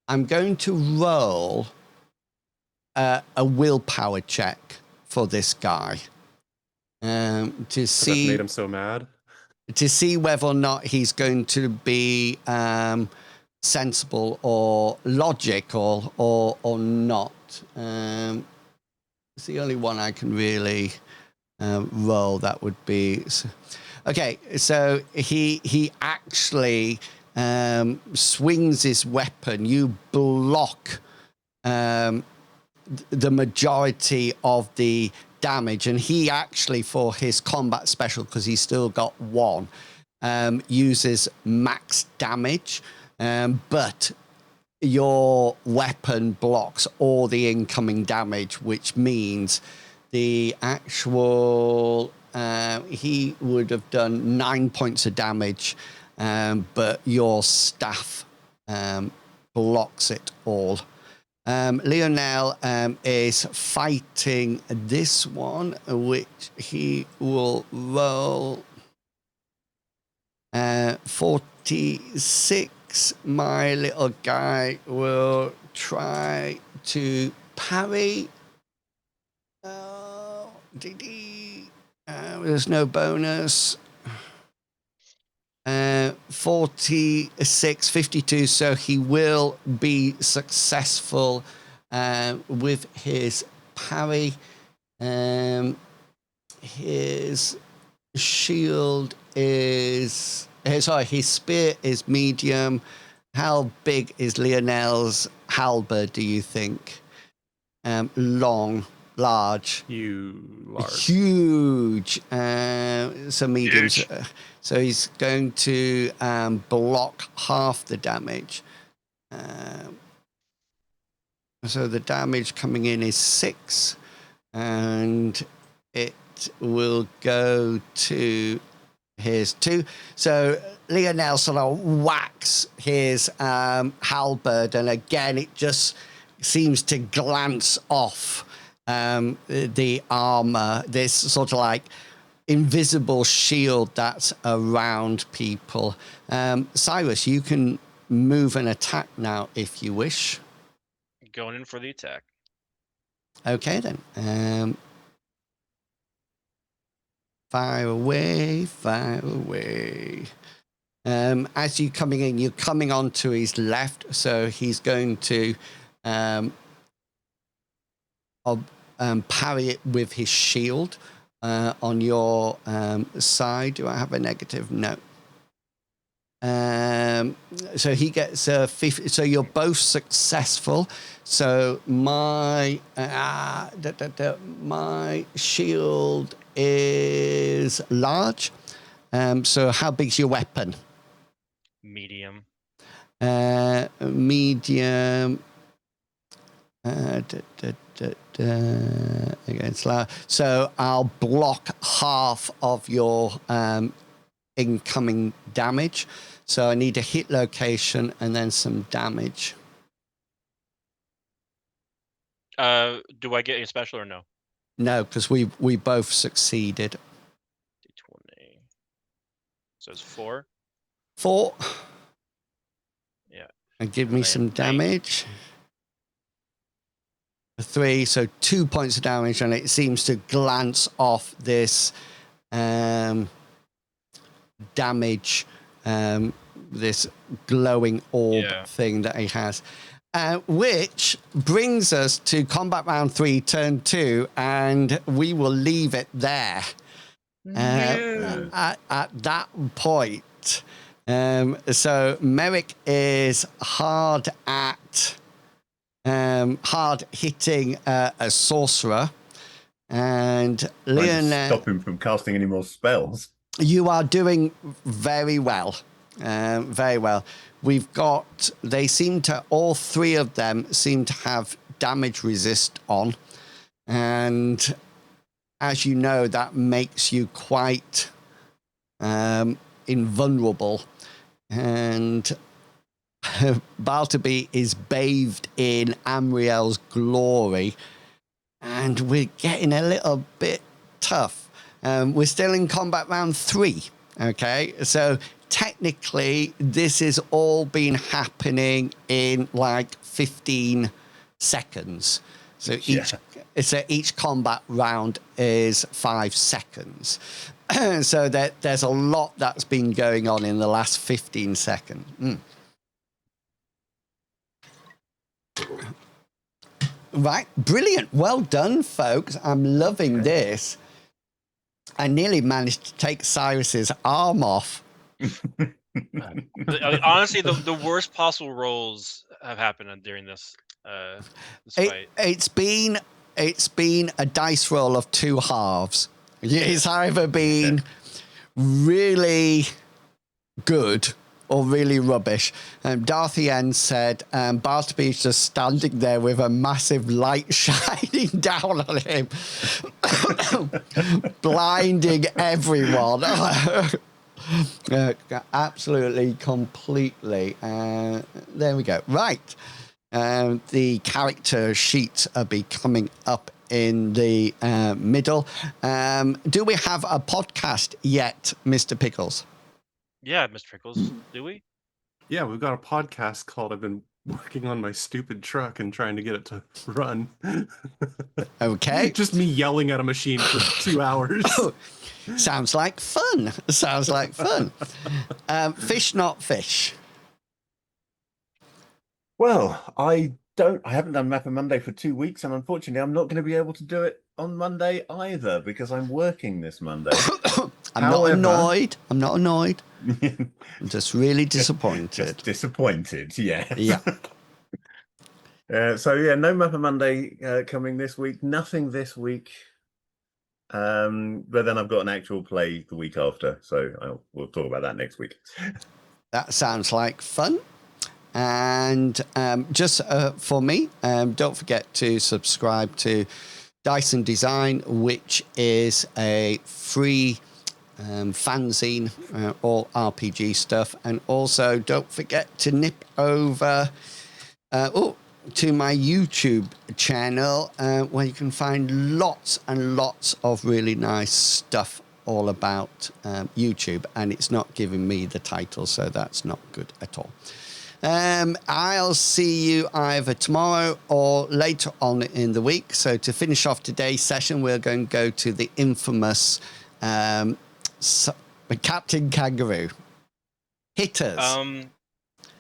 S1: I'm going to roll a willpower check for this guy to
S3: That
S1: see
S3: made him so mad.
S1: to see whether or not he's going to be sensible or logical or not. It's the only one I can really roll. That would be okay. So he actually swings his weapon. You block the majority of the damage, and he actually, for his combat special, because he's still got one, uses max damage, but your weapon blocks all the incoming damage, which means the actual he would have done 9 points of damage, but your staff blocks it all. Lionel is fighting this one, which he will roll 46. My little guy will try to parry. There's no bonus. 46, 52, so he will be successful with his parry. His shield is... his spear is medium. How big is Lionel's halberd, do you think? Long, large. Huge. So medium. So he's going to block half the damage. So the damage coming in is 6. And it will go to his 2. So Lionel sort of whacks his halberd, and again it just seems to glance off the armor, this sort of like invisible shield that's around people. Cyrus, you can move and attack now if you wish.
S2: Going in for the attack.
S1: Okay then. Fire away. As you're coming in, you're coming onto his left, so he's going to parry it with his shield on your side. Do I have a negative? No. So he gets 50. So you're both successful. So my my shield is large. So how big's your weapon?
S2: Medium.
S1: Medium. Against large. So I'll block half of your incoming damage. So I need a hit location and then some damage.
S2: Do I get a special or no?
S1: No, because we both succeeded.
S2: D20. So it's 4.
S1: 4.
S2: Yeah.
S1: And give me some damage. 3, so 2 points of damage, and it seems to glance off this damage this glowing orb
S2: Yeah.
S1: thing that he has. Which brings us to combat round 3, turn 2, and we will leave it there. At that point. So Merrick is hard hitting a sorcerer, and
S4: Trying to
S1: Leonette,
S4: stop him from casting any more spells.
S1: you are doing very well. Very well. All three of them seem to have damage resist on. And as you know, that makes you quite invulnerable. And Bartleby is bathed in Amriel's glory. And we're getting a little bit tough. We're still in combat round 3. Okay, so technically this has all been happening in like 15 seconds. So each combat round is 5 seconds. So there's a lot that's been going on in the last 15 seconds. Right, brilliant. Well done, folks. I'm loving this. I nearly managed to take Cyrus's arm off.
S2: Honestly, the worst possible rolls have happened during this fight.
S1: It's been a dice roll of 2 halves. It's either been really good or really rubbish. Darthy N said Bartleby's just standing there with a massive light shining down on him, blinding everyone. Absolutely, completely. There we go. Right. The character sheets are becoming up in the middle. Do we have a podcast yet, Mr. Pickles?
S2: Yeah, Mr. Pickles, do we?
S3: Yeah, we've got a podcast called I've been working on my stupid truck and trying to get it to run.
S1: Okay.
S3: Just me yelling at a machine for 2 hours.
S1: Sounds like fun. Fish, not fish.
S4: Well, I haven't done Mapper Monday for 2 weeks, and unfortunately I'm not going to be able to do it on Monday either because I'm working this Monday.
S1: I'm not annoyed. I'm just really disappointed.
S4: Just disappointed, yeah.
S1: Yeah.
S4: No Mapper Monday coming this week. Nothing this week. But then I've got an actual play the week after, so we'll talk about that next week.
S1: That sounds like fun. And just for me, don't forget to subscribe to Dyson Design, which is a free fanzine, all RPG stuff. And also don't forget to nip over to my YouTube channel, where you can find lots and lots of really nice stuff all about YouTube. And it's not giving me the title, so that's not good at all. I'll see you either tomorrow or later on in the week. So to finish off today's session, we're going to go to the infamous Captain Kangaroo. Hit us.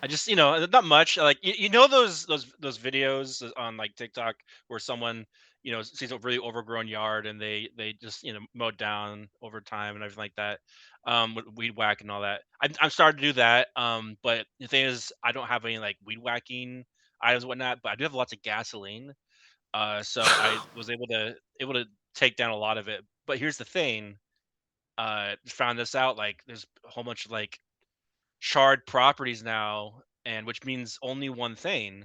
S2: I just, not much. Like, those videos on like TikTok where someone, sees a really overgrown yard and they just, mow it down over time and everything like that. With weed whack and all that. I'm starting to do that. But the thing is, I don't have any like weed whacking items and whatnot, but I do have lots of gasoline. So I was able to take down a lot of it. But here's the thing. Found this out, like there's a whole bunch of like charred properties now, and which means only one thing: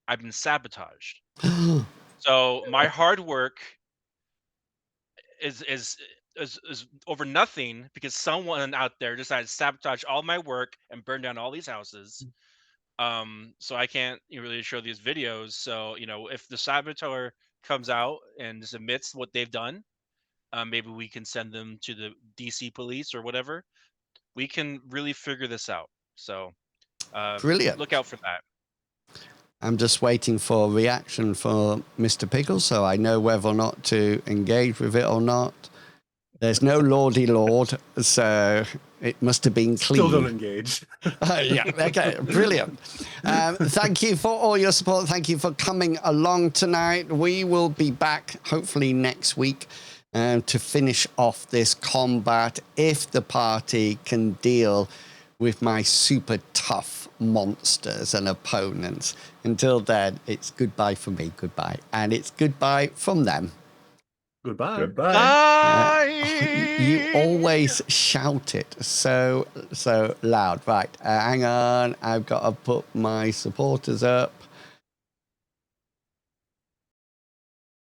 S2: I've been sabotaged. So my hard work is over nothing because someone out there decided to sabotage all my work and burn down all these houses. So I can't really show these videos. So if the saboteur comes out and just admits what they've done, maybe we can send them to the DC police or whatever. We can really figure this out. So
S1: Brilliant.
S2: Look out for that.
S1: I'm just waiting for a reaction for Mr. Pickles, so I know whether or not to engage with it or not. There's no lordy lord, so It must have been clean.
S3: Still don't engage.
S1: Yeah, okay, brilliant. Thank you for all your support. Thank you for coming along tonight. We will be back hopefully next week to finish off this combat if the party can deal with my super tough monsters and opponents. Until then, it's goodbye for me, goodbye. And it's goodbye from them.
S3: Goodbye.
S4: Goodbye.
S1: You always shout it so loud. Right, hang on. I've got to put my supporters up.